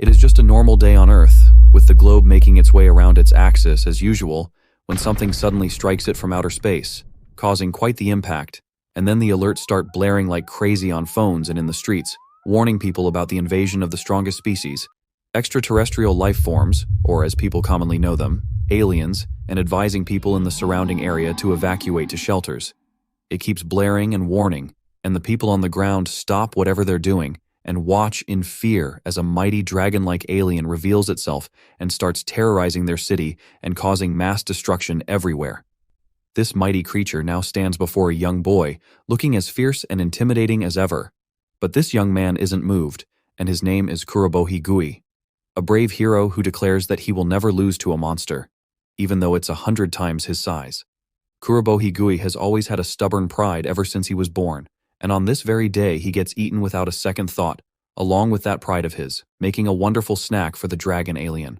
It is just a normal day on Earth, with the globe making its way around its axis as usual, when something suddenly strikes it from outer space, causing quite the impact, and then the alerts start blaring like crazy on phones and in the streets, warning people about the invasion of the strongest species, extraterrestrial life forms, or as people commonly know them, aliens, and advising people in the surrounding area to evacuate to shelters. It keeps blaring and warning, and the people on the ground stop whatever they're doing and watch in fear as a mighty dragon-like alien reveals itself and starts terrorizing their city and causing mass destruction everywhere. This mighty creature now stands before a young boy, looking as fierce and intimidating as ever. But this young man isn't moved, and his name is Kurobo-Higui, a brave hero who declares that he will never lose to a monster, even though it's 100 times his size. Kurobo-Higui has always had a stubborn pride ever since he was born, and on this very day he gets eaten without a second thought, along with that pride of his, making a wonderful snack for the dragon alien.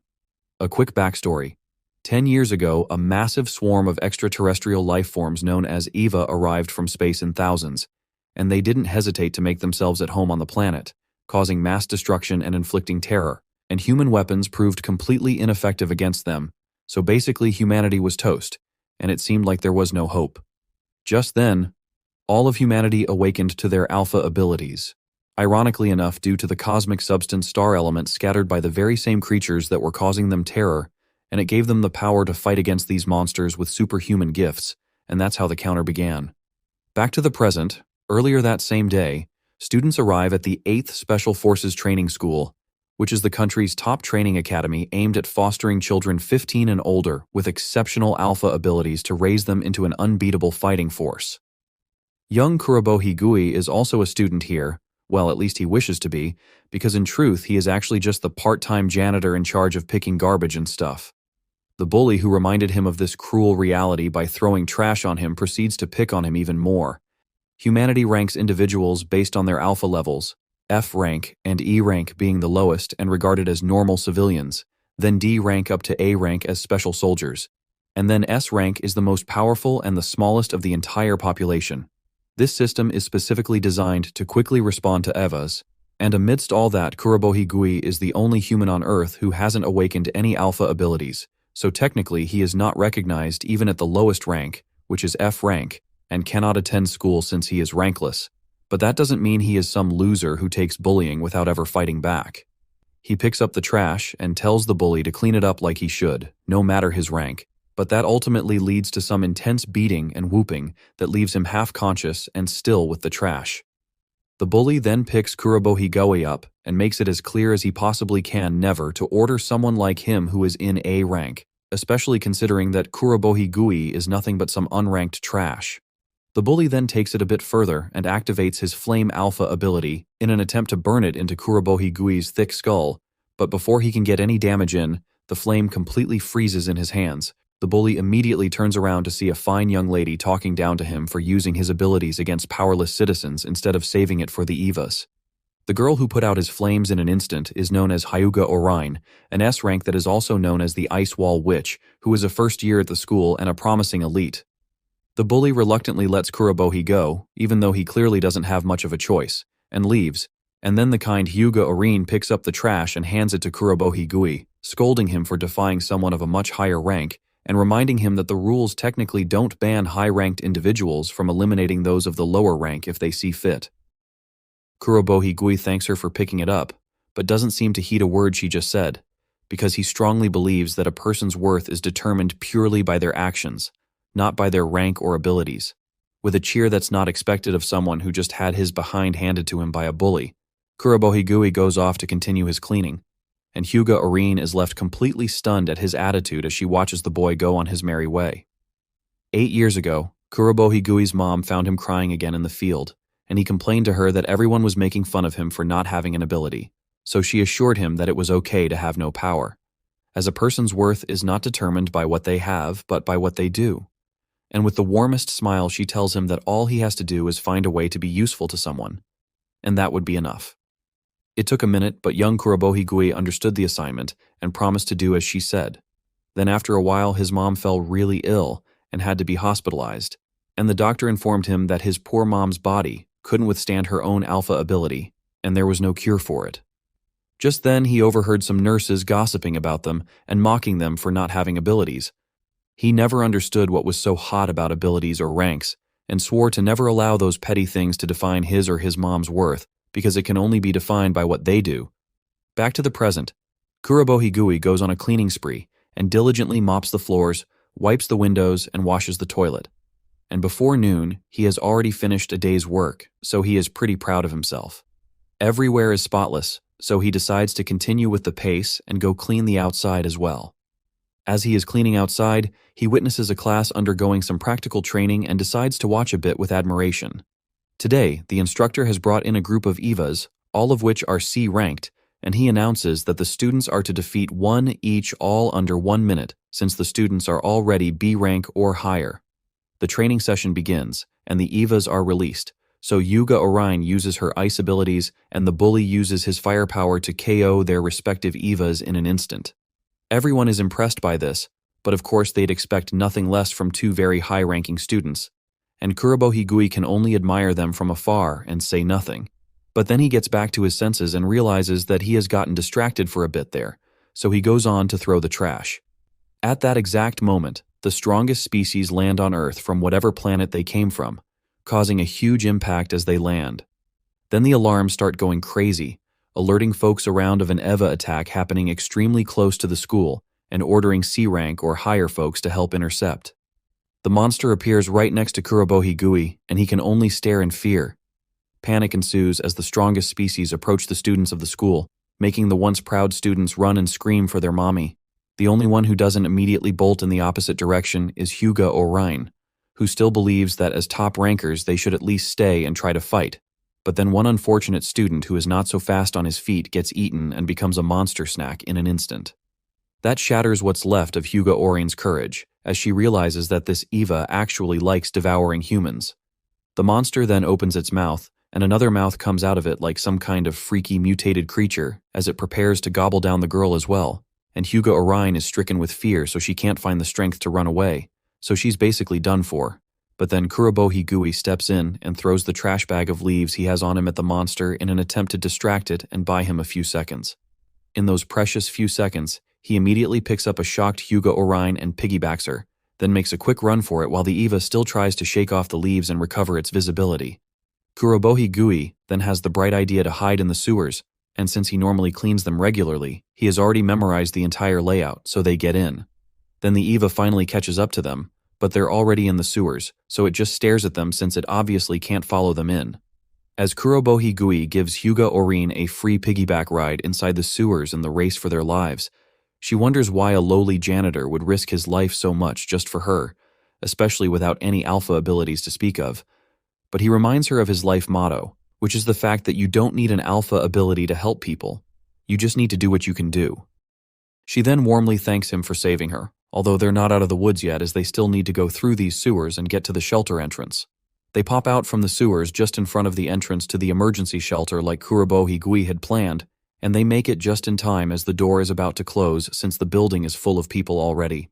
A quick backstory. 10 years ago, a massive swarm of extraterrestrial life forms known as EVA arrived from space in thousands, and they didn't hesitate to make themselves at home on the planet, causing mass destruction and inflicting terror, and human weapons proved completely ineffective against them, so basically humanity was toast, and it seemed like there was no hope. Just then, all of humanity awakened to their alpha abilities, ironically enough due to the cosmic substance star element scattered by the very same creatures that were causing them terror, and it gave them the power to fight against these monsters with superhuman gifts, and that's how the counter began. Back to the present, earlier that same day, students arrive at the 8th Special Forces Training School, which is the country's top training academy aimed at fostering children 15 and older with exceptional alpha abilities to raise them into an unbeatable fighting force. Young Kurobo-Higui is also a student here, well, at least he wishes to be, because in truth he is actually just the part-time janitor in charge of picking garbage and stuff. The bully who reminded him of this cruel reality by throwing trash on him proceeds to pick on him even more. Humanity ranks individuals based on their alpha levels, F rank and E rank being the lowest and regarded as normal civilians, then D rank up to A rank as special soldiers, and then S rank is the most powerful and the smallest of the entire population. This system is specifically designed to quickly respond to EVAs, and amidst all that, Kurobo-Higui is the only human on Earth who hasn't awakened any alpha abilities, so technically he is not recognized even at the lowest rank, which is F rank, and cannot attend school since he is rankless. But that doesn't mean he is some loser who takes bullying without ever fighting back. He picks up the trash and tells the bully to clean it up like he should, no matter his rank, but that ultimately leads to some intense beating and whooping that leaves him half-conscious and still with the trash. The bully then picks Kurobo-Higui up and makes it as clear as he possibly can never to order someone like him who is in A rank, especially considering that Kurobo-Higui is nothing but some unranked trash. The bully then takes it a bit further and activates his Flame Alpha ability in an attempt to burn it into Kurobo-Higui's thick skull, but before he can get any damage in, the flame completely freezes in his hands. The bully immediately turns around to see a fine young lady talking down to him for using his abilities against powerless citizens instead of saving it for the EVAs. The girl who put out his flames in an instant is known as Hyuga Orion, an S rank that is also known as the Ice Wall Witch, who is a first year at the school and a promising elite. The bully reluctantly lets Kurobo-Higui go, even though he clearly doesn't have much of a choice, and leaves, and then the kind Hyuga Orion picks up the trash and hands it to Kurobo-Higui, scolding him for defying someone of a much higher rank, and reminding him that the rules technically don't ban high-ranked individuals from eliminating those of the lower rank if they see fit. Kurobo-Higui thanks her for picking it up, but doesn't seem to heed a word she just said, because he strongly believes that a person's worth is determined purely by their actions, not by their rank or abilities. With a cheer that's not expected of someone who just had his behind handed to him by a bully, Kurobo-Higui goes off to continue his cleaning, and Hyuga Orion is left completely stunned at his attitude as she watches the boy go on his merry way. 8 years ago, Kurobo-Higui's mom found him crying again in the field, and he complained to her that everyone was making fun of him for not having an ability, so she assured him that it was okay to have no power, as a person's worth is not determined by what they have, but by what they do. And with the warmest smile, she tells him that all he has to do is find a way to be useful to someone, and that would be enough. It took a minute, but young Kurobo-Higui understood the assignment and promised to do as she said. Then after a while, his mom fell really ill and had to be hospitalized, and the doctor informed him that his poor mom's body couldn't withstand her own alpha ability, and there was no cure for it. Just then, he overheard some nurses gossiping about them and mocking them for not having abilities. He never understood what was so hot about abilities or ranks, and swore to never allow those petty things to define his or his mom's worth, because it can only be defined by what they do. Back to the present, Kurobohigui goes on a cleaning spree and diligently mops the floors, wipes the windows, and washes the toilet. And before noon, he has already finished a day's work, so he is pretty proud of himself. Everywhere is spotless, so he decides to continue with the pace and go clean the outside as well. As he is cleaning outside, he witnesses a class undergoing some practical training and decides to watch a bit with admiration. Today, the instructor has brought in a group of EVAs, all of which are C-ranked, and he announces that the students are to defeat one each all under 1 minute, since the students are already B rank or higher. The training session begins, and the EVAs are released, so Yuga Orion uses her ice abilities and the bully uses his firepower to KO their respective EVAs in an instant. Everyone is impressed by this, but of course they'd expect nothing less from two very high-ranking students, and Kurobohigui can only admire them from afar and say nothing. But then he gets back to his senses and realizes that he has gotten distracted for a bit there, so he goes on to throw the trash. At that exact moment, the strongest species land on Earth from whatever planet they came from, causing a huge impact as they land. Then the alarms start going crazy, alerting folks around of an EVA attack happening extremely close to the school and ordering C-rank or higher folks to help intercept. The monster appears right next to Kurobohigui, and he can only stare in fear. Panic ensues as the strongest species approach the students of the school, making the once proud students run and scream for their mommy. The only one who doesn't immediately bolt in the opposite direction is Yuga Orion, who still believes that as top rankers they should at least stay and try to fight. But then one unfortunate student who is not so fast on his feet gets eaten and becomes a monster snack in an instant. That shatters what's left of Yuga Orion's courage, as she realizes that this EVA actually likes devouring humans. The monster then opens its mouth, and another mouth comes out of it like some kind of freaky mutated creature as it prepares to gobble down the girl as well, and Yuga Orion is stricken with fear so she can't find the strength to run away, so she's basically done for. But then Kurobohigui steps in and throws the trash bag of leaves he has on him at the monster in an attempt to distract it and buy him a few seconds. In those precious few seconds, he immediately picks up a shocked Yuga Orion and piggybacks her, then makes a quick run for it while the EVA still tries to shake off the leaves and recover its visibility. Kurobohigui then has the bright idea to hide in the sewers, and since he normally cleans them regularly, he has already memorized the entire layout, so they get in. Then the EVA finally catches up to them, but they're already in the sewers, so it just stares at them since it obviously can't follow them in. As Kurobohigui gives Yuga Orion a free piggyback ride inside the sewers in the race for their lives, she wonders why a lowly janitor would risk his life so much just for her, especially without any alpha abilities to speak of. But he reminds her of his life motto, which is the fact that you don't need an alpha ability to help people. You just need to do what you can do. She then warmly thanks him for saving her, although they're not out of the woods yet as they still need to go through these sewers and get to the shelter entrance. They pop out from the sewers just in front of the entrance to the emergency shelter like Kurobohigui had planned, and they make it just in time as the door is about to close since the building is full of people already.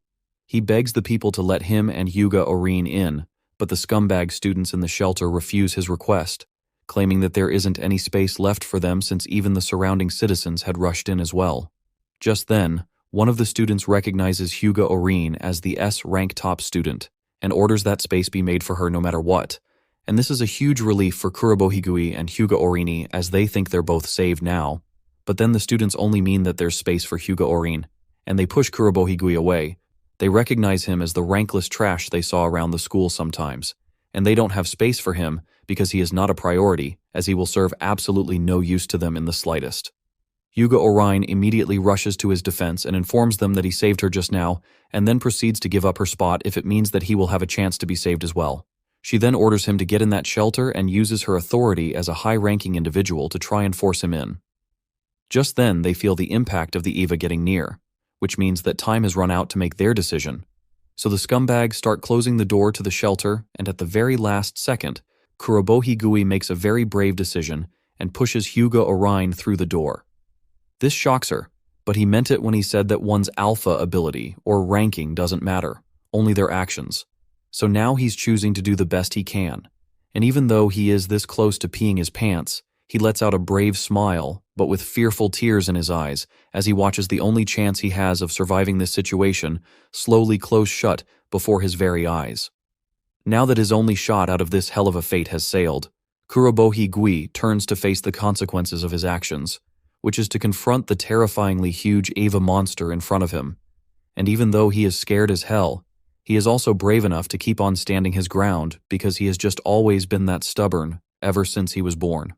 He begs the people to let him and Yuga Orion in, but the scumbag students in the shelter refuse his request, claiming that there isn't any space left for them since even the surrounding citizens had rushed in as well. Just then, one of the students recognizes Yuga Orion as the S-rank top student and orders that space be made for her no matter what, and this is a huge relief for Kurobohigui and Yuga Orion as they think they're both saved now. But then the students only mean that there's space for Yuga Orion, and they push Kurobohigui away. They recognize him as the rankless trash they saw around the school sometimes, and they don't have space for him because he is not a priority, as he will serve absolutely no use to them in the slightest. Yuga Orion immediately rushes to his defense and informs them that he saved her just now, and then proceeds to give up her spot if it means that he will have a chance to be saved as well. She then orders him to get in that shelter and uses her authority as a high-ranking individual to try and force him in. Just then, they feel the impact of the EVA getting near, which means that time has run out to make their decision. So the scumbags start closing the door to the shelter, and at the very last second, Kurobohigui makes a very brave decision and pushes Yuga Orion through the door. This shocks her, but he meant it when he said that one's alpha ability or ranking doesn't matter, only their actions. So now he's choosing to do the best he can, and even though he is this close to peeing his pants, He lets out a brave smile, but with fearful tears in his eyes, as he watches the only chance he has of surviving this situation slowly close shut before his very eyes. Now that his only shot out of this hell of a fate has sailed, Kurobohi Gui turns to face the consequences of his actions, which is to confront the terrifyingly huge EVA monster in front of him. And even though he is scared as hell, he is also brave enough to keep on standing his ground because he has just always been that stubborn ever since he was born.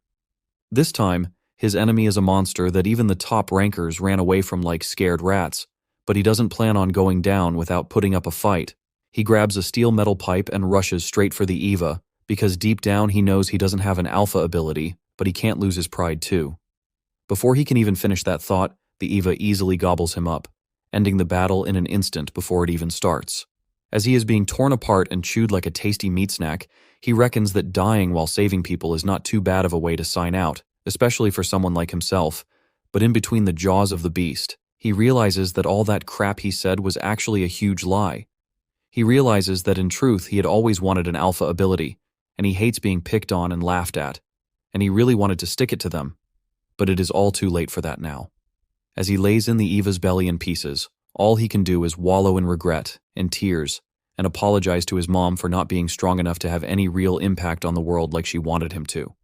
This time, his enemy is a monster that even the top rankers ran away from like scared rats, but he doesn't plan on going down without putting up a fight. He grabs a steel metal pipe and rushes straight for the EVA, because deep down he knows he doesn't have an alpha ability, but he can't lose his pride too. Before he can even finish that thought, the EVA easily gobbles him up, ending the battle in an instant before it even starts. As he is being torn apart and chewed like a tasty meat snack, he reckons that dying while saving people is not too bad of a way to sign out, especially for someone like himself. But in between the jaws of the beast, he realizes that all that crap he said was actually a huge lie. He realizes that in truth he had always wanted an alpha ability, and he hates being picked on and laughed at, and he really wanted to stick it to them. But it is all too late for that now. As he lays in the EVA's belly in pieces, all he can do is wallow in regret and tears and apologize to his mom for not being strong enough to have any real impact on the world like she wanted him to.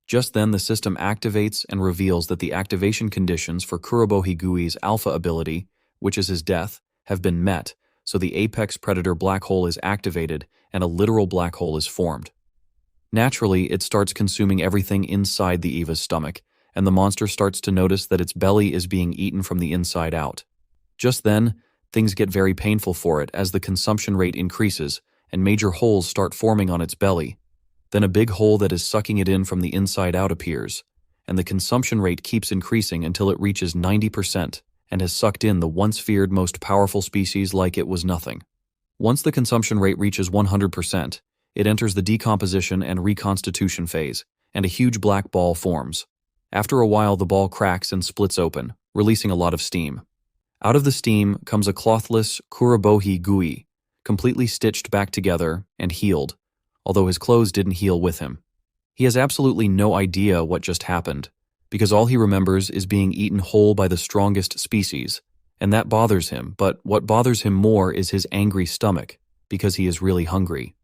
Just then the system activates and reveals that the activation conditions for Kurobohi Gui's alpha ability, which is his death, have been met, so the apex predator black hole is activated and a literal black hole is formed. Naturally, it starts consuming everything inside the EVA's stomach, and the monster starts to notice that its belly is being eaten from the inside out. Just then, things get very painful for it as the consumption rate increases and major holes start forming on its belly. Then a big hole that is sucking it in from the inside out appears, and the consumption rate keeps increasing until it reaches 90% and has sucked in the once feared most powerful species like it was nothing. Once the consumption rate reaches 100%, it enters the decomposition and reconstitution phase, and a huge black ball forms. After a while, the ball cracks and splits open, releasing a lot of steam. Out of the steam comes a clothless Kurobohi Gui, completely stitched back together and healed, although his clothes didn't heal with him. He has absolutely no idea what just happened, because all he remembers is being eaten whole by the strongest species, and that bothers him, but what bothers him more is his angry stomach, because he is really hungry.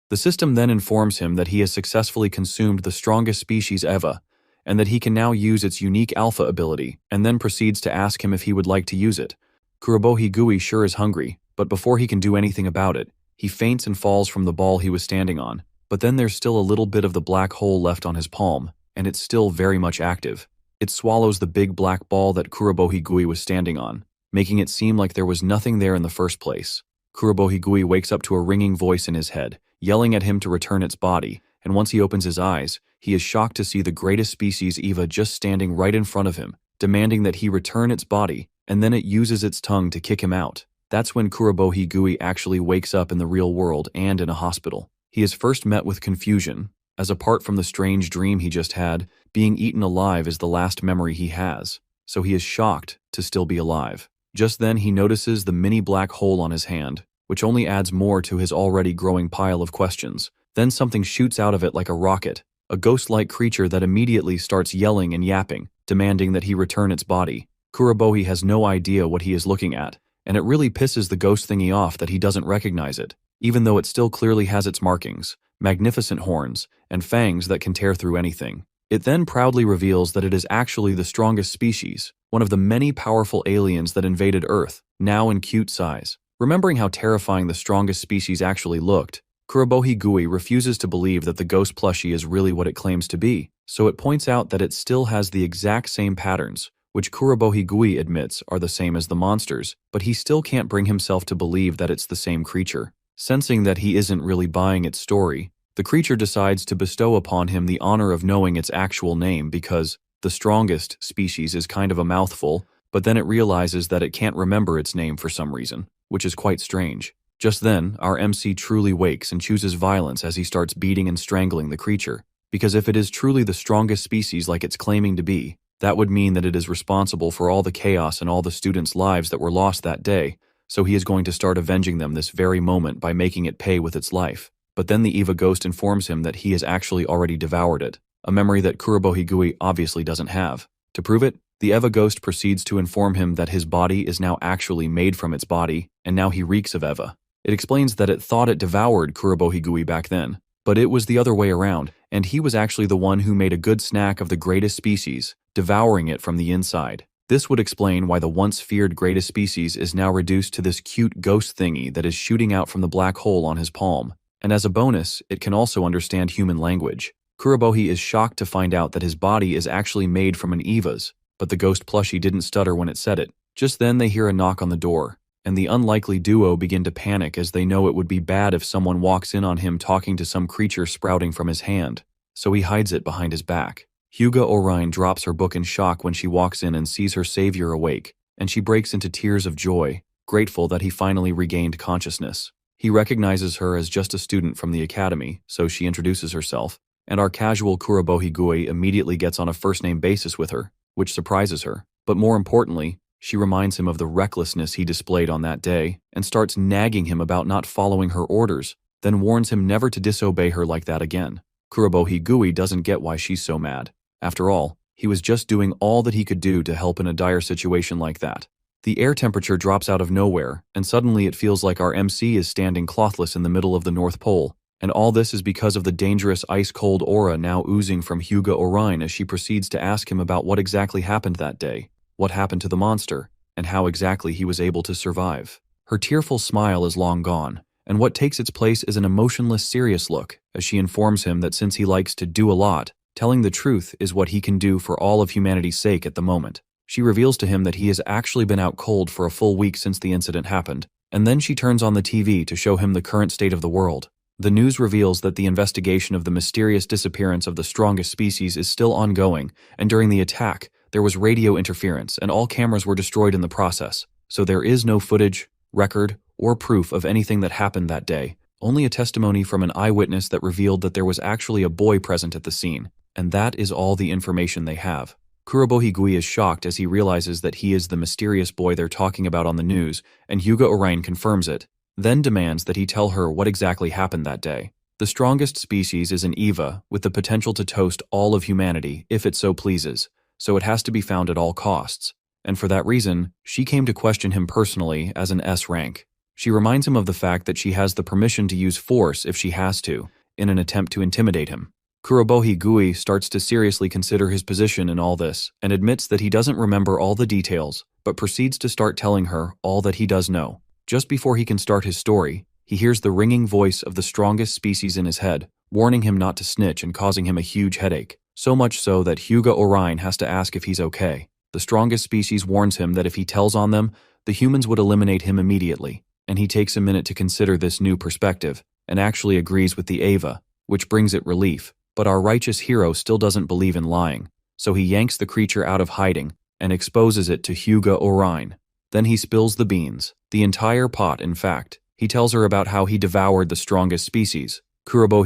The system then informs him that he has successfully consumed the strongest species EVA, and that he can now use its unique alpha ability, and then proceeds to ask him if he would like to use it. Kurobohi Gui sure is hungry, but before he can do anything about it, he faints and falls from the ball he was standing on, but then there's still a little bit of the black hole left on his palm, and it's still very much active. It swallows the big black ball that Kurobohi Gui was standing on, making it seem like there was nothing there in the first place. Kurobohi Gui wakes up to a ringing voice in his head, yelling at him to return its body, and once he opens his eyes, he is shocked to see the greatest species EVA just standing right in front of him, demanding that he return its body, and then it uses its tongue to kick him out. That's when Kurobohi Gui actually wakes up in the real world and in a hospital. He is first met with confusion, as apart from the strange dream he just had, being eaten alive is the last memory he has, so he is shocked to still be alive. Just then he notices the mini black hole on his hand, which only adds more to his already growing pile of questions. Then something shoots out of it like a rocket, a ghost-like creature that immediately starts yelling and yapping, demanding that he return its body. Kurobohi has no idea what he is looking at, and it really pisses the ghost thingy off that he doesn't recognize it, even though it still clearly has its markings, magnificent horns, and fangs that can tear through anything. It then proudly reveals that it is actually the strongest species, one of the many powerful aliens that invaded Earth, now in cute size. Remembering how terrifying the strongest species actually looked, Kurobohi Gui refuses to believe that the ghost plushie is really what it claims to be, so it points out that it still has the exact same patterns, which Kurobohi Gui admits are the same as the monsters, but he still can't bring himself to believe that it's the same creature. Sensing that he isn't really buying its story, the creature decides to bestow upon him the honor of knowing its actual name because the strongest species is kind of a mouthful, but then it realizes that it can't remember its name for some reason, which is quite strange. Just then, our MC truly wakes and chooses violence as he starts beating and strangling the creature, because if it is truly the strongest species like it's claiming to be, that would mean that it is responsible for all the chaos and all the students' lives that were lost that day, so he is going to start avenging them this very moment by making it pay with its life. But then the EVA ghost informs him that he has actually already devoured it, a memory that Kurobo obviously doesn't have. To prove it, the Eva ghost proceeds to inform him that his body is now actually made from its body, and now he reeks of Eva. It explains that it thought it devoured Kurobo back then, but it was the other way around, and he was actually the one who made a good snack of the greatest species, devouring it from the inside. This would explain why the once feared greatest species is now reduced to this cute ghost thingy that is shooting out from the black hole on his palm. And as a bonus, it can also understand human language. Kurobo is shocked to find out that his body is actually made from an EVAs, but the ghost plushie didn't stutter when it said it. Just then they hear a knock on the door, and the unlikely duo begin to panic as they know it would be bad if someone walks in on him talking to some creature sprouting from his hand, so he hides it behind his back. Hyuga Orion drops her book in shock when she walks in and sees her savior awake, and she breaks into tears of joy, grateful that he finally regained consciousness. He recognizes her as just a student from the academy, so she introduces herself, and our casual Kurobo immediately gets on a first-name basis with her, which surprises her. But more importantly, she reminds him of the recklessness he displayed on that day and starts nagging him about not following her orders, then warns him never to disobey her like that again. Kurobo doesn't get why she's so mad. After all, he was just doing all that he could do to help in a dire situation like that. The air temperature drops out of nowhere, and suddenly it feels like our MC is standing clothless in the middle of the North Pole, and all this is because of the dangerous ice-cold aura now oozing from Hyuga Orion as she proceeds to ask him about what exactly happened that day, what happened to the monster, and how exactly he was able to survive. Her tearful smile is long gone, and what takes its place is an emotionless, serious look as she informs him that since he likes to do a lot, telling the truth is what he can do for all of humanity's sake at the moment. She reveals to him that he has actually been out cold for a full week since the incident happened, and then she turns on the TV to show him the current state of the world. The news reveals that the investigation of the mysterious disappearance of the strongest species is still ongoing, and during the attack, there was radio interference and all cameras were destroyed in the process, so there is no footage, record, or proof of anything that happened that day, only a testimony from an eyewitness that revealed that there was actually a boy present at the scene. And that is all the information they have. Kurobo is shocked as he realizes that he is the mysterious boy they're talking about on the news, and Hyuga Orion confirms it, then demands that he tell her what exactly happened that day. The strongest species is an EVA, with the potential to toast all of humanity if it so pleases, so it has to be found at all costs. And for that reason, she came to question him personally as an S rank. She reminds him of the fact that she has the permission to use force if she has to, in an attempt to intimidate him. Kurobo starts to seriously consider his position in all this and admits that he doesn't remember all the details, but proceeds to start telling her all that he does know. Just before he can start his story, he hears the ringing voice of the strongest species in his head, warning him not to snitch and causing him a huge headache, so much so that Hyuga Orion has to ask if he's okay. The strongest species warns him that if he tells on them, the humans would eliminate him immediately, and he takes a minute to consider this new perspective, and actually agrees with the Eva, which brings it relief. But our righteous hero still doesn't believe in lying, so he yanks the creature out of hiding and exposes it to Hyuga Orion. Then he spills the beans, the entire pot in fact. He tells her about how he devoured the strongest species. Kurobo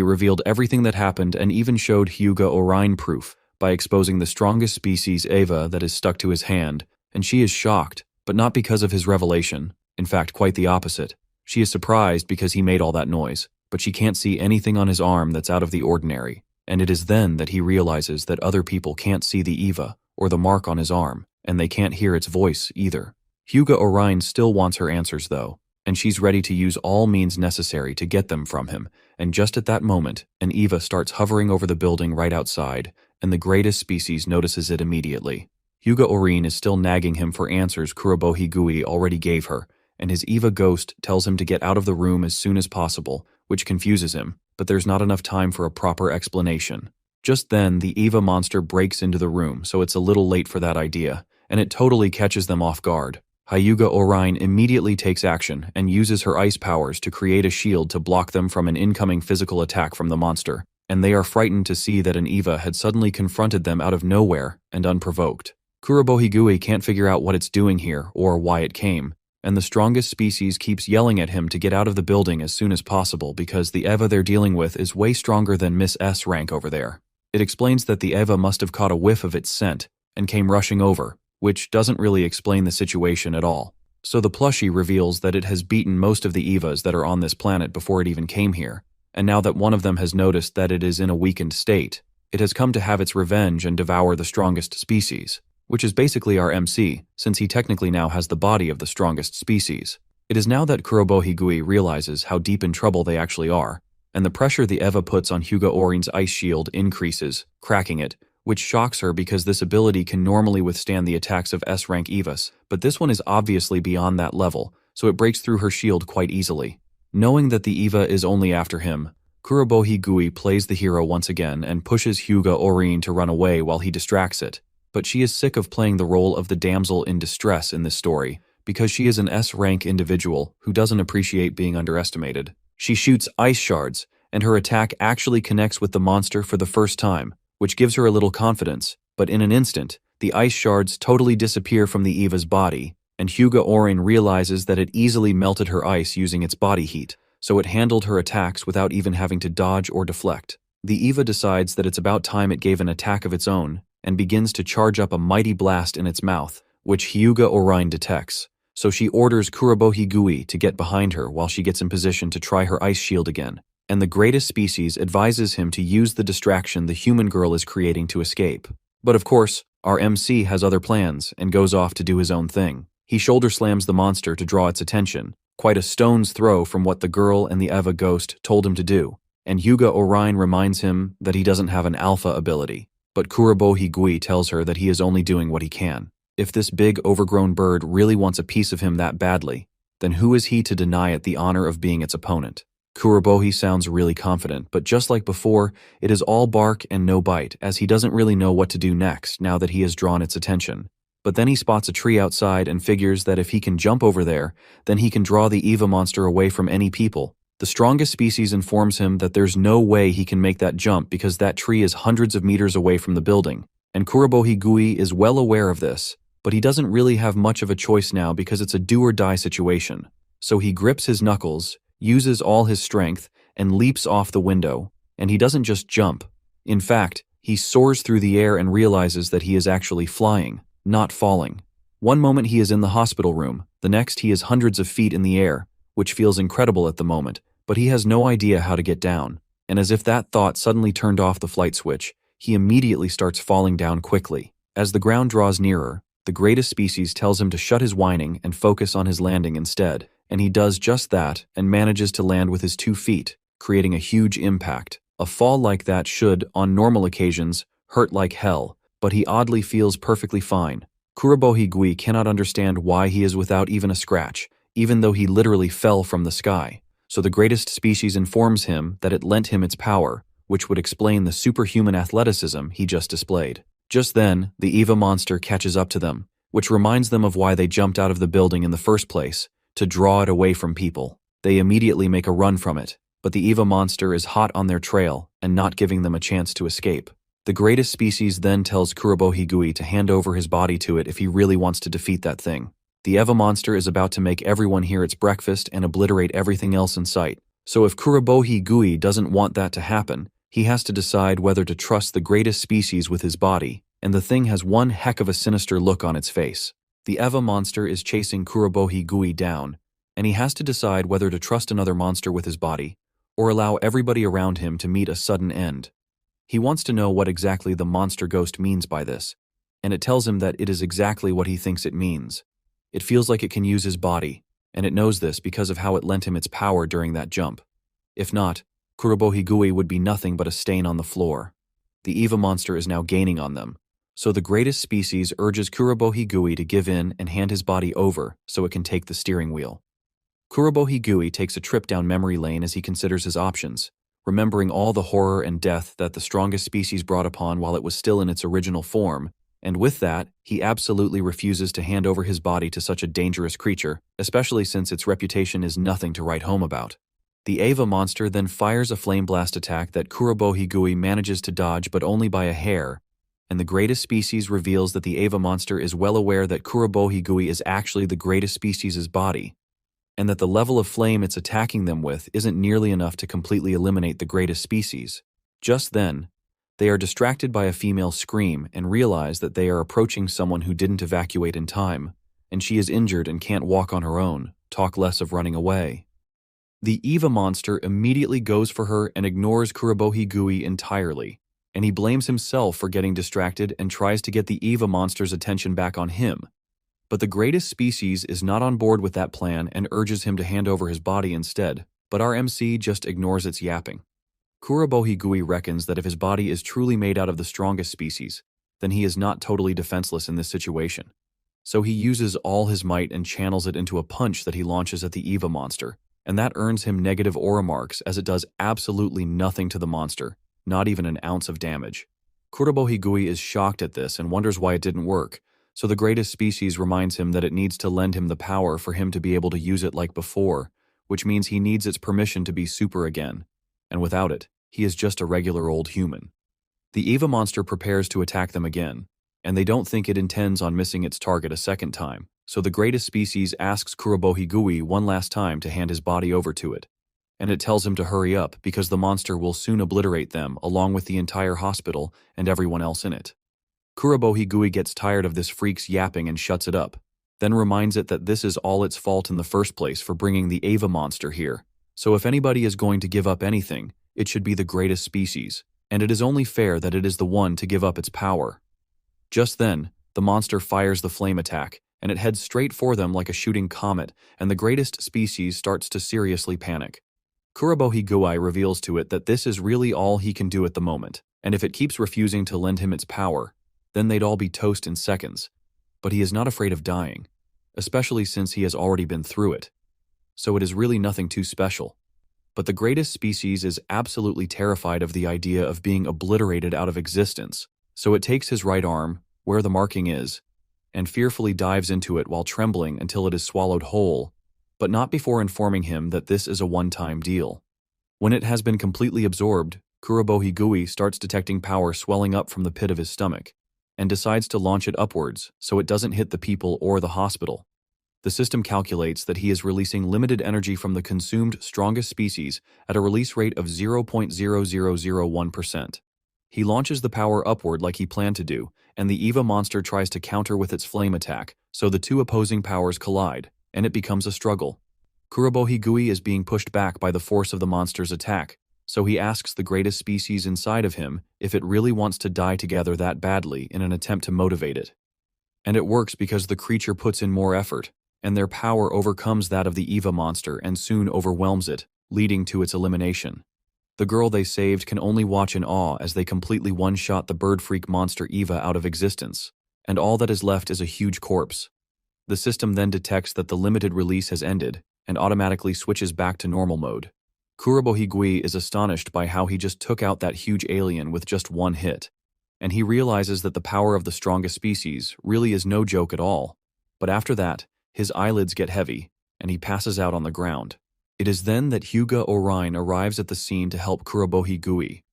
revealed everything that happened and even showed Hyuga Orion proof by exposing the strongest species Eva that is stuck to his hand, and she is shocked, but not because of his revelation. In fact, quite the opposite. She is surprised because he made all that noise, but she can't see anything on his arm that's out of the ordinary, and it is then that he realizes that other people can't see the Eva or the mark on his arm, and they can't hear its voice either. Hyuga Orion still wants her answers though, and she's ready to use all means necessary to get them from him, and just at that moment, an Eva starts hovering over the building right outside, and the greatest species notices it immediately. Hyuga Orion is still nagging him for answers Kurobo already gave her, and his Eva ghost tells him to get out of the room as soon as possible, which confuses him, but there's not enough time for a proper explanation. Just then, the Eva monster breaks into the room, so it's a little late for that idea, and it totally catches them off guard. Hyuga Orion immediately takes action and uses her ice powers to create a shield to block them from an incoming physical attack from the monster, and they are frightened to see that an Eva had suddenly confronted them out of nowhere and unprovoked. Kurobo can't figure out what it's doing here or why it came, and the strongest species keeps yelling at him to get out of the building as soon as possible because the Eva they're dealing with is way stronger than Miss S rank over there. It explains that the Eva must have caught a whiff of its scent and came rushing over, which doesn't really explain the situation at all. So the plushie reveals that it has beaten most of the Evas that are on this planet before it even came here, and now that one of them has noticed that it is in a weakened state, It has come to have its revenge and devour the strongest species, which is basically our MC, since he technically now has the body of the strongest species. It is now that Kurobo realizes how deep in trouble they actually are, and the pressure the EVA puts on Hyuga Orin's ice shield increases, cracking it, which shocks her because this ability can normally withstand the attacks of S-rank EVAs, but this one is obviously beyond that level, so it breaks through her shield quite easily. Knowing that the EVA is only after him, Kurobo plays the hero once again and pushes Hyuga Orin to run away while he distracts it, but she is sick of playing the role of the damsel in distress in this story, because she is an S-rank individual who doesn't appreciate being underestimated. She shoots ice shards, and her attack actually connects with the monster for the first time, which gives her a little confidence, but in an instant, the ice shards totally disappear from the EVA's body, and Hyuga Orin realizes that it easily melted her ice using its body heat, so it handled her attacks without even having to dodge or deflect. The EVA decides that it's about time it gave an attack of its own, and begins to charge up a mighty blast in its mouth, which Hyuga Orin detects. So she orders Kurobo to get behind her while she gets in position to try her ice shield again, and the greatest species advises him to use the distraction the human girl is creating to escape. But of course, our MC has other plans and goes off to do his own thing. He shoulder slams the monster to draw its attention, quite a stone's throw from what the girl and the EVA ghost told him to do, and Hyuga Orin reminds him that he doesn't have an alpha ability, but Kurobo tells her that he is only doing what he can. If this big overgrown bird really wants a piece of him that badly, then who is he to deny it the honor of being its opponent? Kurobo sounds really confident, but just like before, it is all bark and no bite, as he doesn't really know what to do next now that he has drawn its attention. But then he spots a tree outside and figures that if he can jump over there, then he can draw the EVA monster away from any people. The strongest species informs him that there's no way he can make that jump because that tree is hundreds of meters away from the building, and Kurobo is well aware of this, but he doesn't really have much of a choice now because it's a do-or-die situation. So he grips his knuckles, uses all his strength, and leaps off the window, and he doesn't just jump. In fact, he soars through the air and realizes that he is actually flying, not falling. One moment he is in the hospital room, the next he is hundreds of feet in the air, which feels incredible at the moment, but he has no idea how to get down, and as if that thought suddenly turned off the flight switch, he immediately starts falling down quickly. As the ground draws nearer, the greatest species tells him to shut his whining and focus on his landing instead, and he does just that and manages to land with his 2 feet, creating a huge impact. A fall like that should, on normal occasions, hurt like hell, but he oddly feels perfectly fine. Kurobo cannot understand why he is without even a scratch, even though he literally fell from the sky. So the greatest species informs him that it lent him its power, which would explain the superhuman athleticism he just displayed. Just then, the EVA monster catches up to them, which reminds them of why they jumped out of the building in the first place, to draw it away from people. They immediately make a run from it, but the EVA monster is hot on their trail and not giving them a chance to escape. The greatest species then tells Kurobo to hand over his body to it if he really wants to defeat that thing. The EVA monster is about to make everyone here its breakfast and obliterate everything else in sight. So if Kurobo doesn't want that to happen, he has to decide whether to trust the greatest species with his body, and the thing has one heck of a sinister look on its face. The EVA monster is chasing Kurobo down, and he has to decide whether to trust another monster with his body, or allow everybody around him to meet a sudden end. He wants to know what exactly the monster ghost means by this, and it tells him that it is exactly what he thinks it means. It feels like it can use his body, and it knows this because of how it lent him its power during that jump. If not, Kurobo would be nothing but a stain on the floor. The EVA monster is now gaining on them, so the greatest species urges Kurobo to give in and hand his body over so it can take the steering wheel. Kurobo takes a trip down memory lane as he considers his options, remembering all the horror and death that the strongest species brought upon while it was still in its original form, and with that, he absolutely refuses to hand over his body to such a dangerous creature, especially since its reputation is nothing to write home about. The EVA monster then fires a flame blast attack that Kurobo manages to dodge but only by a hair, and the greatest species reveals that the EVA monster is well aware that Kurobo is actually the greatest species' body, and that the level of flame it's attacking them with isn't nearly enough to completely eliminate the greatest species. Just then, they are distracted by a female scream and realize that they are approaching someone who didn't evacuate in time, and she is injured and can't walk on her own, talk less of running away. The EVA monster immediately goes for her and ignores Kurobo entirely, and he blames himself for getting distracted and tries to get the EVA monster's attention back on him. But the greatest species is not on board with that plan and urges him to hand over his body instead, but our MC just ignores its yapping. Kurobohigui reckons that if his body is truly made out of the strongest species, then he is not totally defenseless in this situation. So he uses all his might and channels it into a punch that he launches at the EVA monster, and that earns him negative aura marks as it does absolutely nothing to the monster, not even an ounce of damage. Kurobohigui is shocked at this and wonders why it didn't work, so the greatest species reminds him that it needs to lend him the power for him to be able to use it like before, which means he needs its permission to be super again, and without it, he is just a regular old human. The EVA monster prepares to attack them again, and they don't think it intends on missing its target a second time, so the greatest species asks Kurobohigui one last time to hand his body over to it, and it tells him to hurry up because the monster will soon obliterate them along with the entire hospital and everyone else in it. Kurobohigui gets tired of this freak's yapping and shuts it up, then reminds it that this is all its fault in the first place for bringing the EVA monster here, so if anybody is going to give up anything, it should be the greatest species, and it is only fair that it is the one to give up its power. Just then, the monster fires the flame attack, and it heads straight for them like a shooting comet, and the greatest species starts to seriously panic. Kurobohigui reveals to it that this is really all he can do at the moment, and if it keeps refusing to lend him its power, then they'd all be toast in seconds. But he is not afraid of dying, especially since he has already been through it. So it is really nothing too special. But the greatest species is absolutely terrified of the idea of being obliterated out of existence, so it takes his right arm, where the marking is, and fearfully dives into it while trembling until it is swallowed whole, but not before informing him that this is a one-time deal. When it has been completely absorbed, Kurobohigui starts detecting power swelling up from the pit of his stomach, and decides to launch it upwards so it doesn't hit the people or the hospital. The system calculates that he is releasing limited energy from the consumed strongest species at a release rate of 0.0001%. He launches the power upward like he planned to do, and the EVA monster tries to counter with its flame attack, so the two opposing powers collide, and it becomes a struggle. Kurobohigui is being pushed back by the force of the monster's attack, so he asks the greatest species inside of him if it really wants to die together that badly in an attempt to motivate it. And it works because the creature puts in more effort, and their power overcomes that of the EVA monster and soon overwhelms it, leading to its elimination. The girl they saved can only watch in awe as they completely one-shot the bird freak monster EVA out of existence, and all that is left is a huge corpse. The system then detects that the limited release has ended and automatically switches back to normal mode. Kurobohigui is astonished by how he just took out that huge alien with just one hit, and he realizes that the power of the strongest species really is no joke at all. But after that, his eyelids get heavy, and he passes out on the ground. It is then that Hyuga Orion arrives at the scene to help Kurobohigui,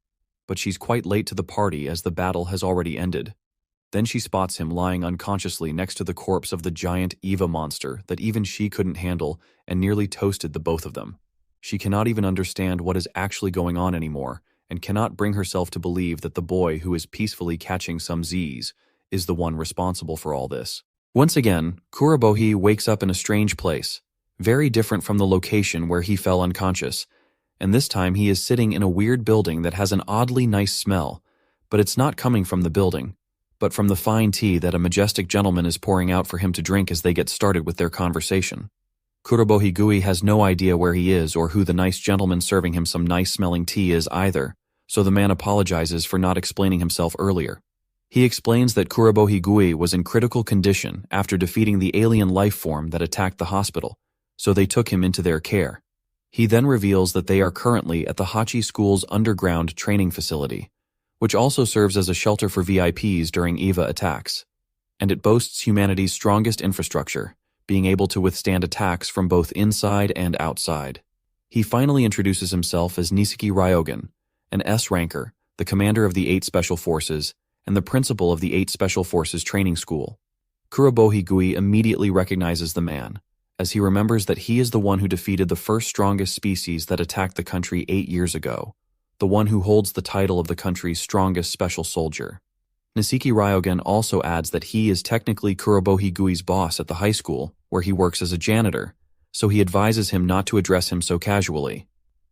but she's quite late to the party as the battle has already ended. Then she spots him lying unconsciously next to the corpse of the giant EVA monster that even she couldn't handle and nearly toasted the both of them. She cannot even understand what is actually going on anymore and cannot bring herself to believe that the boy who is peacefully catching some Z's is the one responsible for all this. Once again, Kurobohi wakes up in a strange place, very different from the location where he fell unconscious, and this time he is sitting in a weird building that has an oddly nice smell, but it's not coming from the building, but from the fine tea that a majestic gentleman is pouring out for him to drink as they get started with their conversation. Kurobohigui has no idea where he is or who the nice gentleman serving him some nice-smelling tea is either, so the man apologizes for not explaining himself earlier. He explains that Kurobohigui was in critical condition after defeating the alien life form that attacked the hospital, so they took him into their care. He then reveals that they are currently at the Hachi School's underground training facility, which also serves as a shelter for VIPs during EVA attacks, and it boasts humanity's strongest infrastructure, being able to withstand attacks from both inside and outside. He finally introduces himself as Niseki Ryogen, an S-ranker, the commander of the 8 Special Forces, and the principal of the 8 Special Forces Training School. Kurobohigui immediately recognizes the man, as he remembers that he is the one who defeated the first strongest species that attacked the country 8 years ago, the one who holds the title of the country's strongest special soldier. Niseki Ryogen also adds that he is technically Kurobohigui's boss at the high school, where he works as a janitor, so he advises him not to address him so casually.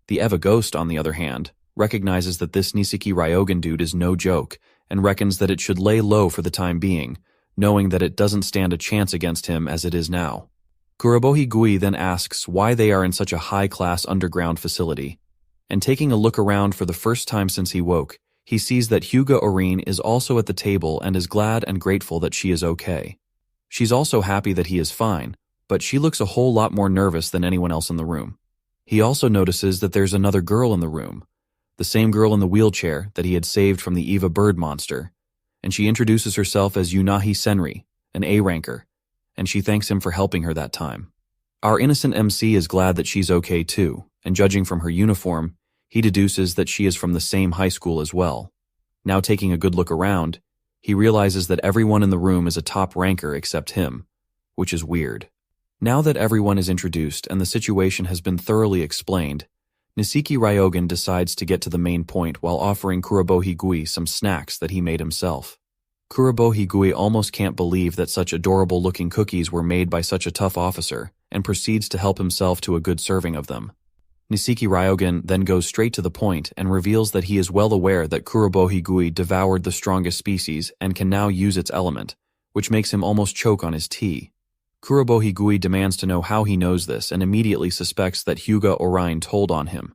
The EVA Ghost, on the other hand, recognizes that this Niseki Ryogen dude is no joke and reckons that it should lay low for the time being, knowing that it doesn't stand a chance against him as it is now. Kurobohi Gui then asks why they are in such a high-class underground facility, and taking a look around for the first time since he woke, he sees that Hyuga Orin is also at the table and is glad and grateful that she is okay. She's also happy that he is fine, but she looks a whole lot more nervous than anyone else in the room. He also notices that there's another girl in the room, the same girl in the wheelchair that he had saved from the Eva bird monster, and she introduces herself as Yunahi Senri, an A-ranker, and she thanks him for helping her that time. Our innocent MC is glad that she's okay too, and judging from her uniform, he deduces that she is from the same high school as well. Now taking a good look around, he realizes that everyone in the room is a top ranker except him, which is weird. Now that everyone is introduced and the situation has been thoroughly explained, Niseki Ryogen decides to get to the main point while offering Kurobohi Gui some snacks that he made himself. Kurobohi Gui almost can't believe that such adorable-looking cookies were made by such a tough officer and proceeds to help himself to a good serving of them. Niseki Ryogen then goes straight to the point and reveals that he is well aware that Kurobohi Gui devoured the strongest species and can now use its element, which makes him almost choke on his tea. Kurobohi Gui demands to know how he knows this and immediately suspects that Hyuga Orin told on him,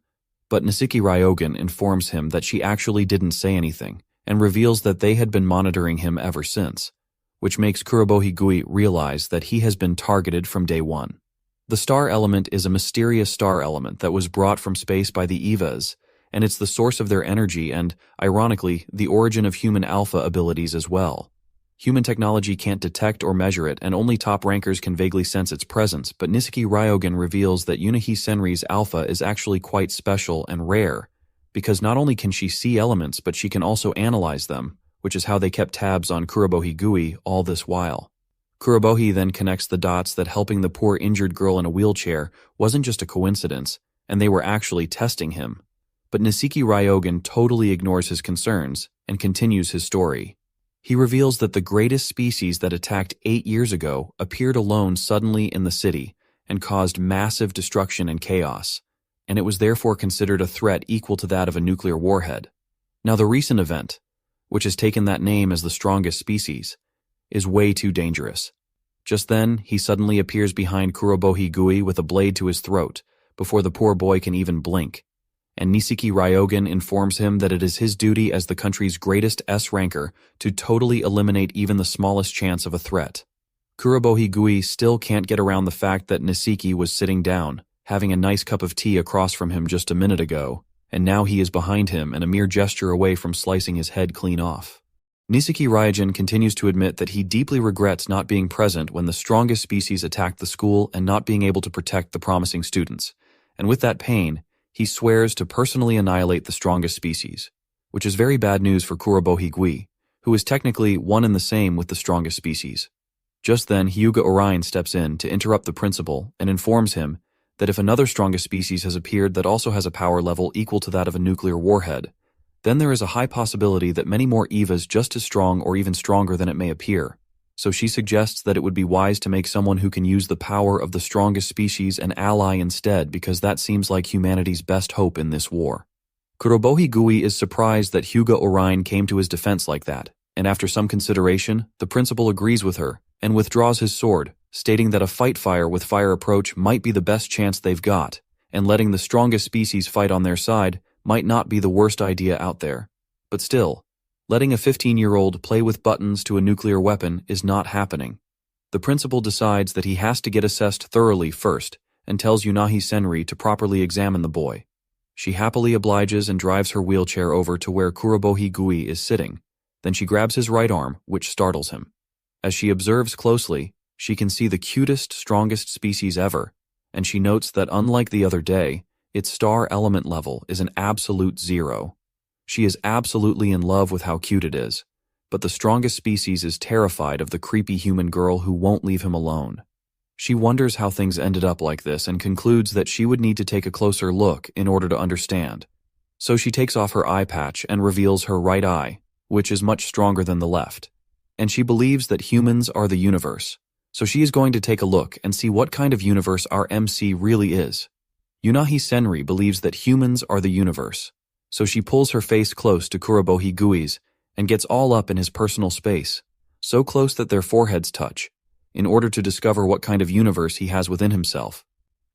but Niseki Ryogen informs him that she actually didn't say anything and reveals that they had been monitoring him ever since, which makes Kurobohi Gui realize that he has been targeted from day one. The star element is a mysterious star element that was brought from space by the EVAs, and it's the source of their energy and, ironically, the origin of human alpha abilities as well. Human technology can't detect or measure it, and only top rankers can vaguely sense its presence, but Niseki Ryogen reveals that Yunahi Senri's alpha is actually quite special and rare, because not only can she see elements, but she can also analyze them, which is how they kept tabs on Kurobohi Gui all this while. Kurobohi then connects the dots that helping the poor injured girl in a wheelchair wasn't just a coincidence, and they were actually testing him. But Niseki Ryogen totally ignores his concerns and continues his story. He reveals that the greatest species that attacked 8 years ago appeared alone suddenly in the city and caused massive destruction and chaos, and it was therefore considered a threat equal to that of a nuclear warhead. Now the recent event, which has taken that name as the strongest species, is way too dangerous. Just then, he suddenly appears behind Kurobohi Gui with a blade to his throat, before the poor boy can even blink, and Niseki Ryogen informs him that it is his duty as the country's greatest S-ranker to totally eliminate even the smallest chance of a threat. Kurobohi Gui still can't get around the fact that Niseki was sitting down, having a nice cup of tea across from him just a minute ago, and now he is behind him and a mere gesture away from slicing his head clean off. Niseki Ryogen continues to admit that he deeply regrets not being present when the strongest species attacked the school and not being able to protect the promising students, and with that pain, he swears to personally annihilate the strongest species, which is very bad news for Kurobohi Gui, who is technically one and the same with the strongest species. Just then, Hyuga Orin steps in to interrupt the principal and informs him that if another strongest species has appeared that also has a power level equal to that of a nuclear warhead, then there is a high possibility that many more EVAs just as strong or even stronger than it may appear. So she suggests that it would be wise to make someone who can use the power of the strongest species an ally instead, because that seems like humanity's best hope in this war. Kurobohi Gui is surprised that Hyuga Orin came to his defense like that, and after some consideration, the principal agrees with her and withdraws his sword, stating that a fight fire with fire approach might be the best chance they've got, and letting the strongest species fight on their side might not be the worst idea out there. But still, letting a 15-year-old play with buttons to a nuclear weapon is not happening. The principal decides that he has to get assessed thoroughly first and tells Yunahi Senri to properly examine the boy. She happily obliges and drives her wheelchair over to where Kurobohi Gui is sitting. Then she grabs his right arm, which startles him. As she observes closely, she can see the cutest, strongest species ever, and she notes that unlike the other day, its star element level is an absolute 0. She is absolutely in love with how cute it is, but the strongest species is terrified of the creepy human girl who won't leave him alone. She wonders how things ended up like this and concludes that she would need to take a closer look in order to understand. So she takes off her eye patch and reveals her right eye, which is much stronger than the left. And she believes that humans are the universe, so she is going to take a look and see what kind of universe our MC really is. Yunahi Senri believes that humans are the universe, So she pulls her face close to Kurobohi Gui's and gets all up in his personal space, so close that their foreheads touch, in order to discover what kind of universe he has within himself.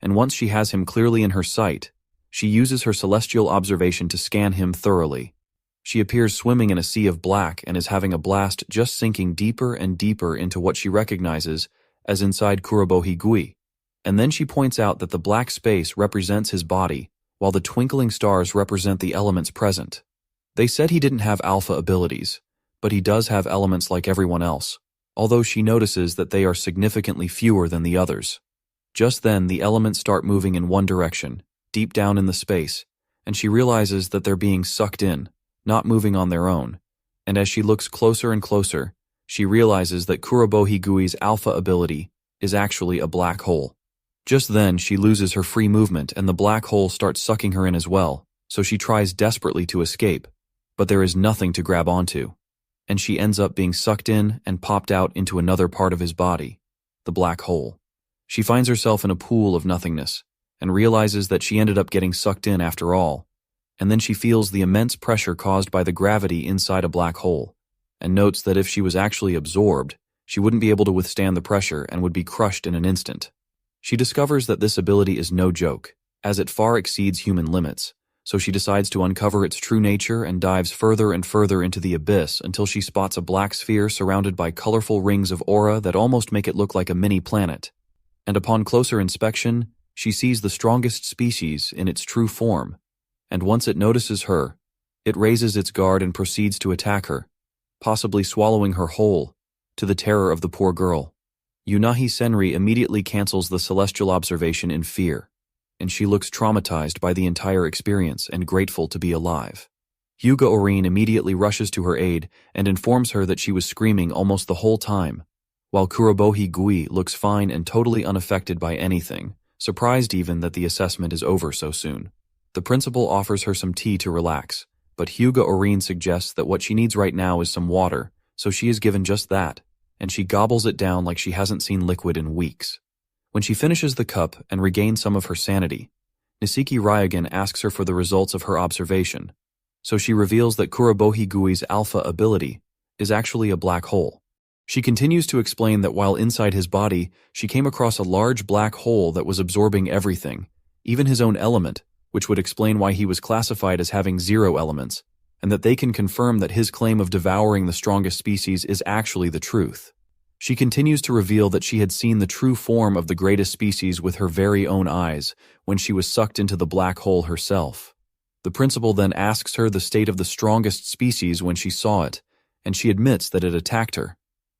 And once she has him clearly in her sight, she uses her celestial observation to scan him thoroughly. She appears swimming in a sea of black and is having a blast, just sinking deeper and deeper into what she recognizes as inside Kurobohi Gui. And then she points out that the black space represents his body, while the twinkling stars represent the elements present. They said he didn't have alpha abilities, but he does have elements like everyone else, although she notices that they are significantly fewer than the others. Just then, the elements start moving in one direction, deep down in the space, and she realizes that they're being sucked in, not moving on their own. And as she looks closer and closer, she realizes that Kurobohi Gui's alpha ability is actually a black hole. Just then, she loses her free movement and the black hole starts sucking her in as well, so she tries desperately to escape, but there is nothing to grab onto. And she ends up being sucked in and popped out into another part of his body, the black hole. She finds herself in a pool of nothingness, and realizes that she ended up getting sucked in after all, and then she feels the immense pressure caused by the gravity inside a black hole, and notes that if she was actually absorbed, she wouldn't be able to withstand the pressure and would be crushed in an instant. She discovers that this ability is no joke, as it far exceeds human limits, so she decides to uncover its true nature and dives further and further into the abyss until she spots a black sphere surrounded by colorful rings of aura that almost make it look like a mini planet. And upon closer inspection, she sees the strongest species in its true form, and once it notices her, it raises its guard and proceeds to attack her, possibly swallowing her whole, to the terror of the poor girl. Yunahi Senri immediately cancels the celestial observation in fear, and she looks traumatized by the entire experience and grateful to be alive. Hyuga Orin immediately rushes to her aid and informs her that she was screaming almost the whole time, while Kurobohi Gui looks fine and totally unaffected by anything, surprised even that the assessment is over so soon. The principal offers her some tea to relax, but Hyuga Orin suggests that what she needs right now is some water, so she is given just that, and she gobbles it down like she hasn't seen liquid in weeks. When she finishes the cup and regains some of her sanity, Nisiki Ryogen asks her for the results of her observation, so she reveals that Kurobohi Gui's alpha ability is actually a black hole. She continues to explain that while inside his body, she came across a large black hole that was absorbing everything, even his own element, which would explain why he was classified as having 0 elements, and that they can confirm that his claim of devouring the strongest species is actually the truth. She continues to reveal that she had seen the true form of the greatest species with her very own eyes when she was sucked into the black hole herself. The principal then asks her the state of the strongest species when she saw it, and she admits that it attacked her.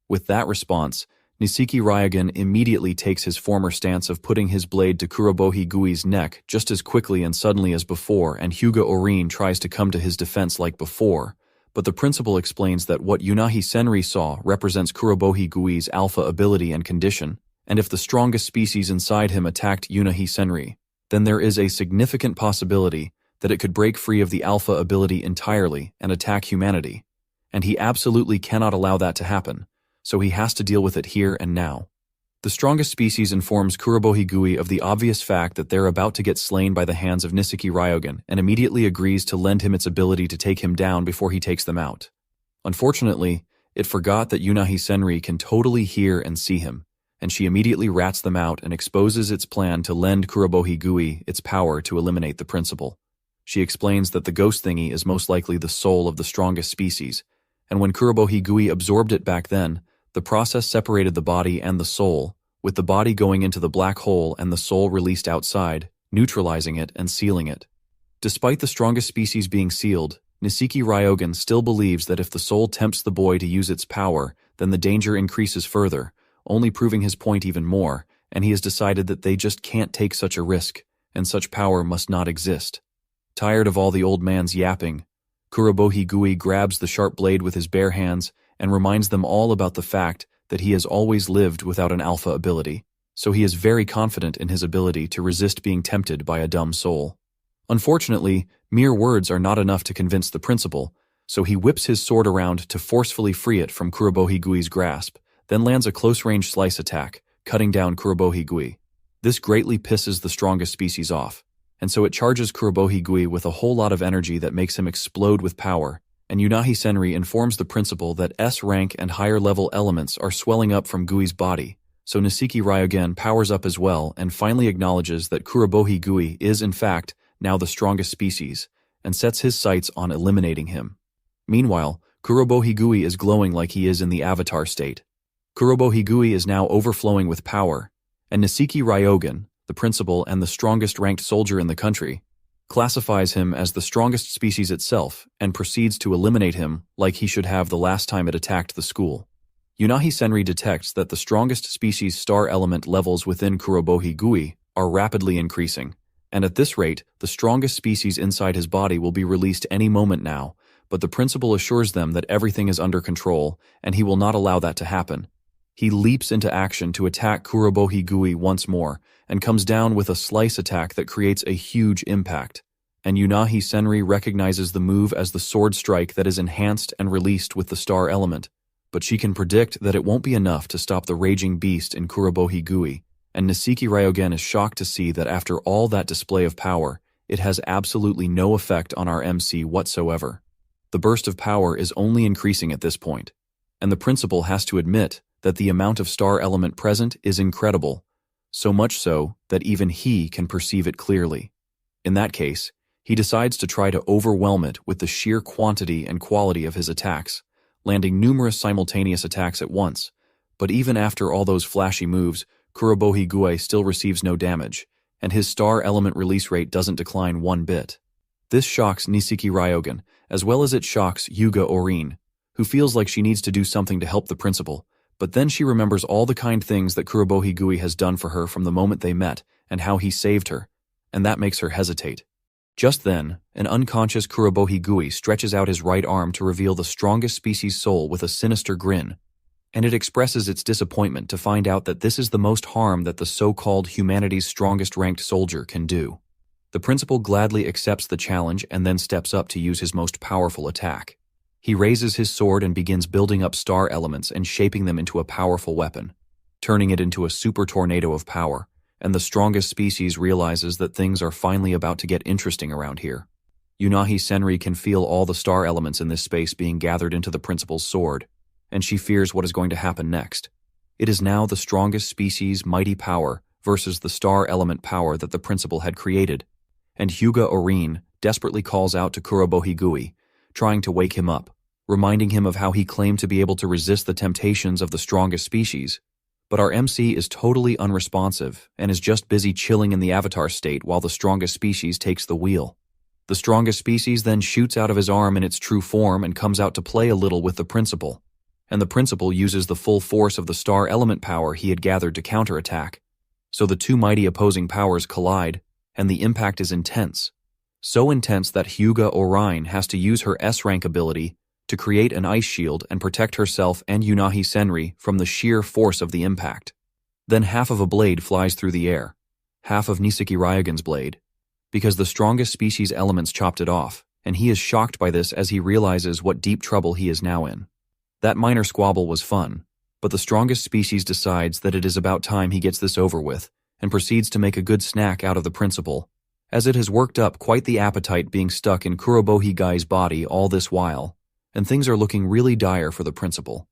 With that response, Nisiki Ryogen immediately takes his former stance of putting his blade to Kurobohi Gui's neck just as quickly and suddenly as before, and Hyuga Orin tries to come to his defense like before, but the principal explains that what Yunahi Senri saw represents Kurobohi Gui's alpha ability and condition, and if the strongest species inside him attacked Yunahi Senri, then there is a significant possibility that it could break free of the alpha ability entirely and attack humanity, and he absolutely cannot allow that to happen, so he has to deal with it here and now. The strongest species informs Kurobohi Gui of the obvious fact that they're about to get slain by the hands of Nisiki Ryogen and immediately agrees to lend him its ability to take him down before he takes them out. Unfortunately, it forgot that Yunahi Senri can totally hear and see him, and she immediately rats them out and exposes its plan to lend Kurobohi Gui its power to eliminate the principal. She explains that the ghost thingy is most likely the soul of the strongest species, and when Kurobohi Gui absorbed it back then, the process separated the body and the soul, with the body going into the black hole and the soul released outside, neutralizing it and sealing it. Despite the strongest species being sealed, Nisiki Ryogen still believes that if the soul tempts the boy to use its power, then the danger increases further, only proving his point even more, and he has decided that they just can't take such a risk, and such power must not exist. Tired of all the old man's yapping, Kurobohi Gui grabs the sharp blade with his bare hands and reminds them all about the fact that he has always lived without an alpha ability, so he is very confident in his ability to resist being tempted by a dumb soul. Unfortunately, mere words are not enough to convince the principal, so he whips his sword around to forcefully free it from Kurobohi Gui's grasp, then lands a close-range slice attack, cutting down Kurobohi Gui. This greatly pisses the strongest species off, and so it charges Kurobohi-gui with a whole lot of energy that makes him explode with power, and Yunahi Senri informs the principal that S-rank and higher-level elements are swelling up from Gui's body, so Nisiki Ryogen powers up as well and finally acknowledges that Kurobohi-gui is, in fact, now the strongest species, and sets his sights on eliminating him. Meanwhile, Kurobohi-gui is glowing like he is in the avatar state. Kurobohi-gui is now overflowing with power, and Nisiki Ryogen, the principal and the strongest ranked soldier in the country, classifies him as the strongest species itself and proceeds to eliminate him like he should have the last time it attacked the school. Yunahi Senri detects that the strongest species star element levels within Kurobohi-gui are rapidly increasing, and at this rate, the strongest species inside his body will be released any moment now, but the principal assures them that everything is under control and he will not allow that to happen. He leaps into action to attack Kurobohi-gui once more and comes down with a slice attack that creates a huge impact, and Yunahi Senri recognizes the move as the sword strike that is enhanced and released with the star element, but she can predict that it won't be enough to stop the raging beast in Kurobohi-gui, and Nisiki Ryogen is shocked to see that after all that display of power, it has absolutely no effect on our MC whatsoever. The burst of power is only increasing at this point, and the principal has to admit that the amount of star element present is incredible, so much so that even he can perceive it clearly. In that case, he decides to try to overwhelm it with the sheer quantity and quality of his attacks, landing numerous simultaneous attacks at once, but even after all those flashy moves, Kurobohi-gui still receives no damage, and his star element release rate doesn't decline one bit. This shocks Nisiki Ryogen, as well as it shocks Yuga Orin, who feels like she needs to do something to help the principal, but then she remembers all the kind things that Kurobohi-gui has done for her from the moment they met and how he saved her, and that makes her hesitate. Just then, an unconscious Kurobohi-gui stretches out his right arm to reveal the strongest species soul with a sinister grin, and it expresses its disappointment to find out that this is the most harm that the so-called humanity's strongest ranked soldier can do. The principal gladly accepts the challenge and then steps up to use his most powerful attack. He raises his sword and begins building up star elements and shaping them into a powerful weapon, turning it into a super tornado of power, and the strongest species realizes that things are finally about to get interesting around here. Yunahi Senri can feel all the star elements in this space being gathered into the principal's sword, and she fears what is going to happen next. It is now the strongest species' mighty power versus the star element power that the principal had created, and Hyuga Orin desperately calls out to Kurobohi-gui, trying to wake him up, reminding him of how he claimed to be able to resist the temptations of the strongest species. But our MC is totally unresponsive and is just busy chilling in the avatar state while the strongest species takes the wheel. The strongest species then shoots out of his arm in its true form and comes out to play a little with the principal, and the principal uses the full force of the star element power he had gathered to counterattack. So the two mighty opposing powers collide, and the impact is intense. So intense that Hyuga Orin has to use her S-rank ability to create an ice shield and protect herself and Yunahi Senri from the sheer force of the impact. Then half of a blade flies through the air, half of Nisiki Ryogen's blade, because the strongest species elements chopped it off, and he is shocked by this as he realizes what deep trouble he is now in. That minor squabble was fun, but the strongest species decides that it is about time he gets this over with, and proceeds to make a good snack out of the principal, as it has worked up quite the appetite being stuck in Kurobohi-gui's body all this while, and things are looking really dire for the principal.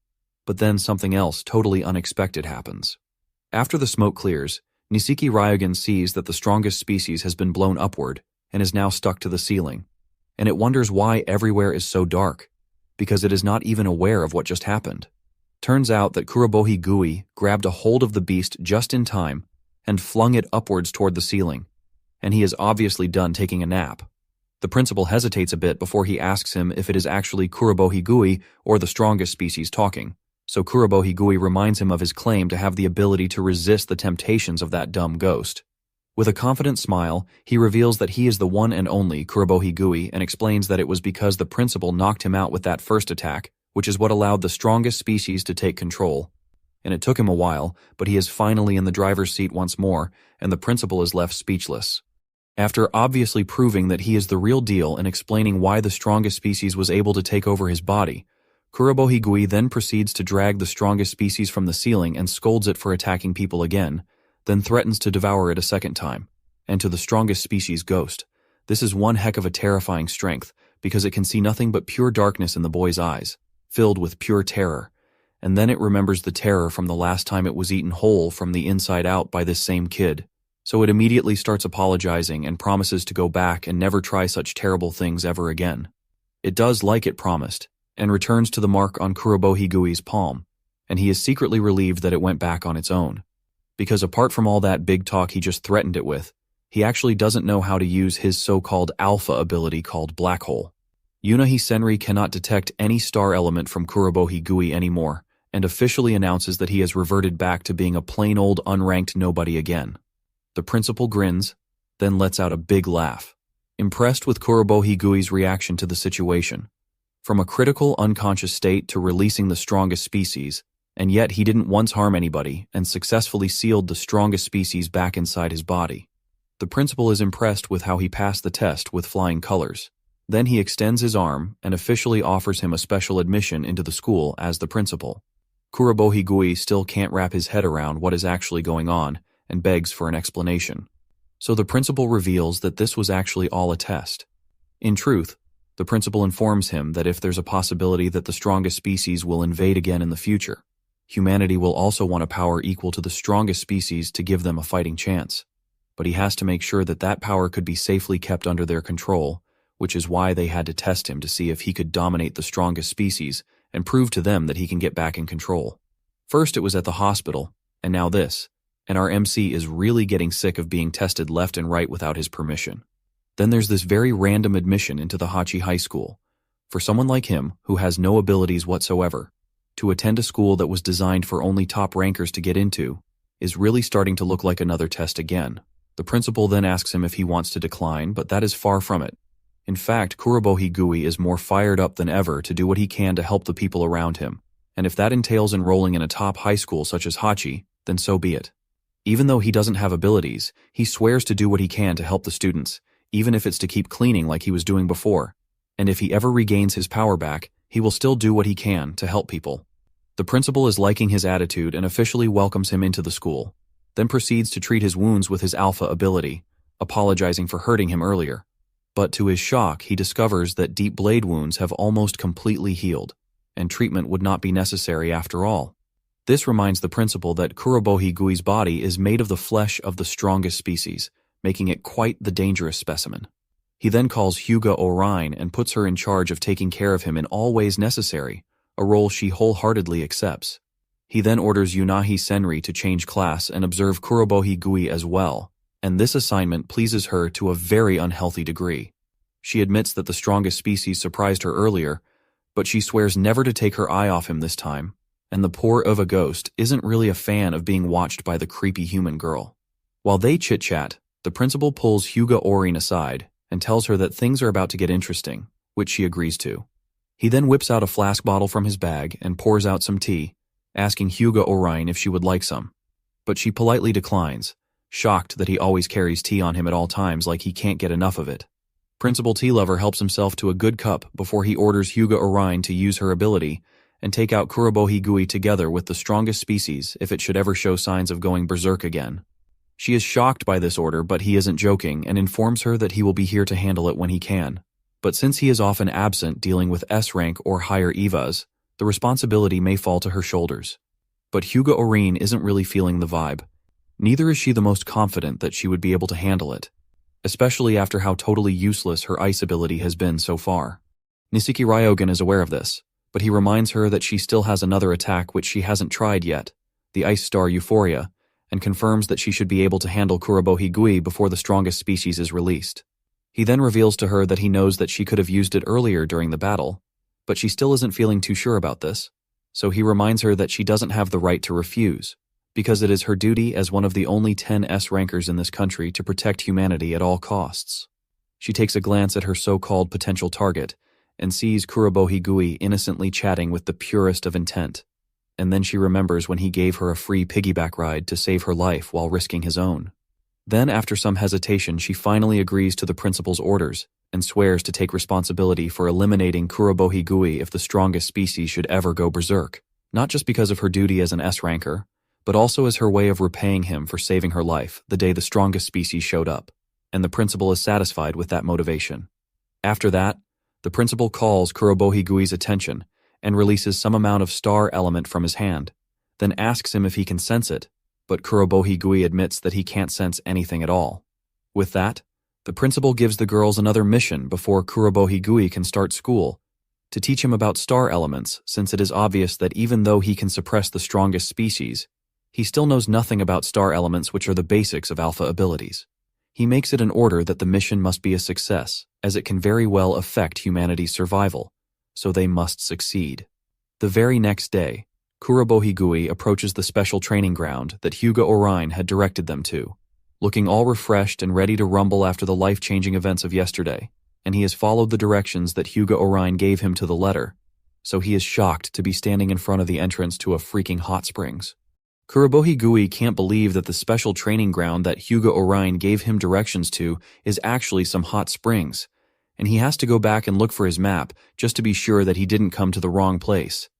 But then something else totally unexpected happens. After the smoke clears, Nisiki Ryogen sees that the strongest species has been blown upward and is now stuck to the ceiling, and it wonders why everywhere is so dark, because it is not even aware of what just happened. Turns out that Kurobohi-gui grabbed a hold of the beast just in time and flung it upwards toward the ceiling, and he is obviously done taking a nap. The principal hesitates a bit before he asks him if it is actually Kurobohi-gui or the strongest species talking, so Kurobohi-gui reminds him of his claim to have the ability to resist the temptations of that dumb ghost. With a confident smile, he reveals that he is the one and only Kurobohi-gui and explains that it was because the principal knocked him out with that first attack, which is what allowed the strongest species to take control. And it took him a while, but he is finally in the driver's seat once more, and the principal is left speechless. After obviously proving that he is the real deal and explaining why the strongest species was able to take over his body, Kurobohi-gui then proceeds to drag the strongest species from the ceiling and scolds it for attacking people again, then threatens to devour it a second time, and to the strongest species ghost. This is one heck of a terrifying strength, because it can see nothing but pure darkness in the boy's eyes, filled with pure terror. And then it remembers the terror from the last time it was eaten whole from the inside out by this same kid. So it immediately starts apologizing and promises to go back and never try such terrible things ever again. It does like it promised, and returns to the mark on Kurobo Higui's palm, and he is secretly relieved that it went back on its own. Because apart from all that big talk he just threatened it with, he actually doesn't know how to use his so-called alpha ability called Black Hole. Yunahi Senri cannot detect any star element from Kurobo Higui anymore, and officially announces that he has reverted back to being a plain old unranked nobody again. The principal grins, then lets out a big laugh, impressed with Kurobo Higui's reaction to the situation. From a critical unconscious state to releasing the strongest species, and yet he didn't once harm anybody and successfully sealed the strongest species back inside his body. The principal is impressed with how he passed the test with flying colors. Then he extends his arm and officially offers him a special admission into the school as the principal. Kurobo Higui still can't wrap his head around what is actually going on and begs for an explanation. So the principal reveals that this was actually all a test. In truth, the principal informs him that if there's a possibility that the strongest species will invade again in the future, humanity will also want a power equal to the strongest species to give them a fighting chance. But he has to make sure that that power could be safely kept under their control, which is why they had to test him to see if he could dominate the strongest species and prove to them that he can get back in control. First it was at the hospital, and now this, and our MC is really getting sick of being tested left and right without his permission. Then there's this very random admission into the Hachi High School. For someone like him, who has no abilities whatsoever, to attend a school that was designed for only top rankers to get into, is really starting to look like another test again. The principal then asks him if he wants to decline, but that is far from it. In fact, Kurobo Higui is more fired up than ever to do what he can to help the people around him, and if that entails enrolling in a top high school such as Hachi, then so be it. Even though he doesn't have abilities, he swears to do what he can to help the students, even if it's to keep cleaning like he was doing before, and if he ever regains his power back, he will still do what he can to help people. The principal is liking his attitude and officially welcomes him into the school, then proceeds to treat his wounds with his alpha ability, apologizing for hurting him earlier. But to his shock, he discovers that deep blade wounds have almost completely healed, and treatment would not be necessary after all. This reminds the principal that Kurobo Higui's body is made of the flesh of the strongest species, making it quite the dangerous specimen. He then calls Hyuga Orion and puts her in charge of taking care of him in all ways necessary, a role she wholeheartedly accepts. He then orders Yunahi Senri to change class and observe Kurobo Higui as well, and this assignment pleases her to a very unhealthy degree. She admits that the strongest species surprised her earlier, but she swears never to take her eye off him this time, and the poor EVA ghost isn't really a fan of being watched by the creepy human girl. While they chit-chat, the principal pulls Hyuga Orion aside and tells her that things are about to get interesting, which she agrees to. He then whips out a flask bottle from his bag and pours out some tea, asking Hyuga Orion if she would like some. But she politely declines, shocked that he always carries tea on him at all times like he can't get enough of it. Principal Tea Lover helps himself to a good cup before he orders Hyuga Orion to use her ability and take out Kurobo Higui together with the strongest species if it should ever show signs of going berserk again. She is shocked by this order, but he isn't joking and informs her that he will be here to handle it when he can. But since he is often absent dealing with S-rank or higher EVAs, the responsibility may fall to her shoulders. But Hyuga Orion isn't really feeling the vibe. Neither is she the most confident that she would be able to handle it, especially after how totally useless her ice ability has been so far. Nisiki Ryogen is aware of this, but he reminds her that she still has another attack which she hasn't tried yet, the Ice Star Euphoria, and confirms that she should be able to handle Kurobo Higui before the strongest species is released. He then reveals to her that he knows that she could have used it earlier during the battle, but she still isn't feeling too sure about this, so he reminds her that she doesn't have the right to refuse, because it is her duty as one of the only 10 S-rankers in this country to protect humanity at all costs. She takes a glance at her so-called potential target and sees Kurobo Higui innocently chatting with the purest of intent, and then she remembers when he gave her a free piggyback ride to save her life while risking his own. Then, after some hesitation, she finally agrees to the principal's orders and swears to take responsibility for eliminating Kurobo Higui if the strongest species should ever go berserk, not just because of her duty as an S-ranker, but also as her way of repaying him for saving her life the day the strongest species showed up. and the principal is satisfied with that motivation. After that, the principal calls Kurobohigui's attention and releases some amount of star element from his hand, then asks him if he can sense it, but Kurobohigui admits that he can't sense anything at all. With that, the principal gives the girls another mission before Kurobohigui can start school, to teach him about star elements, since it is obvious that even though he can suppress the strongest species, he still knows nothing about star elements, which are the basics of alpha abilities. He makes it an order that the mission must be a success, as it can very well affect humanity's survival, so they must succeed. The very next day, Kurobohigui approaches the special training ground that Hyuga Orion had directed them to, looking all refreshed and ready to rumble after the life-changing events of yesterday, and he has followed the directions that Hyuga Orion gave him to the letter, so he is shocked to be standing in front of the entrance to a freaking hot springs. Kurobohigui can't believe that the special training ground that Hyuga Orion gave him directions to is actually some hot springs, and he has to go back and look for his map just to be sure that he didn't come to the wrong place.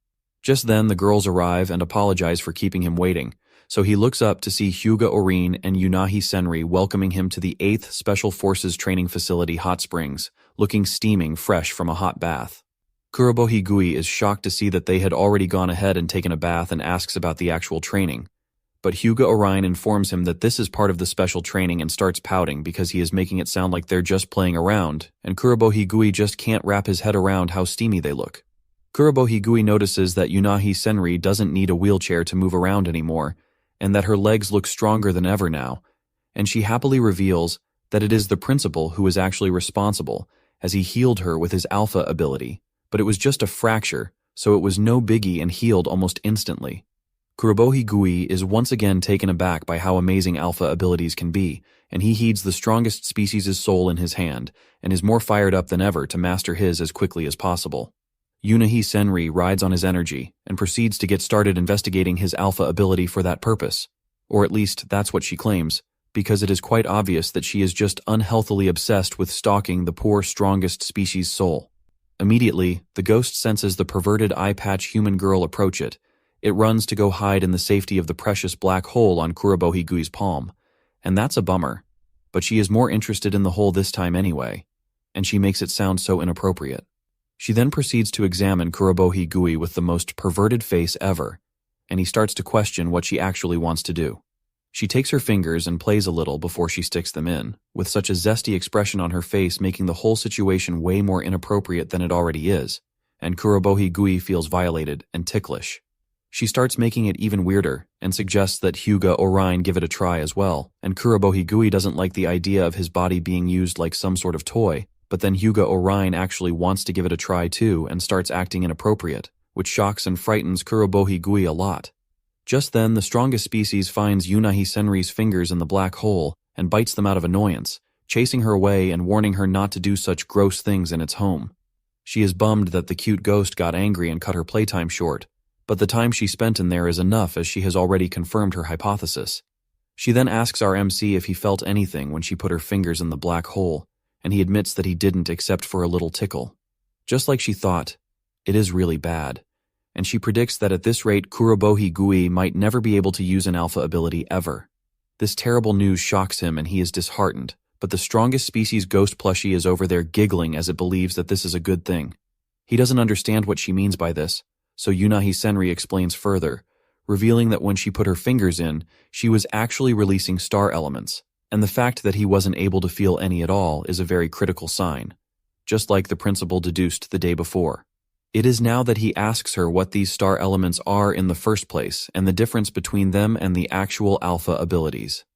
Just then, the girls arrive and apologize for keeping him waiting, so he looks up to see Hyuga Orion and Yunahi Senri welcoming him to the 8th Special Forces Training Facility Hot Springs, looking steaming fresh from a hot bath. Kurobohigui is shocked to see that they had already gone ahead and taken a bath and asks about the actual training, but Hyuga Orion informs him that this is part of the special training and starts pouting because he is making it sound like they're just playing around, and Kurobohigui just can't wrap his head around how steamy they look. Kurobohigui notices that Yunahi Senri doesn't need a wheelchair to move around anymore, and that her legs look stronger than ever now, and she happily reveals that it is the principal who is actually responsible, as he healed her with his alpha ability, but it was just a fracture, so it was no biggie and healed almost instantly. Kurobohigui is once again taken aback by how amazing alpha abilities can be, and he heeds the strongest species' soul in his hand, and is more fired up than ever to master his as quickly as possible. Yunahi Senri rides on his energy and proceeds to get started investigating his alpha ability for that purpose, or at least that's what she claims, because it is quite obvious that she is just unhealthily obsessed with stalking the poor strongest species' soul. Immediately, the ghost senses the perverted eye-patch human girl approach it. It runs to go hide in the safety of the precious black hole on Kurobohigui's palm, and that's a bummer, but she is more interested in the hole this time anyway, and she makes it sound so inappropriate. She then proceeds to examine Kurobohigui with the most perverted face ever, and he starts to question what she actually wants to do. She takes her fingers and plays a little before she sticks them in, with such a zesty expression on her face making the whole situation way more inappropriate than it already is, and Kurobohigui feels violated and ticklish. She starts making it even weirder and suggests that Hyuga Orion give it a try as well, and Kurobohigui doesn't like the idea of his body being used like some sort of toy, but then Hyuga Orion actually wants to give it a try too and starts acting inappropriate, which shocks and frightens Kurobohigui a lot. Just then, the strongest species finds Yunahi Senri's fingers in the black hole and bites them out of annoyance, chasing her away and warning her not to do such gross things in its home. She is bummed that the cute ghost got angry and cut her playtime short, but the time she spent in there is enough as she has already confirmed her hypothesis. She then asks our MC if he felt anything when she put her fingers in the black hole, and he admits that he didn't except for a little tickle. Just like she thought, it is really bad, and she predicts that at this rate Kurobohigui might never be able to use an alpha ability ever. This terrible news shocks him and he is disheartened, but the strongest species ghost plushie is over there giggling as it believes that this is a good thing. He doesn't understand what she means by this, so Yunahi Senri explains further, revealing that when she put her fingers in, she was actually releasing star elements, and the fact that he wasn't able to feel any at all is a very critical sign, just like the principal deduced the day before. It is now that he asks her what these star elements are in the first place and the difference between them and the actual alpha abilities.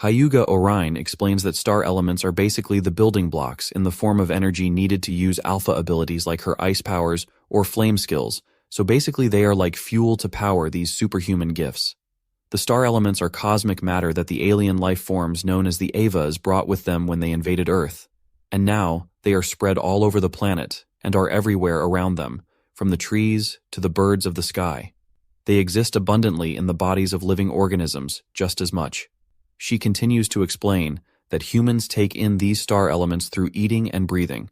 Hyuga Orion explains that star elements are basically the building blocks in the form of energy needed to use alpha abilities like her ice powers or flame skills, so basically they are like fuel to power these superhuman gifts. The star elements are cosmic matter that the alien life forms known as the EVAs brought with them when they invaded Earth, and now they are spread all over the planet and are everywhere around them, from the trees to the birds of the sky. They exist abundantly in the bodies of living organisms just as much. She continues to explain that humans take in these star elements through eating and breathing,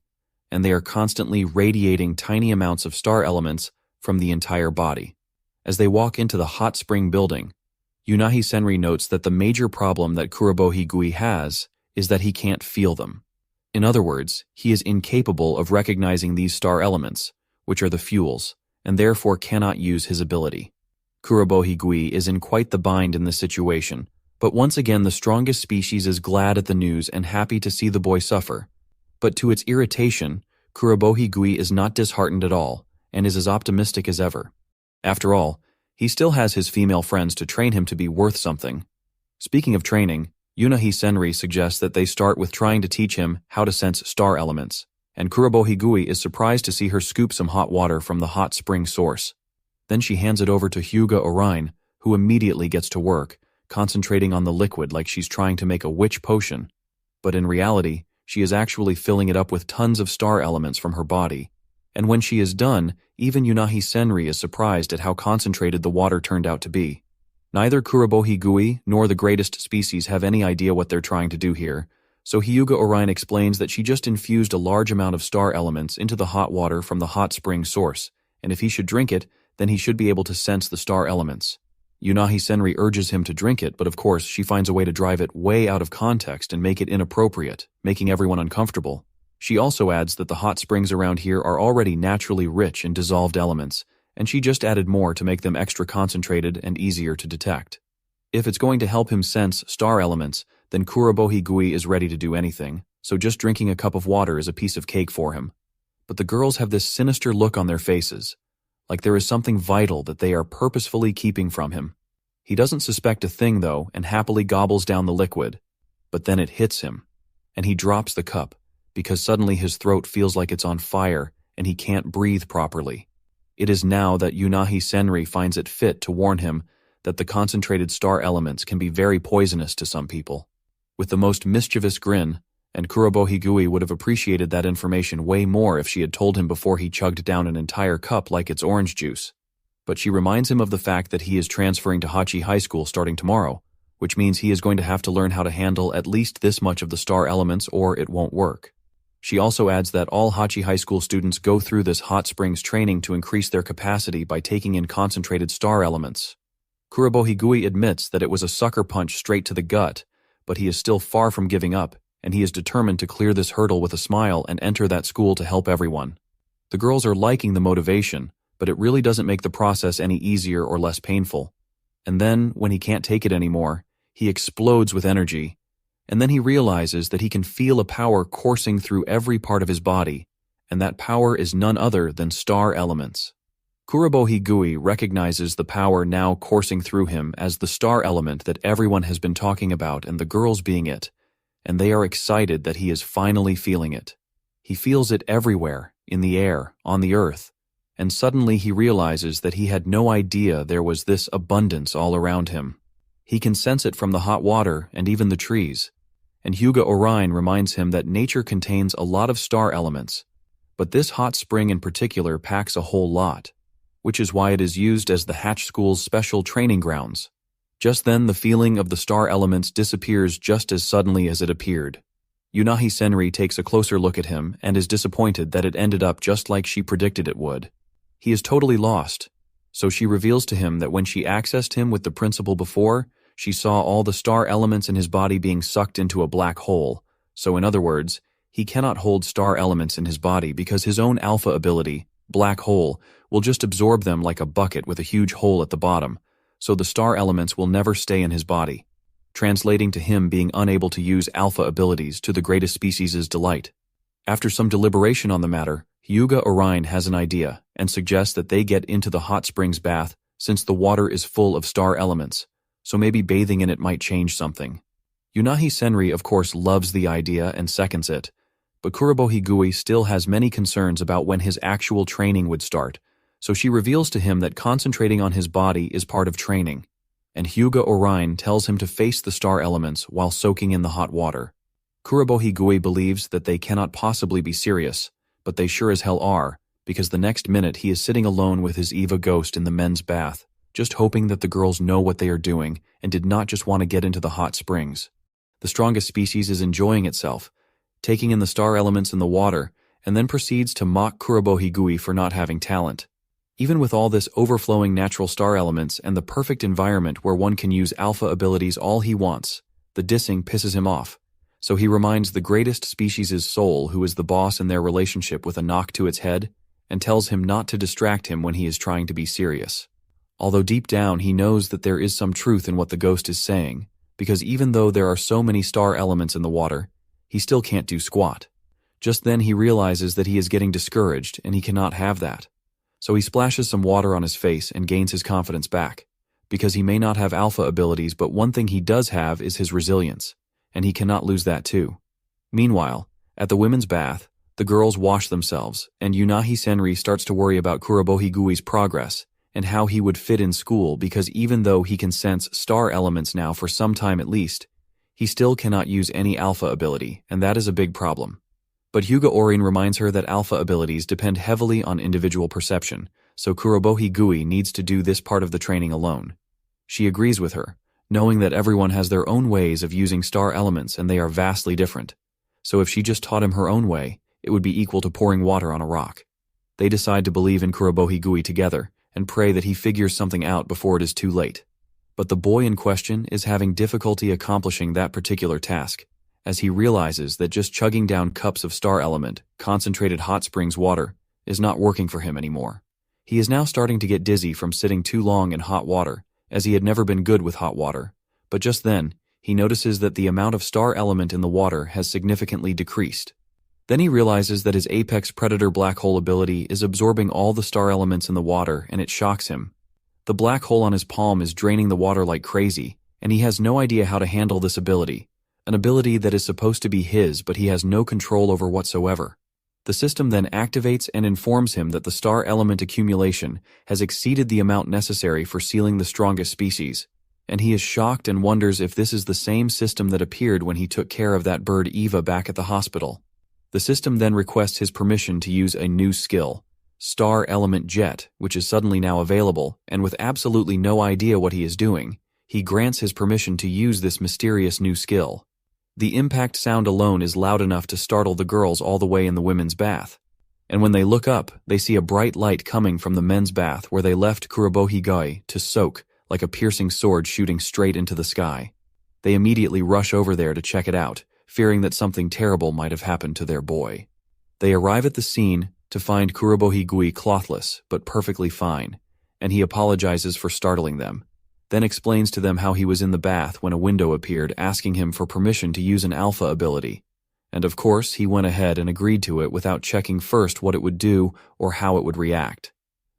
and they are constantly radiating tiny amounts of star elements from the entire body. As they walk into the hot spring building, Yunahi Senri notes that the major problem that Kurobohigui has is that he can't feel them. In other words, he is incapable of recognizing these star elements, which are the fuels, and therefore cannot use his ability. Kurobohigui is in quite the bind in this situation, but once again the strongest species is glad at the news and happy to see the boy suffer. But to its irritation, Kurobohigui is not disheartened at all, and is as optimistic as ever. After all, he still has his female friends to train him to be worth something. Speaking of training, Yunahi Senri suggests that they start with trying to teach him how to sense star elements, and Kurobohigui is surprised to see her scoop some hot water from the hot spring source. Then she hands it over to Hyuga Orion, who immediately gets to work, concentrating on the liquid like she's trying to make a witch potion. But in reality, she is actually filling it up with tons of star elements from her body. And when she is done, even Yunahi Senri is surprised at how concentrated the water turned out to be. Neither Kurobohigui nor the greatest species have any idea what they're trying to do here, so Hyuga Orion explains that she just infused a large amount of star elements into the hot water from the hot spring source, and if he should drink it, then he should be able to sense the star elements. Yunahi Senri urges him to drink it, but of course she finds a way to drive it way out of context and make it inappropriate, making everyone uncomfortable. She also adds that the hot springs around here are already naturally rich in dissolved elements, and she just added more to make them extra concentrated and easier to detect. If it's going to help him sense star elements, then Kurobohigui is ready to do anything, so just drinking a cup of water is a piece of cake for him. But the girls have this sinister look on their faces, like there is something vital that they are purposefully keeping from him. He doesn't suspect a thing, though, and happily gobbles down the liquid. But then it hits him, and he drops the cup, because suddenly his throat feels like it's on fire, and he can't breathe properly. It is now that Yunahi Senri finds it fit to warn him that the concentrated star elements can be very poisonous to some people. With the most mischievous grin, and Kurobohigui would have appreciated that information way more if she had told him before he chugged down an entire cup like it's orange juice. But she reminds him of the fact that he is transferring to Hachi High School starting tomorrow, which means he is going to have to learn how to handle at least this much of the star elements or it won't work. She also adds that all Hachi High School students go through this hot springs training to increase their capacity by taking in concentrated star elements. Kurobohigui admits that it was a sucker punch straight to the gut, but he is still far from giving up, and he is determined to clear this hurdle with a smile and enter that school to help everyone. The girls are liking the motivation, but it really doesn't make the process any easier or less painful. And then, when he can't take it anymore, he explodes with energy, and then he realizes that he can feel a power coursing through every part of his body, and that power is none other than star elements. Kurobohigui recognizes the power now coursing through him as the star element that everyone has been talking about and the girls being it, and they are excited that he is finally feeling it. He feels it everywhere, in the air, on the earth, and suddenly he realizes that he had no idea there was this abundance all around him. He can sense it from the hot water and even the trees, and Hyuga Orion reminds him that nature contains a lot of star elements, but this hot spring in particular packs a whole lot, which is why it is used as the Hatch School's special training grounds. Just then, the feeling of the star elements disappears just as suddenly as it appeared. Yunahi Senri takes a closer look at him and is disappointed that it ended up just like she predicted it would. He is totally lost, so she reveals to him that when she accessed him with the principal before, she saw all the star elements in his body being sucked into a black hole. So in other words, he cannot hold star elements in his body because his own alpha ability, black hole, will just absorb them like a bucket with a huge hole at the bottom, so the star elements will never stay in his body, translating to him being unable to use alpha abilities to the greatest species' delight. After some deliberation on the matter, Hyuga Orion has an idea and suggests that they get into the hot springs bath since the water is full of star elements, so maybe bathing in it might change something. Yunahi Senri of course loves the idea and seconds it, but Kurobohigui still has many concerns about when his actual training would start, so she reveals to him that concentrating on his body is part of training, and Hyuga Orion tells him to face the star elements while soaking in the hot water. Kurobohigui believes that they cannot possibly be serious, but they sure as hell are, because the next minute he is sitting alone with his EVA ghost in the men's bath, just hoping that the girls know what they are doing and did not just want to get into the hot springs. The strongest species is enjoying itself, taking in the star elements in the water, and then proceeds to mock Kurobohigui for not having talent. Even with all this overflowing natural star elements and the perfect environment where one can use alpha abilities all he wants, the dissing pisses him off, So he reminds the greatest species' soul, who is the boss in their relationship, with a knock to its head, and tells him not to distract him when he is trying to be serious. Although deep down he knows that there is some truth in what the ghost is saying, because even though there are so many star elements in the water, he still can't do squat. Just then he realizes that he is getting discouraged and he cannot have that. So he splashes some water on his face and gains his confidence back, because he may not have alpha abilities, but one thing he does have is his resilience, and he cannot lose that too. Meanwhile, at the women's bath, the girls wash themselves, and Yunahi Senri starts to worry about Kurobohi Gui's progress and how he would fit in school, because even though he can sense star elements now for some time at least, he still cannot use any alpha ability, and that is a big problem. But Hyuga Orin reminds her that alpha abilities depend heavily on individual perception, so Kurobohi Gui needs to do this part of the training alone. She agrees with her, knowing that everyone has their own ways of using star elements and they are vastly different. So if she just taught him her own way, it would be equal to pouring water on a rock. They decide to believe in Kurobohi Gui together and pray that he figures something out before it is too late. But the boy in question is having difficulty accomplishing that particular task, as he realizes that just chugging down cups of star element, concentrated hot springs water, is not working for him anymore. He is now starting to get dizzy from sitting too long in hot water, as he had never been good with hot water. But just then, he notices that the amount of star element in the water has significantly decreased. Then he realizes that his apex predator black hole ability is absorbing all the star elements in the water, and it shocks him. The black hole on his palm is draining the water like crazy, and he has no idea how to handle this ability, an ability that is supposed to be his, but he has no control over whatsoever. The system then activates and informs him that the star element accumulation has exceeded the amount necessary for sealing the strongest species, and he is shocked and wonders if this is the same system that appeared when he took care of that bird Eva back at the hospital. The system then requests his permission to use a new skill, Star Element Jet, which is suddenly now available, and with absolutely no idea what he is doing, he grants his permission to use this mysterious new skill. The impact sound alone is loud enough to startle the girls all the way in the women's bath. And when they look up, they see a bright light coming from the men's bath where they left Kurobohi Gui to soak, like a piercing sword shooting straight into the sky. They immediately rush over there to check it out, fearing that something terrible might have happened to their boy. They arrive at the scene to find Kurobohi Gui clothless, but perfectly fine, and he apologizes for startling them, then explains to them how he was in the bath when a window appeared asking him for permission to use an alpha ability. And of course, he went ahead and agreed to it without checking first what it would do or how it would react.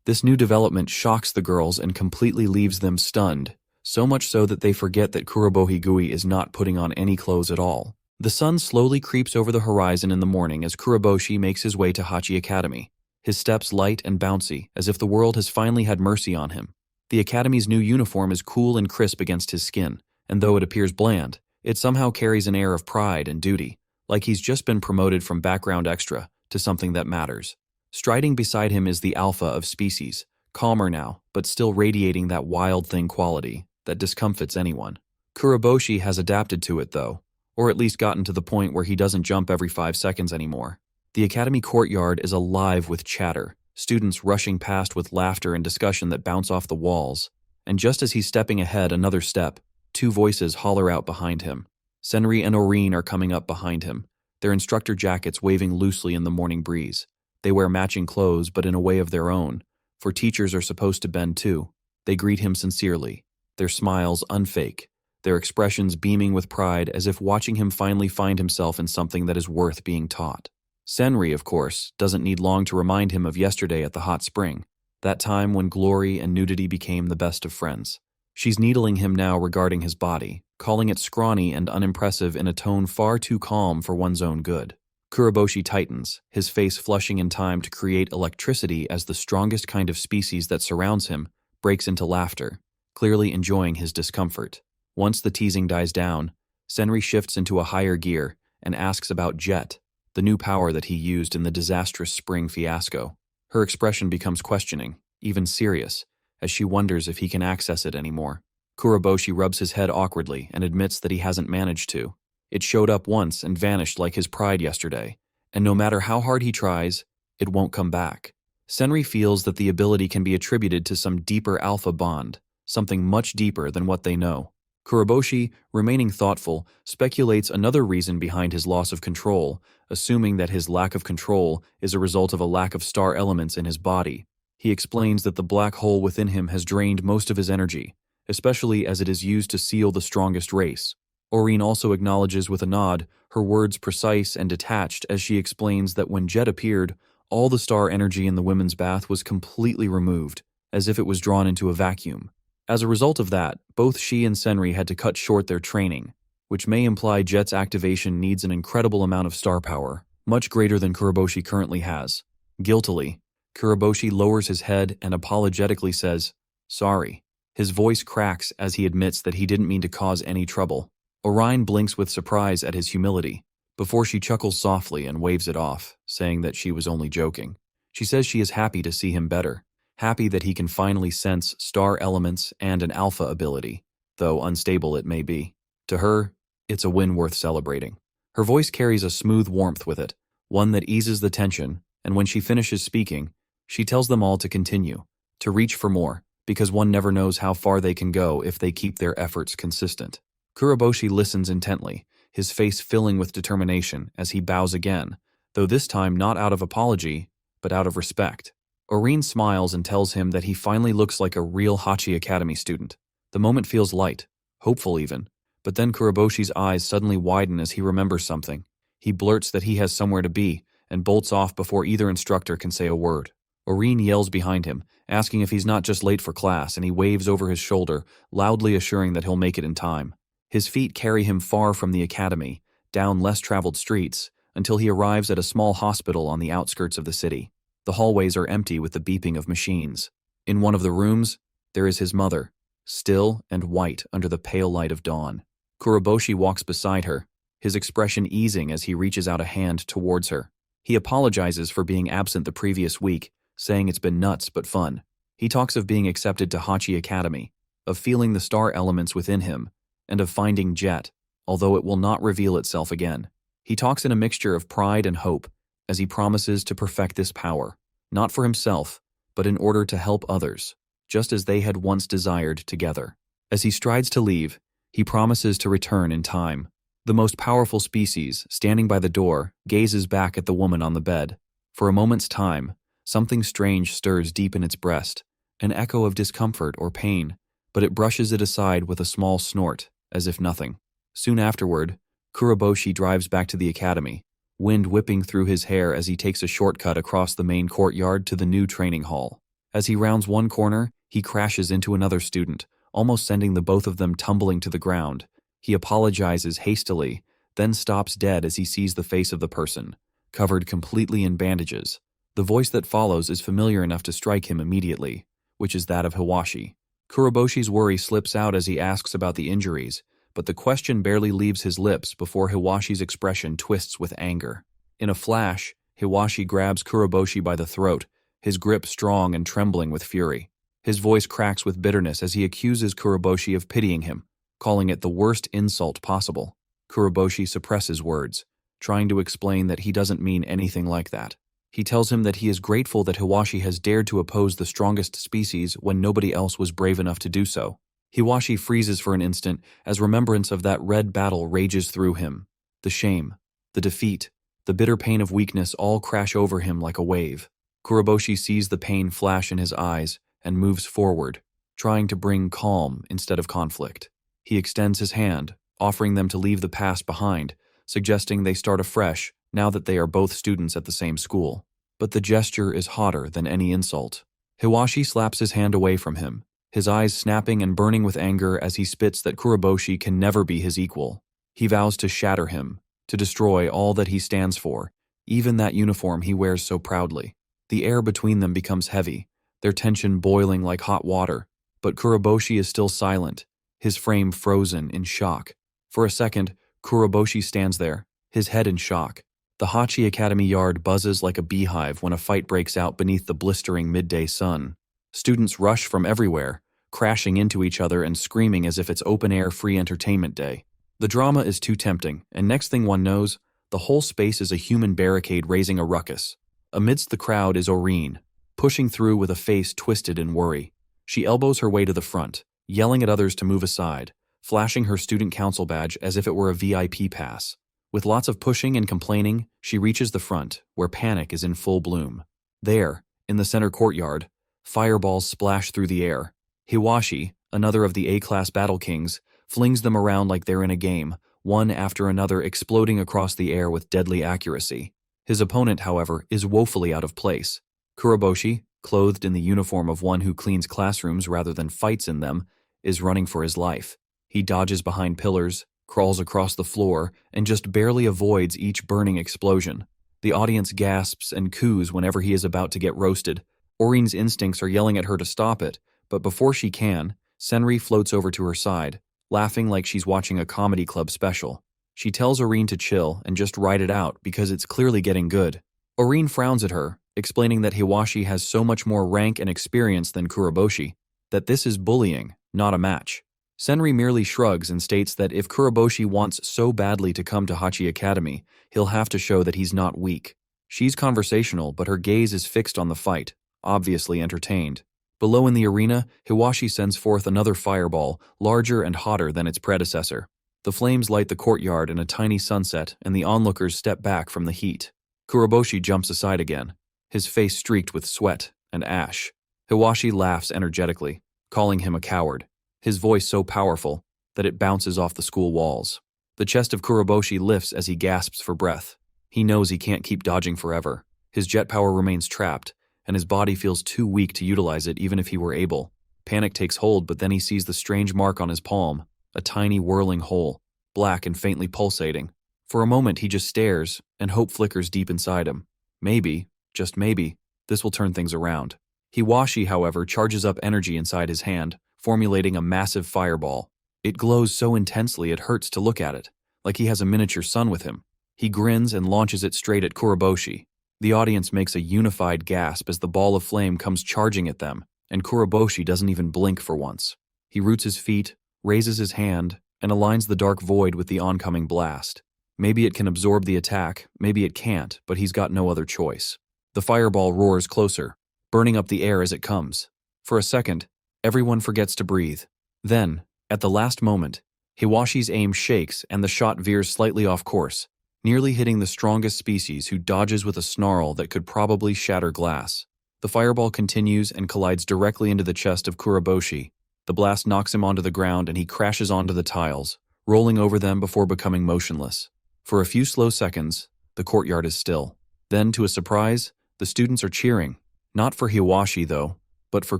This new development shocks the girls and completely leaves them stunned, so much so that they forget that Kurobohi Gui is not putting on any clothes at all. The sun slowly creeps over the horizon in the morning as Kuroboshi makes his way to Hachi Academy, his steps light and bouncy, as if the world has finally had mercy on him. The Academy's new uniform is cool and crisp against his skin, and though it appears bland, it somehow carries an air of pride and duty, like he's just been promoted from background extra to something that matters. Striding beside him is the alpha of species, calmer now, but still radiating that wild thing quality that discomfits anyone. Kuroboshi has adapted to it though, or at least gotten to the point where he doesn't jump every 5 seconds anymore. The academy courtyard is alive with chatter, students rushing past with laughter and discussion that bounce off the walls. And just as he's stepping ahead another step, 2 voices holler out behind him. Senri and Orin are coming up behind him, their instructor jackets waving loosely in the morning breeze. They wear matching clothes, but in a way of their own, for teachers are supposed to bend too. They greet him sincerely, their smiles unfake, their expressions beaming with pride as if watching him finally find himself in something that is worth being taught. Senri, of course, doesn't need long to remind him of yesterday at the hot spring, that time when glory and nudity became the best of friends. She's needling him now regarding his body, calling it scrawny and unimpressive in a tone far too calm for one's own good. Kuroboshi tightens, his face flushing in time to create electricity as the strongest kind of species that surrounds him breaks into laughter, clearly enjoying his discomfort. Once the teasing dies down, Senri shifts into a higher gear and asks about Jet, the new power that he used in the disastrous spring fiasco. Her expression becomes questioning, even serious, as she wonders if he can access it anymore. Kuroboshi rubs his head awkwardly and admits that he hasn't managed to. It showed up once and vanished like his pride yesterday, and no matter how hard he tries, it won't come back. Senri feels that the ability can be attributed to some deeper alpha bond, something much deeper than what they know. Kuroboshi, remaining thoughtful, speculates another reason behind his loss of control, assuming that his lack of control is a result of a lack of star elements in his body. He explains that the black hole within him has drained most of his energy, especially as it is used to seal the strongest race. Oreen also acknowledges with a nod, her words precise and detached as she explains that when Jet appeared, all the star energy in the women's bath was completely removed, as if it was drawn into a vacuum. As a result of that, both she and Senri had to cut short their training, which may imply Jet's activation needs an incredible amount of star power, much greater than Kuroboshi currently has. Guiltily, Kuroboshi lowers his head and apologetically says, "Sorry." His voice cracks as he admits that he didn't mean to cause any trouble. Orion blinks with surprise at his humility, before she chuckles softly and waves it off, saying that she was only joking. She says she is happy to see him better, happy that he can finally sense star elements and an alpha ability, though unstable it may be. To her, it's a win worth celebrating. Her voice carries a smooth warmth with it, one that eases the tension, and when she finishes speaking, she tells them all to continue, to reach for more, because one never knows how far they can go if they keep their efforts consistent. Kuroboshi listens intently, his face filling with determination as he bows again, though this time not out of apology, but out of respect. Oreen smiles and tells him that he finally looks like a real Hachi Academy student. The moment feels light, hopeful even, but then Kuroboshi's eyes suddenly widen as he remembers something. He blurts that he has somewhere to be, and bolts off before either instructor can say a word. Oreen yells behind him, asking if he's not just late for class, and he waves over his shoulder, loudly assuring that he'll make it in time. His feet carry him far from the academy, down less traveled streets, until he arrives at a small hospital on the outskirts of the city. The hallways are empty with the beeping of machines. In one of the rooms, there is his mother, still and white under the pale light of dawn. Kuroboshi walks beside her, his expression easing as he reaches out a hand towards her. He apologizes for being absent the previous week, saying it's been nuts but fun. He talks of being accepted to Hachi Academy, of feeling the star elements within him, and of finding Jet, although it will not reveal itself again. He talks in a mixture of pride and hope, as he promises to perfect this power, not for himself, but in order to help others, just as they had once desired together. As he strides to leave, he promises to return in time. The most powerful species, standing by the door, gazes back at the woman on the bed. For a moment's time, something strange stirs deep in its breast, an echo of discomfort or pain, but it brushes it aside with a small snort, as if nothing. Soon afterward, Kuroboshi drives back to the academy, wind whipping through his hair as he takes a shortcut across the main courtyard to the new training hall. As he rounds one corner, he crashes into another student, almost sending the both of them tumbling to the ground. He apologizes hastily, then stops dead as he sees the face of the person, covered completely in bandages. The voice that follows is familiar enough to strike him immediately, which is that of Hiwashi. Kuroboshi's worry slips out as he asks about the injuries, but the question barely leaves his lips before Hiwashi's expression twists with anger. In a flash, Hiwashi grabs Kuroboshi by the throat, his grip strong and trembling with fury. His voice cracks with bitterness as he accuses Kuroboshi of pitying him, calling it the worst insult possible. Kuroboshi suppresses words, trying to explain that he doesn't mean anything like that. He tells him that he is grateful that Hiwashi has dared to oppose the strongest species when nobody else was brave enough to do so. Hiwashi freezes for an instant as remembrance of that red battle rages through him. The shame, the defeat, the bitter pain of weakness all crash over him like a wave. Kuroboshi sees the pain flash in his eyes and moves forward, trying to bring calm instead of conflict. He extends his hand, offering them to leave the past behind, suggesting they start afresh now that they are both students at the same school. But the gesture is hotter than any insult. Hiwashi slaps his hand away from him, his eyes snapping and burning with anger as he spits that Kuroboshi can never be his equal. He vows to shatter him, to destroy all that he stands for, even that uniform he wears so proudly. The air between them becomes heavy, their tension boiling like hot water, but Kuroboshi is still silent, his frame frozen in shock. For a second, Kuroboshi stands there, his head in shock. The Hachi Academy yard buzzes like a beehive when a fight breaks out beneath the blistering midday sun. Students rush from everywhere, crashing into each other and screaming as if it's open-air free entertainment day. The drama is too tempting, and next thing one knows, the whole space is a human barricade raising a ruckus. Amidst the crowd is Oreen, pushing through with a face twisted in worry. She elbows her way to the front, yelling at others to move aside, flashing her student council badge as if it were a VIP pass. With lots of pushing and complaining, she reaches the front, where panic is in full bloom. There, in the center courtyard, fireballs splash through the air. Hiwashi, another of the A-class battle kings, flings them around like they're in a game, one after another exploding across the air with deadly accuracy. His opponent, however, is woefully out of place. Kuroboshi, clothed in the uniform of one who cleans classrooms rather than fights in them, is running for his life. He dodges behind pillars, crawls across the floor, and just barely avoids each burning explosion. The audience gasps and coos whenever he is about to get roasted. Orin's instincts are yelling at her to stop it, but before she can, Senri floats over to her side, laughing like she's watching a comedy club special. She tells Orin to chill and just ride it out because it's clearly getting good. Orin frowns at her, explaining that Hiwashi has so much more rank and experience than Kuroboshi, that this is bullying, not a match. Senri merely shrugs and states that if Kuroboshi wants so badly to come to Hachi Academy, he'll have to show that he's not weak. She's conversational, but her gaze is fixed on the fight, obviously entertained. Below in the arena, Hiwashi sends forth another fireball, larger and hotter than its predecessor. The flames light the courtyard in a tiny sunset, and the onlookers step back from the heat. Kuroboshi jumps aside again, his face streaked with sweat and ash. Hiwashi laughs energetically, calling him a coward, his voice so powerful that it bounces off the school walls. The chest of Kuroboshi lifts as he gasps for breath. He knows he can't keep dodging forever. His jet power remains trapped, and his body feels too weak to utilize it even if he were able. Panic takes hold, but then he sees the strange mark on his palm, a tiny whirling hole, black and faintly pulsating. For a moment he just stares, and hope flickers deep inside him. Maybe, just maybe, this will turn things around. Hiwashi, however, charges up energy inside his hand, formulating a massive fireball. It glows so intensely it hurts to look at it, like he has a miniature sun with him. He grins and launches it straight at Kuroboshi. The audience makes a unified gasp as the ball of flame comes charging at them, and Kuroboshi doesn't even blink for once. He roots his feet, raises his hand, and aligns the dark void with the oncoming blast. Maybe it can absorb the attack, maybe it can't, but he's got no other choice. The fireball roars closer, burning up the air as it comes. For a second, everyone forgets to breathe. Then, at the last moment, Hiwashi's aim shakes and the shot veers slightly off course, nearly hitting the strongest species, who dodges with a snarl that could probably shatter glass. The fireball continues and collides directly into the chest of Kuroboshi. The blast knocks him onto the ground and he crashes onto the tiles, rolling over them before becoming motionless. For a few slow seconds, the courtyard is still. Then, to a surprise, the students are cheering. Not for Hiwashi, though, but for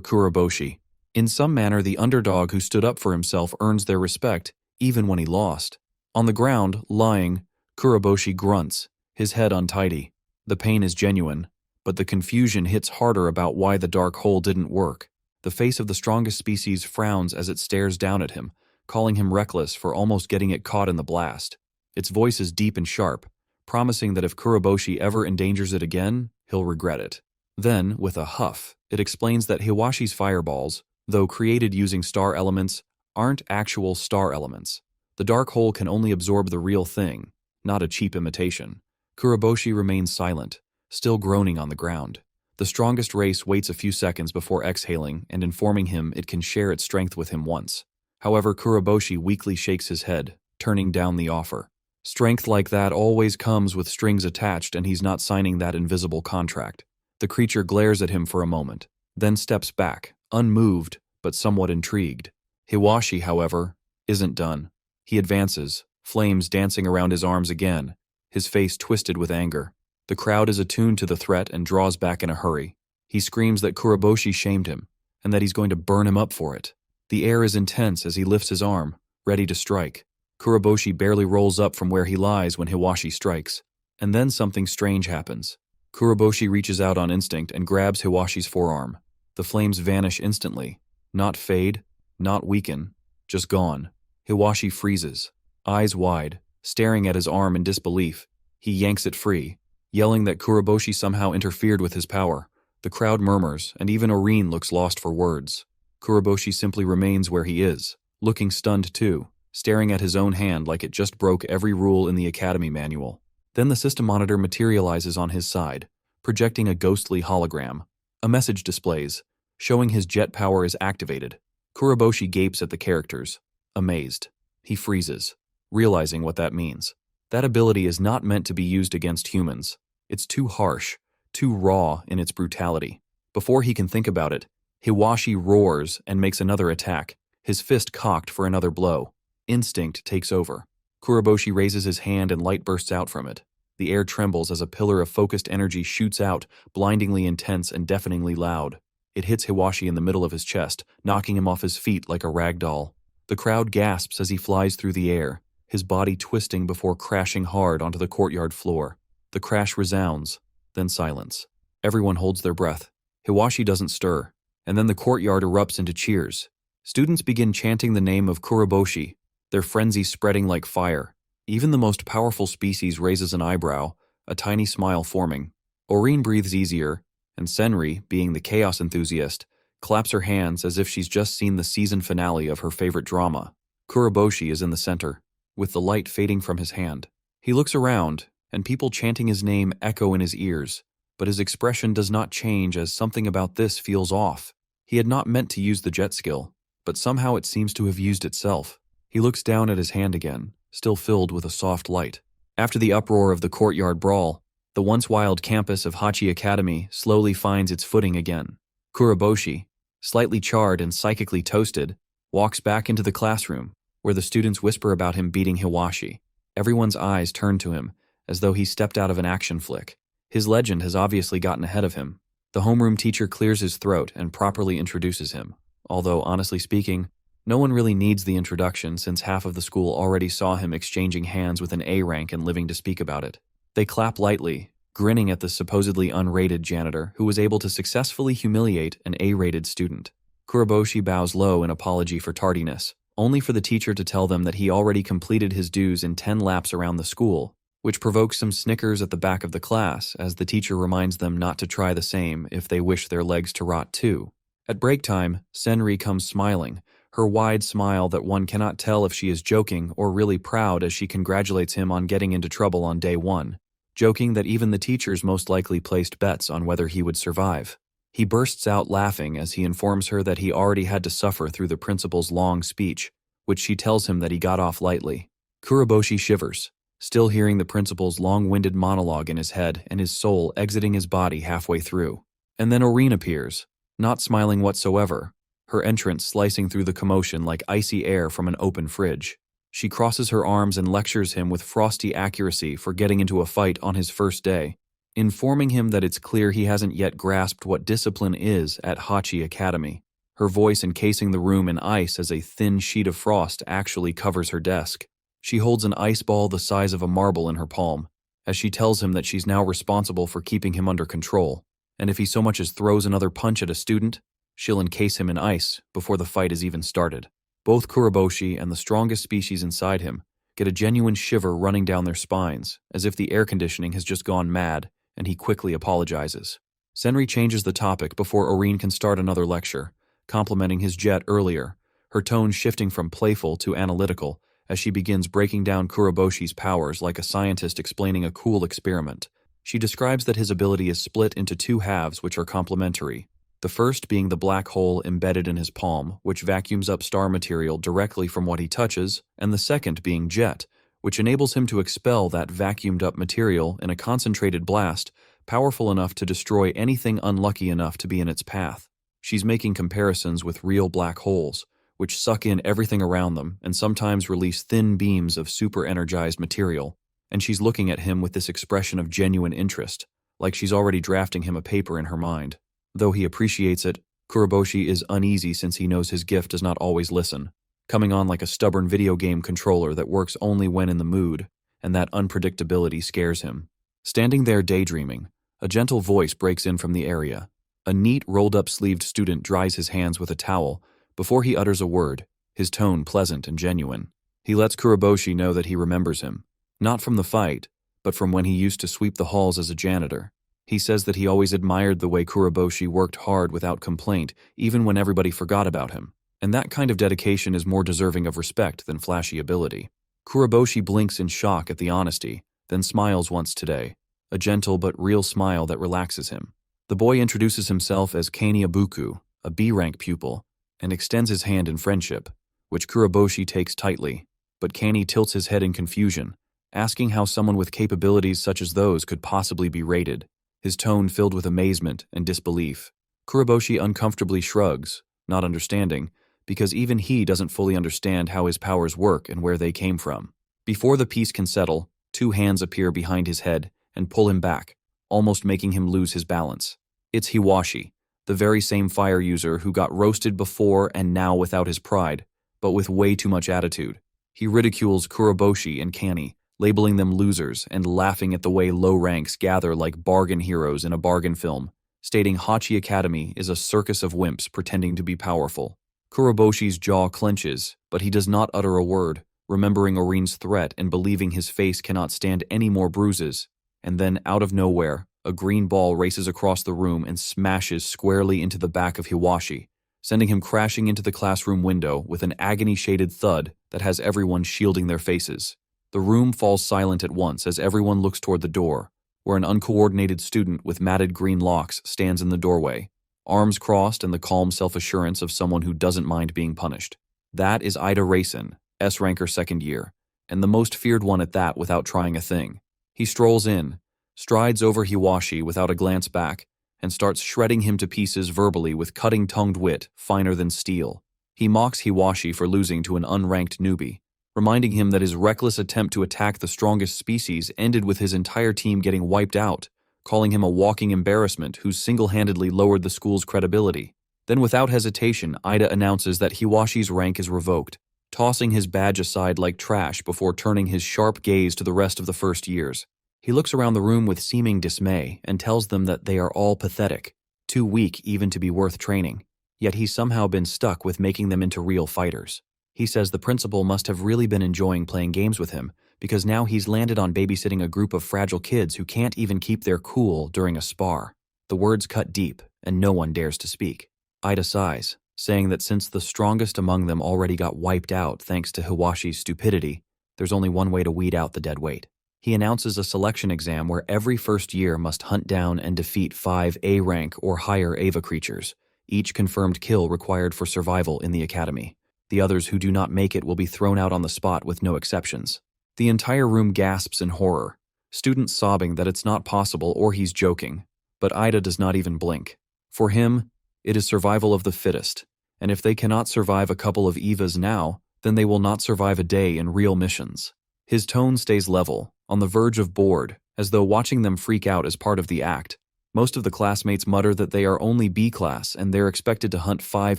Kuroboshi. In some manner, the underdog who stood up for himself earns their respect, even when he lost. On the ground, lying, Kuroboshi grunts, his head untidy. The pain is genuine, but the confusion hits harder about why the dark hole didn't work. The face of the strongest species frowns as it stares down at him, calling him reckless for almost getting it caught in the blast. Its voice is deep and sharp, promising that if Kuroboshi ever endangers it again, he'll regret it. Then, with a huff, it explains that Hiwashi's fireballs, though created using star elements, aren't actual star elements. The dark hole can only absorb the real thing, not a cheap imitation. Kuroboshi remains silent, still groaning on the ground. The strongest race waits a few seconds before exhaling and informing him it can share its strength with him once. However, Kuroboshi weakly shakes his head, turning down the offer. Strength like that always comes with strings attached, and he's not signing that invisible contract. The creature glares at him for a moment, then steps back, unmoved but somewhat intrigued. Hiwashi, however, isn't done. He advances, flames dancing around his arms again, his face twisted with anger. The crowd is attuned to the threat and draws back in a hurry. He screams that Kuroboshi shamed him, and that he's going to burn him up for it. The air is intense as he lifts his arm, ready to strike. Kuroboshi barely rolls up from where he lies when Hiwashi strikes. And then something strange happens. Kuroboshi reaches out on instinct and grabs Hiwashi's forearm. The flames vanish instantly. Not fade, not weaken, just gone. Hiwashi freezes, eyes wide, staring at his arm in disbelief. He yanks it free, yelling that Kuroboshi somehow interfered with his power. The crowd murmurs, and even Orin looks lost for words. Kuroboshi simply remains where he is, looking stunned too, staring at his own hand like it just broke every rule in the Academy manual. Then the system monitor materializes on his side, projecting a ghostly hologram. A message displays, showing his jet power is activated. Kuroboshi gapes at the characters, Amazed, he freezes, realizing what that means. That ability is not meant to be used against humans. It's too harsh, too raw in its brutality. Before he can think about it, Hiwashi roars and makes another attack, his fist cocked for another blow. Instinct takes over. Kuroboshi raises his hand and light bursts out from it. The air trembles as a pillar of focused energy shoots out, blindingly intense and deafeningly loud. It hits Hiwashi in the middle of his chest, knocking him off his feet like a rag doll. The crowd gasps as he flies through the air, his body twisting before crashing hard onto the courtyard floor. The crash resounds, then silence. Everyone holds their breath. Hiwashi doesn't stir, and then the courtyard erupts into cheers. Students begin chanting the name of Kuroboshi, their frenzy spreading like fire. Even the most powerful species raises an eyebrow, a tiny smile forming. Orine breathes easier, and Senri, being the chaos enthusiast, claps her hands as if she's just seen the season finale of her favorite drama. Kuroboshi is in the center, with the light fading from his hand. He looks around, and people chanting his name echo in his ears, but his expression does not change as something about this feels off. He had not meant to use the jet skill, but somehow it seems to have used itself. He looks down at his hand again, still filled with a soft light. After the uproar of the courtyard brawl, the once wild campus of Hachi Academy slowly finds its footing again. Kuroboshi, slightly charred and psychically toasted, walks back into the classroom, where the students whisper about him beating Hiwashi. Everyone's eyes turn to him, as though he stepped out of an action flick. His legend has obviously gotten ahead of him. The homeroom teacher clears his throat and properly introduces him, although, honestly speaking, no one really needs the introduction since half of the school already saw him exchanging hands with an A rank and living to speak about it. They clap lightly, grinning at the supposedly unrated janitor who was able to successfully humiliate an A-rated student. Kuroboshi bows low in apology for tardiness, only for the teacher to tell them that he already completed his dues in 10 laps around the school, which provokes some snickers at the back of the class as the teacher reminds them not to try the same if they wish their legs to rot too. At break time, Senri comes smiling, her wide smile that one cannot tell if she is joking or really proud as she congratulates him on getting into trouble on day one, joking that even the teachers most likely placed bets on whether he would survive. He bursts out laughing as he informs her that he already had to suffer through the principal's long speech, which she tells him that he got off lightly. Kuroboshi shivers, still hearing the principal's long-winded monologue in his head and his soul exiting his body halfway through. And then Orine appears, not smiling whatsoever, her entrance slicing through the commotion like icy air from an open fridge. She crosses her arms and lectures him with frosty accuracy for getting into a fight on his first day, informing him that it's clear he hasn't yet grasped what discipline is at Hachi Academy, her voice encasing the room in ice as a thin sheet of frost actually covers her desk. She holds an ice ball the size of a marble in her palm, as she tells him that she's now responsible for keeping him under control, and if he so much as throws another punch at a student, she'll encase him in ice before the fight is even started. Both Kuroboshi and the strongest species inside him get a genuine shiver running down their spines, as if the air conditioning has just gone mad, and he quickly apologizes. Senri changes the topic before Orine can start another lecture, complimenting his jet earlier, her tone shifting from playful to analytical as she begins breaking down Kuroboshi's powers like a scientist explaining a cool experiment. She describes that his ability is split into two halves which are complementary, the first being the black hole embedded in his palm, which vacuums up star material directly from what he touches, and the second being jet, which enables him to expel that vacuumed-up material in a concentrated blast powerful enough to destroy anything unlucky enough to be in its path. She's making comparisons with real black holes, which suck in everything around them and sometimes release thin beams of super-energized material, and she's looking at him with this expression of genuine interest, like she's already drafting him a paper in her mind. Though he appreciates it, Kuroboshi is uneasy since he knows his gift does not always listen, coming on like a stubborn video game controller that works only when in the mood, and that unpredictability scares him. Standing there daydreaming, a gentle voice breaks in from the area. A neat, rolled-up sleeved student dries his hands with a towel before he utters a word, his tone pleasant and genuine. He lets Kuroboshi know that he remembers him, not from the fight, but from when he used to sweep the halls as a janitor. He says that he always admired the way Kuroboshi worked hard without complaint, even when everybody forgot about him, and that kind of dedication is more deserving of respect than flashy ability. Kuroboshi blinks in shock at the honesty, then smiles once today, a gentle but real smile that relaxes him. The boy introduces himself as Kani Abuku, a B-rank pupil, and extends his hand in friendship, which Kuroboshi takes tightly, but Kani tilts his head in confusion, asking how someone with capabilities such as those could possibly be rated, his tone filled with amazement and disbelief. Kuroboshi uncomfortably shrugs, not understanding, because even he doesn't fully understand how his powers work and where they came from. Before the piece can settle, two hands appear behind his head and pull him back, almost making him lose his balance. It's Hiwashi, the very same fire user who got roasted before and now without his pride, but with way too much attitude. He ridicules Kuroboshi and Kani, labeling them losers and laughing at the way low ranks gather like bargain heroes in a bargain film, stating Hachi Academy is a circus of wimps pretending to be powerful. Kuroboshi's jaw clenches, but he does not utter a word, remembering Orin's threat and believing his face cannot stand any more bruises. And then, out of nowhere, a green ball races across the room and smashes squarely into the back of Hiwashi, sending him crashing into the classroom window with an agony-shaded thud that has everyone shielding their faces. The room falls silent at once as everyone looks toward the door, where an uncoordinated student with matted green locks stands in the doorway, arms crossed and the calm self-assurance of someone who doesn't mind being punished. That is Ida Racin, S-ranker second year, and the most feared one at that without trying a thing. He strolls in, strides over Hiwashi without a glance back, and starts shredding him to pieces verbally with cutting-tongued wit finer than steel. He mocks Hiwashi for losing to an unranked newbie, reminding him that his reckless attempt to attack the strongest species ended with his entire team getting wiped out, calling him a walking embarrassment who single-handedly lowered the school's credibility. Then without hesitation, Ida announces that Hiwashi's rank is revoked, tossing his badge aside like trash before turning his sharp gaze to the rest of the first years. He looks around the room with seeming dismay and tells them that they are all pathetic, too weak even to be worth training, yet he's somehow been stuck with making them into real fighters. He says the principal must have really been enjoying playing games with him, because now he's landed on babysitting a group of fragile kids who can't even keep their cool during a spar. The words cut deep, and no one dares to speak. Ida sighs, saying that since the strongest among them already got wiped out thanks to Hiwashi's stupidity, there's only one way to weed out the dead weight. He announces a selection exam where every first year must hunt down and defeat 5 A-rank or higher EVA creatures, each confirmed kill required for survival in the academy. The others who do not make it will be thrown out on the spot with no exceptions. The entire room gasps in horror, students sobbing that it's not possible or he's joking, but Ida does not even blink. For him, it is survival of the fittest, and if they cannot survive a couple of EVAs now, then they will not survive a day in real missions. His tone stays level, on the verge of bored, as though watching them freak out is part of the act. Most of the classmates mutter that they are only B class and they're expected to hunt 5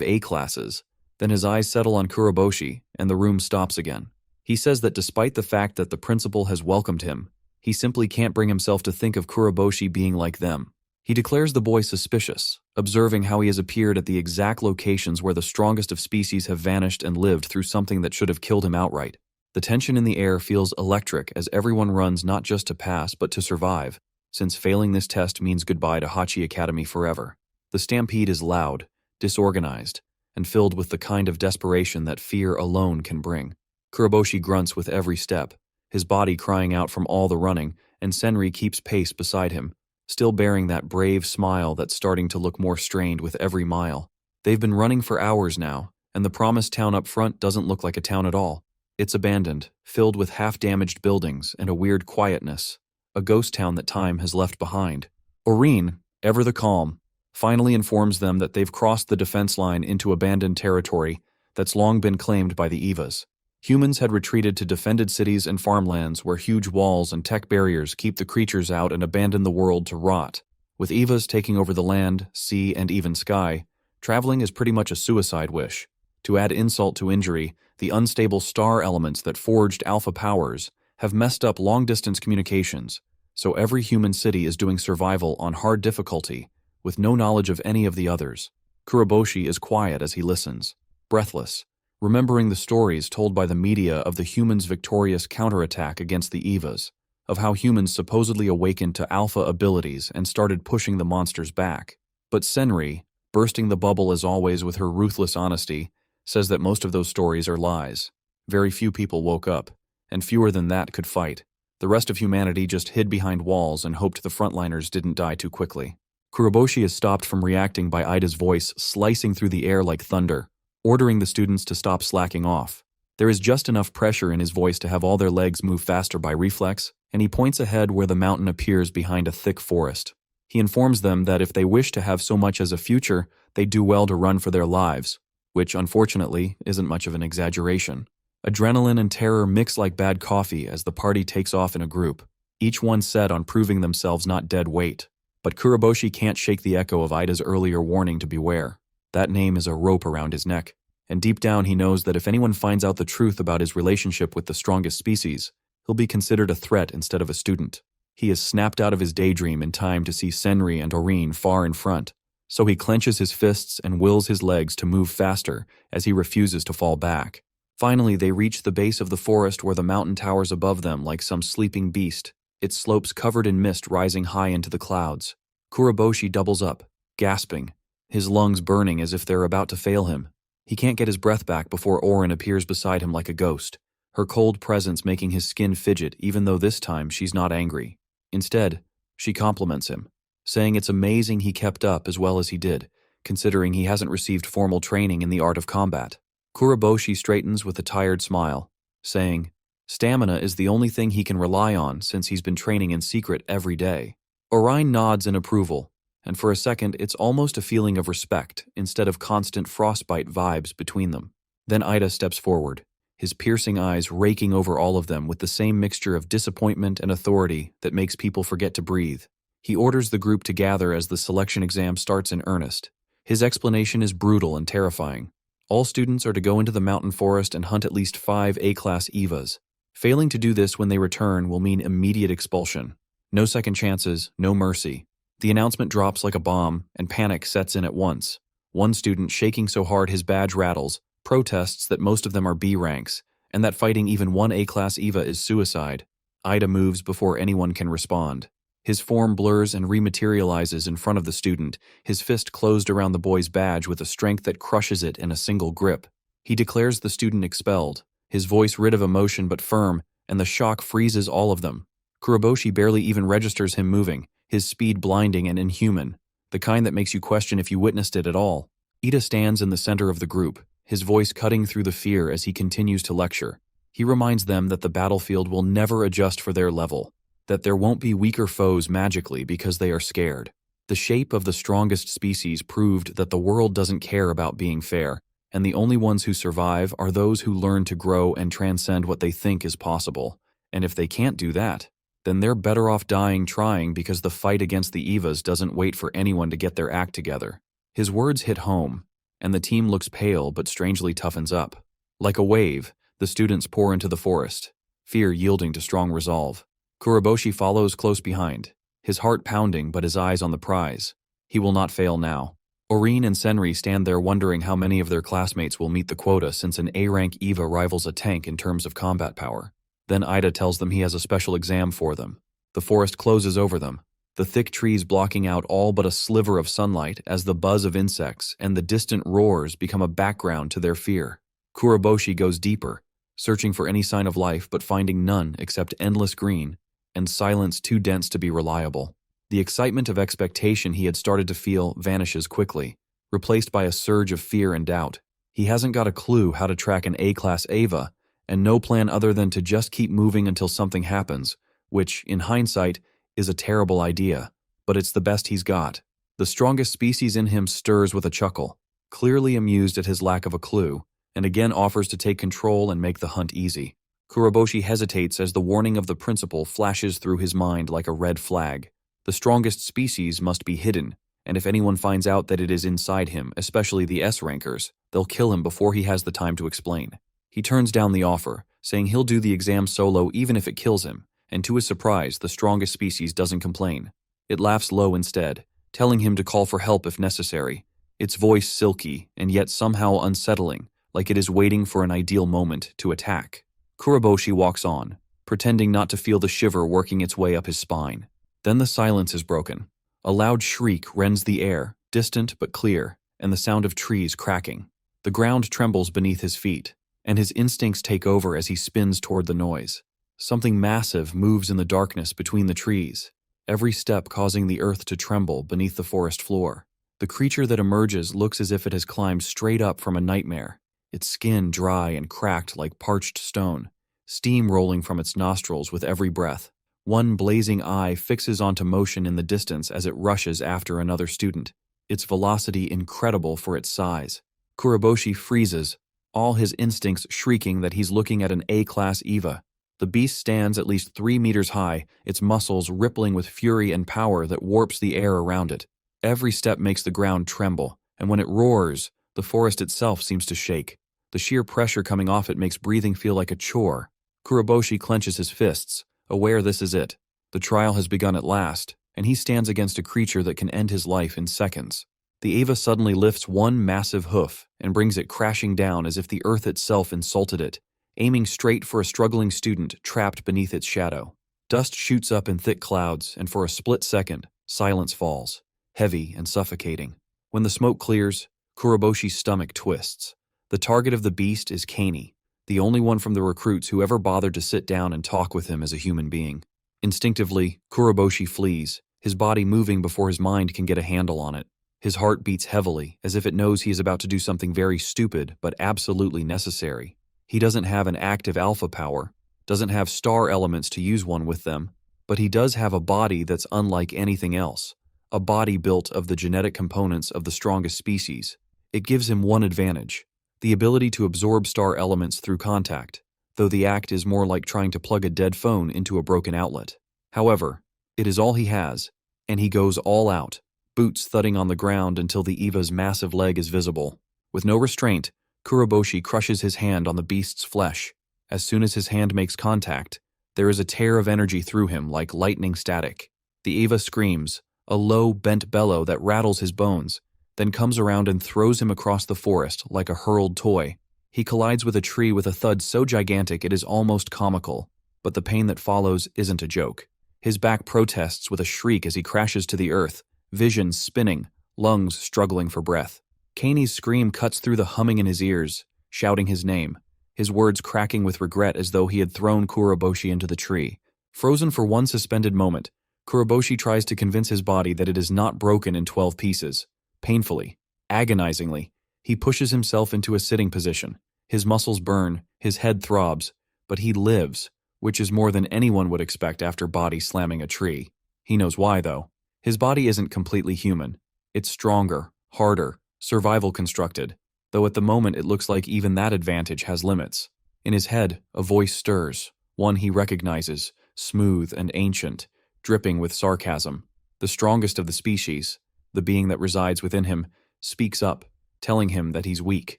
A classes. Then his eyes settle on Kuroboshi, and the room stops again. He says that despite the fact that the principal has welcomed him, he simply can't bring himself to think of Kuroboshi being like them. He declares the boy suspicious, observing how he has appeared at the exact locations where the strongest of species have vanished and lived through something that should have killed him outright. The tension in the air feels electric as everyone runs not just to pass but to survive, since failing this test means goodbye to Hachi Academy forever. The stampede is loud, disorganized, and filled with the kind of desperation that fear alone can bring. Kuroboshi grunts with every step, his body crying out from all the running, and Senri keeps pace beside him, still bearing that brave smile that's starting to look more strained with every mile. They've been running for hours now, and the promised town up front doesn't look like a town at all. It's abandoned, filled with half-damaged buildings and a weird quietness, a ghost town that time has left behind. Orin, ever the calm, finally informs them that they've crossed the defense line into abandoned territory that's long been claimed by the EVAs. Humans had retreated to defended cities and farmlands where huge walls and tech barriers keep the creatures out and abandon the world to rot. With EVAs taking over the land, sea, and even sky, traveling is pretty much a suicide wish. To add insult to injury, the unstable star elements that forged alpha powers have messed up long-distance communications, so every human city is doing survival on hard difficulty, with no knowledge of any of the others. Kuroboshi is quiet as he listens, breathless, remembering the stories told by the media of the humans' victorious counterattack against the EVAs, of how humans supposedly awakened to alpha abilities and started pushing the monsters back. But Senri, bursting the bubble as always with her ruthless honesty, says that most of those stories are lies. Very few people woke up, and fewer than that could fight. The rest of humanity just hid behind walls and hoped the frontliners didn't die too quickly. Kuroboshi is stopped from reacting by Ida's voice slicing through the air like thunder. ordering the students to stop slacking off. There is just enough pressure in his voice to have all their legs move faster by reflex, and he points ahead where the mountain appears behind a thick forest. He informs them that if they wish to have so much as a future, they do well to run for their lives, which, unfortunately, isn't much of an exaggeration. Adrenaline and terror mix like bad coffee as the party takes off in a group, each one set on proving themselves not dead weight. But Kuroboshi can't shake the echo of Ida's earlier warning to beware. That name is a rope around his neck, and deep down he knows that if anyone finds out the truth about his relationship with the strongest species, he'll be considered a threat instead of a student. He is snapped out of his daydream in time to see Senri and Orin far in front, so he clenches his fists and wills his legs to move faster as he refuses to fall back. Finally, they reach the base of the forest where the mountain towers above them like some sleeping beast, its slopes covered in mist rising high into the clouds. Kuroboshi doubles up, gasping, his lungs burning as if they're about to fail him. He can't get his breath back before Orin appears beside him like a ghost, her cold presence making his skin fidget even though this time she's not angry. Instead, she compliments him, saying it's amazing he kept up as well as he did, considering he hasn't received formal training in the art of combat. Kuroboshi straightens with a tired smile, saying, stamina is the only thing he can rely on since he's been training in secret every day. Orin nods in approval, and for a second it's almost a feeling of respect instead of constant frostbite vibes between them. Then Ida steps forward, his piercing eyes raking over all of them with the same mixture of disappointment and authority that makes people forget to breathe. He orders the group to gather as the selection exam starts in earnest. His explanation is brutal and terrifying. All students are to go into the mountain forest and hunt at least 5 A-class EVAs. Failing to do this when they return will mean immediate expulsion. No second chances, no mercy. The announcement drops like a bomb, and panic sets in at once. One student, shaking so hard his badge rattles, protests that most of them are B ranks, and that fighting even one A-class EVA is suicide. Ida moves before anyone can respond. His form blurs and rematerializes in front of the student, his fist closed around the boy's badge with a strength that crushes it in a single grip. He declares the student expelled, his voice rid of emotion but firm, and the shock freezes all of them. Kuroboshi barely even registers him moving, his speed blinding and inhuman, the kind that makes you question if you witnessed it at all. Ida stands in the center of the group, his voice cutting through the fear as he continues to lecture. He reminds them that the battlefield will never adjust for their level, that there won't be weaker foes magically because they are scared. The shape of the strongest species proved that the world doesn't care about being fair, and the only ones who survive are those who learn to grow and transcend what they think is possible. And if they can't do that, then they're better off dying trying because the fight against the EVAs doesn't wait for anyone to get their act together. His words hit home, and the team looks pale but strangely toughens up. Like a wave, the students pour into the forest, fear yielding to strong resolve. Kuroboshi follows close behind, his heart pounding but his eyes on the prize. He will not fail now. Orin and Senri stand there wondering how many of their classmates will meet the quota since an A-rank EVA rivals a tank in terms of combat power. Then Ida tells them he has a special exam for them. The forest closes over them, the thick trees blocking out all but a sliver of sunlight as the buzz of insects and the distant roars become a background to their fear. Kuroboshi goes deeper, searching for any sign of life but finding none except endless green and silence too dense to be reliable. The excitement of expectation he had started to feel vanishes quickly, replaced by a surge of fear and doubt. He hasn't got a clue how to track an A-class EVA, and no plan other than to just keep moving until something happens, which, in hindsight, is a terrible idea, but it's the best he's got. The strongest species in him stirs with a chuckle, clearly amused at his lack of a clue, and again offers to take control and make the hunt easy. Kuroboshi hesitates as the warning of the principal flashes through his mind like a red flag. The strongest species must be hidden, and if anyone finds out that it is inside him, especially the S-rankers, they'll kill him before he has the time to explain. He turns down the offer, saying he'll do the exam solo even if it kills him, and to his surprise, the strongest species doesn't complain. It laughs low instead, telling him to call for help if necessary, its voice silky and yet somehow unsettling, like it is waiting for an ideal moment to attack. Kuroboshi walks on, pretending not to feel the shiver working its way up his spine. Then the silence is broken. A loud shriek rends the air, distant but clear, and the sound of trees cracking. The ground trembles beneath his feet, and his instincts take over as he spins toward the noise. Something massive moves in the darkness between the trees, every step causing the earth to tremble beneath the forest floor. The creature that emerges looks as if it has climbed straight up from a nightmare, its skin dry and cracked like parched stone, steam rolling from its nostrils with every breath. One blazing eye fixes onto motion in the distance as it rushes after another student, its velocity incredible for its size. Kuroboshi freezes, all his instincts shrieking that he's looking at an A-class EVA. The beast stands at least 3 meters high, its muscles rippling with fury and power that warps the air around it. Every step makes the ground tremble, and when it roars, the forest itself seems to shake. The sheer pressure coming off it makes breathing feel like a chore. Kuroboshi clenches his fists, aware this is it. The trial has begun at last, and he stands against a creature that can end his life in seconds. The EVA suddenly lifts one massive hoof and brings it crashing down as if the earth itself insulted it, aiming straight for a struggling student trapped beneath its shadow. Dust shoots up in thick clouds, and for a split second, silence falls, heavy and suffocating. When the smoke clears, Kuroboshi's stomach twists. The target of the beast is Kanei, the only one from the recruits who ever bothered to sit down and talk with him as a human being. Instinctively, Kuroboshi flees, his body moving before his mind can get a handle on it. His heart beats heavily, as if it knows he is about to do something very stupid but absolutely necessary. He doesn't have an active alpha power, doesn't have star elements to use one with them, but he does have a body that's unlike anything else, a body built of the genetic components of the strongest species. It gives him one advantage, the ability to absorb star elements through contact, though the act is more like trying to plug a dead phone into a broken outlet. However, it is all he has, and he goes all out, boots thudding on the ground until the EVA's massive leg is visible. With no restraint, Kuroboshi crushes his hand on the beast's flesh. As soon as his hand makes contact, there is a tear of energy through him like lightning static. The EVA screams, a low, bent bellow that rattles his bones, then comes around and throws him across the forest like a hurled toy. He collides with a tree with a thud so gigantic it is almost comical, but the pain that follows isn't a joke. His back protests with a shriek as he crashes to the earth, vision spinning, lungs struggling for breath. Kanei's scream cuts through the humming in his ears, shouting his name, his words cracking with regret as though he had thrown Kuroboshi into the tree. Frozen for one suspended moment, Kuroboshi tries to convince his body that it is not broken in 12 pieces. Painfully, agonizingly, he pushes himself into a sitting position. His muscles burn, his head throbs, but he lives, which is more than anyone would expect after body slamming a tree. He knows why, though. His body isn't completely human. It's stronger, harder, survival constructed, though at the moment it looks like even that advantage has limits. In his head, a voice stirs, one he recognizes, smooth and ancient, dripping with sarcasm. The strongest of the species, the being that resides within him, speaks up, telling him that he's weak.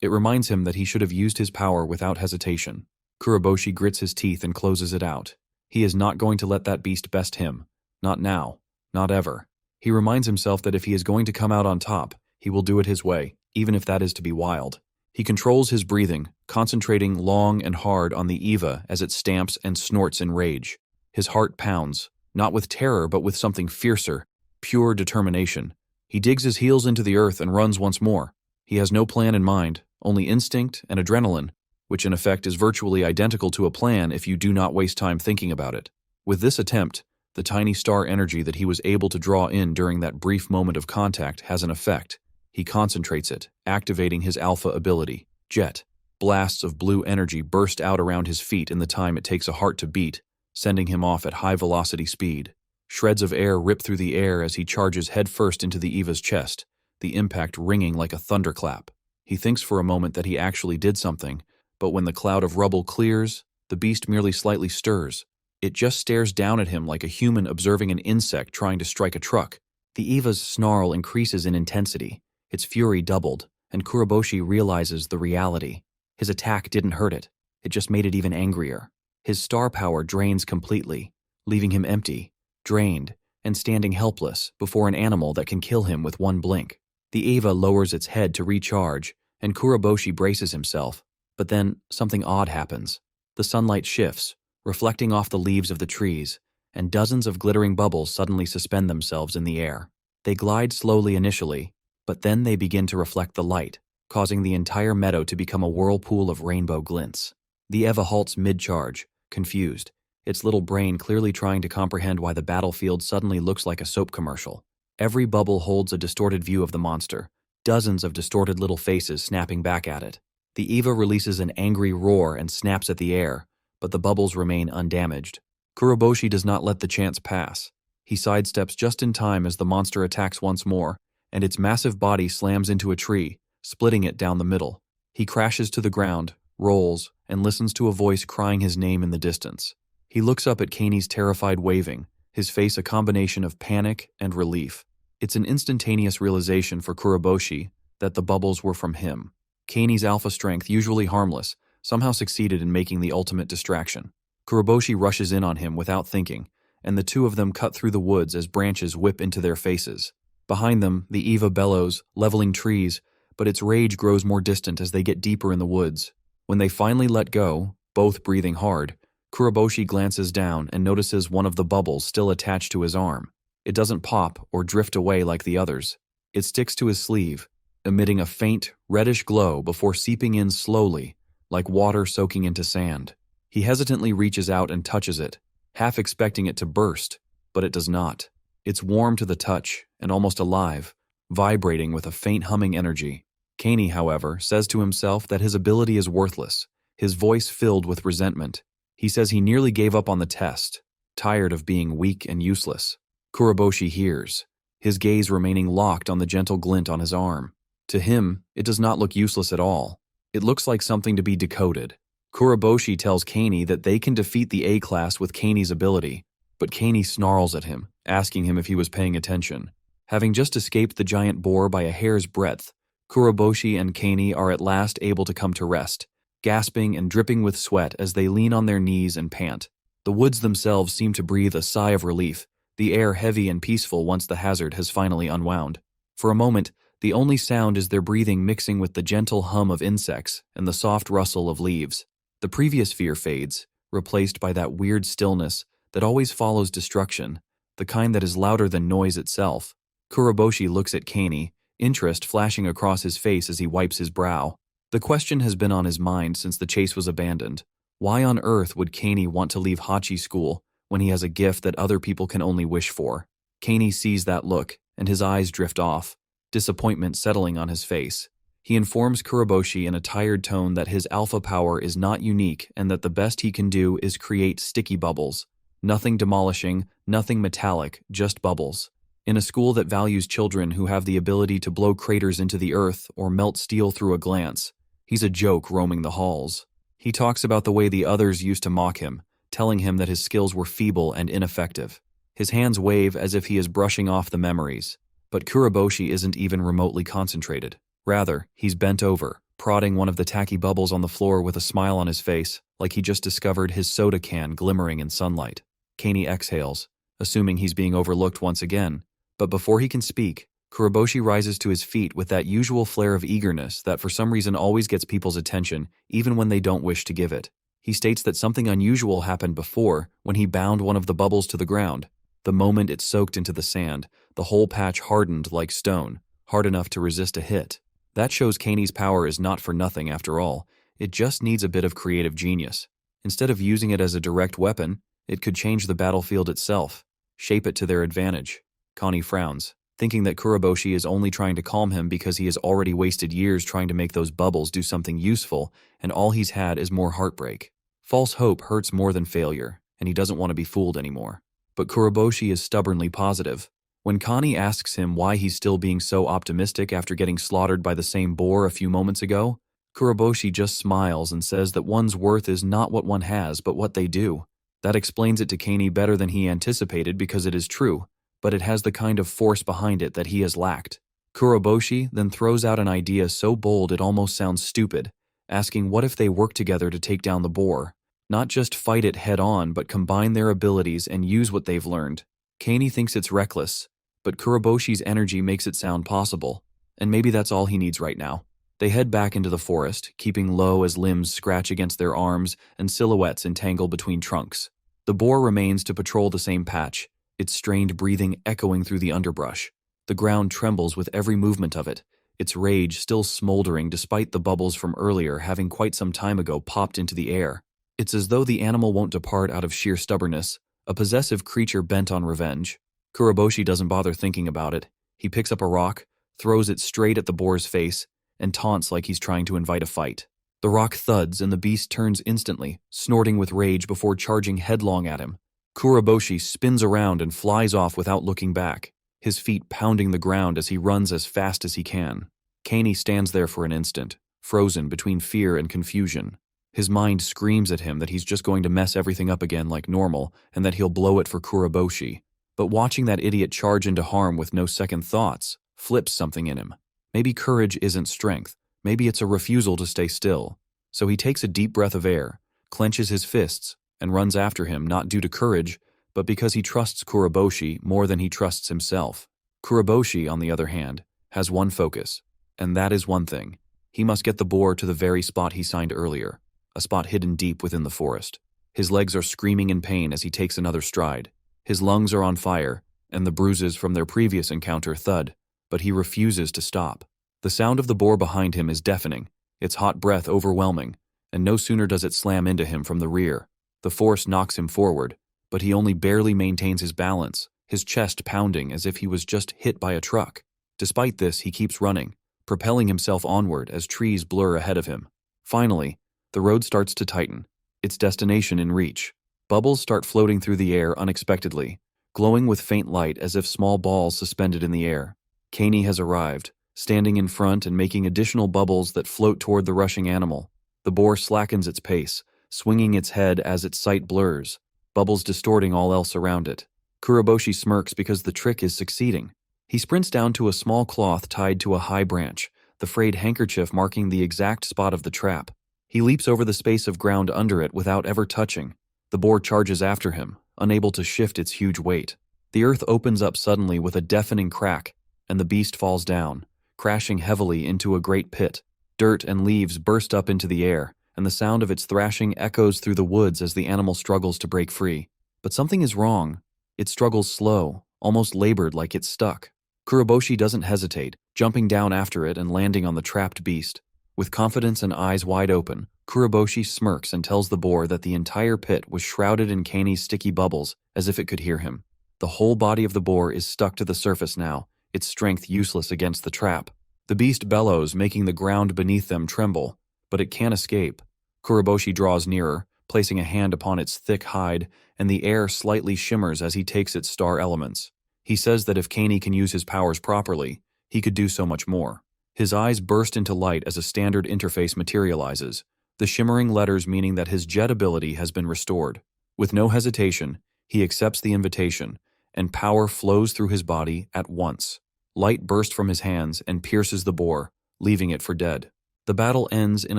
It reminds him that he should have used his power without hesitation. Kuroboshi grits his teeth and closes it out. He is not going to let that beast best him. Not now. Not ever. He reminds himself that if he is going to come out on top, he will do it his way, even if that is to be wild. He controls his breathing, concentrating long and hard on the EVA as it stamps and snorts in rage. His heart pounds, not with terror but with something fiercer, pure determination. He digs his heels into the earth and runs once more. He has no plan in mind, only instinct and adrenaline, which in effect is virtually identical to a plan if you do not waste time thinking about it. With this attempt, the tiny star energy that he was able to draw in during that brief moment of contact has an effect. He concentrates it, activating his alpha ability, Jet. Blasts of blue energy burst out around his feet in the time it takes a heart to beat, sending him off at high velocity speed. Shreds of air rip through the air as he charges headfirst into the EVA's chest, the impact ringing like a thunderclap. He thinks for a moment that he actually did something, but when the cloud of rubble clears, the beast merely slightly stirs. It just stares down at him like a human observing an insect trying to strike a truck. The EVA's snarl increases in intensity, its fury doubled, and Kuroboshi realizes the reality. His attack didn't hurt it, it just made it even angrier. His star power drains completely, leaving him empty, drained, and standing helpless before an animal that can kill him with one blink. The EVA lowers its head to recharge, and Kuroboshi braces himself, but then something odd happens. The sunlight shifts, reflecting off the leaves of the trees, and dozens of glittering bubbles suddenly suspend themselves in the air. They glide slowly initially, but then they begin to reflect the light, causing the entire meadow to become a whirlpool of rainbow glints. The EVA halts mid-charge, confused, its little brain clearly trying to comprehend why the battlefield suddenly looks like a soap commercial. Every bubble holds a distorted view of the monster, dozens of distorted little faces snapping back at it. The EVA releases an angry roar and snaps at the air, but the bubbles remain undamaged. Kuroboshi does not let the chance pass. He sidesteps just in time as the monster attacks once more, and its massive body slams into a tree, splitting it down the middle. He crashes to the ground, rolls, and listens to a voice crying his name in the distance. He looks up at Kanei's terrified waving, his face a combination of panic and relief. It's an instantaneous realization for Kuroboshi that the bubbles were from him. Kanei's alpha strength, usually harmless, somehow succeeded in making the ultimate distraction. Kuroboshi rushes in on him without thinking, and the two of them cut through the woods as branches whip into their faces. Behind them, the EVA bellows, leveling trees, but its rage grows more distant as they get deeper in the woods. When they finally let go, both breathing hard, Kuroboshi glances down and notices one of the bubbles still attached to his arm. It doesn't pop or drift away like the others. It sticks to his sleeve, emitting a faint, reddish glow before seeping in slowly, like water soaking into sand. He hesitantly reaches out and touches it, half expecting it to burst, but it does not. It's warm to the touch and almost alive, vibrating with a faint humming energy. Kanei, however, says to himself that his ability is worthless, his voice filled with resentment. He says he nearly gave up on the test, tired of being weak and useless. Kuroboshi hears, his gaze remaining locked on the gentle glint on his arm. To him, it does not look useless at all. It looks like something to be decoded. Kuroboshi tells Kanei that they can defeat the A-class with Kanei's ability, but Kanei snarls at him, asking him if he was paying attention. Having just escaped the giant boar by a hair's breadth, Kuroboshi and Kanei are at last able to come to rest, gasping and dripping with sweat as they lean on their knees and pant. The woods themselves seem to breathe a sigh of relief, the air heavy and peaceful once the hazard has finally unwound. For a moment, the only sound is their breathing mixing with the gentle hum of insects and the soft rustle of leaves. The previous fear fades, replaced by that weird stillness that always follows destruction, the kind that is louder than noise itself. Kuroboshi looks at Kanei, interest flashing across his face as he wipes his brow. The question has been on his mind since the chase was abandoned. Why on earth would Kanei want to leave Hachi school when he has a gift that other people can only wish for? Kanei sees that look, and his eyes drift off, disappointment settling on his face. He informs Kuroboshi in a tired tone that his alpha power is not unique and that the best he can do is create sticky bubbles. Nothing demolishing, nothing metallic, just bubbles. In a school that values children who have the ability to blow craters into the earth or melt steel through a glance, he's a joke roaming the halls. He talks about the way the others used to mock him, telling him that his skills were feeble and ineffective. His hands wave as if he is brushing off the memories, but Kuroboshi isn't even remotely concentrated. Rather, he's bent over, prodding one of the tacky bubbles on the floor with a smile on his face, like he just discovered his soda can glimmering in sunlight. Kanei exhales, assuming he's being overlooked once again, but before he can speak, Kuroboshi rises to his feet with that usual flare of eagerness that for some reason always gets people's attention, even when they don't wish to give it. He states that something unusual happened before when he bound one of the bubbles to the ground. The moment it soaked into the sand, the whole patch hardened like stone, hard enough to resist a hit. That shows Kanei's power is not for nothing after all. It just needs a bit of creative genius. Instead of using it as a direct weapon, it could change the battlefield itself, shape it to their advantage. Kanei frowns, thinking that Kuroboshi is only trying to calm him because he has already wasted years trying to make those bubbles do something useful, and all he's had is more heartbreak. False hope hurts more than failure, and he doesn't want to be fooled anymore. But Kuroboshi is stubbornly positive. When Kanei asks him why he's still being so optimistic after getting slaughtered by the same boar a few moments ago, Kuroboshi just smiles and says that one's worth is not what one has, but what they do. That explains it to Kanei better than he anticipated because it is true, but it has the kind of force behind it that he has lacked. Kuroboshi then throws out an idea so bold it almost sounds stupid, asking what if they work together to take down the boar, not just fight it head-on but combine their abilities and use what they've learned. Kanei thinks it's reckless, but Kuroboshi's energy makes it sound possible, and maybe that's all he needs right now. They head back into the forest, keeping low as limbs scratch against their arms and silhouettes entangle between trunks. The boar remains to patrol the same patch, its strained breathing echoing through the underbrush. The ground trembles with every movement of it, its rage still smoldering despite the bubbles from earlier having quite some time ago popped into the air. It's as though the animal won't depart out of sheer stubbornness, a possessive creature bent on revenge. Kuroboshi doesn't bother thinking about it. He picks up a rock, throws it straight at the boar's face, and taunts like he's trying to invite a fight. The rock thuds and the beast turns instantly, snorting with rage before charging headlong at him. Kuroboshi spins around and flies off without looking back, his feet pounding the ground as he runs as fast as he can. Kanei stands there for an instant, frozen between fear and confusion. His mind screams at him that he's just going to mess everything up again like normal and that he'll blow it for Kuroboshi. But watching that idiot charge into harm with no second thoughts flips something in him. Maybe courage isn't strength. Maybe it's a refusal to stay still. So he takes a deep breath of air, clenches his fists, and runs after him not due to courage, but because he trusts Kuroboshi more than he trusts himself. Kuroboshi, on the other hand, has one focus, and that is one thing. He must get the boar to the very spot he signed earlier, a spot hidden deep within the forest. His legs are screaming in pain as he takes another stride. His lungs are on fire, and the bruises from their previous encounter thud, but he refuses to stop. The sound of the boar behind him is deafening, its hot breath overwhelming, and no sooner does it slam into him from the rear. The force knocks him forward, but he only barely maintains his balance, his chest pounding as if he was just hit by a truck. Despite this, he keeps running, propelling himself onward as trees blur ahead of him. Finally, the road starts to tighten, its destination in reach. Bubbles start floating through the air unexpectedly, glowing with faint light as if small balls suspended in the air. Kanei has arrived, standing in front and making additional bubbles that float toward the rushing animal. The boar slackens its pace, swinging its head as its sight blurs, bubbles distorting all else around it. Kuroboshi smirks because the trick is succeeding. He sprints down to a small cloth tied to a high branch, the frayed handkerchief marking the exact spot of the trap. He leaps over the space of ground under it without ever touching. The boar charges after him, unable to shift its huge weight. The earth opens up suddenly with a deafening crack, and the beast falls down, crashing heavily into a great pit. Dirt and leaves burst up into the air, and the sound of its thrashing echoes through the woods as the animal struggles to break free. But something is wrong. It struggles slow, almost labored like it's stuck. Kuroboshi doesn't hesitate, jumping down after it and landing on the trapped beast. With confidence and eyes wide open, Kuroboshi smirks and tells the boar that the entire pit was shrouded in Kanei's sticky bubbles, as if it could hear him. The whole body of the boar is stuck to the surface now, its strength useless against the trap. The beast bellows, making the ground beneath them tremble, but it can't escape. Kuroboshi draws nearer, placing a hand upon its thick hide, and the air slightly shimmers as he takes its star elements. He says that if Kanei can use his powers properly, he could do so much more. His eyes burst into light as a standard interface materializes, the shimmering letters meaning that his jet ability has been restored. With no hesitation, he accepts the invitation, and power flows through his body at once. Light bursts from his hands and pierces the boar, leaving it for dead. The battle ends in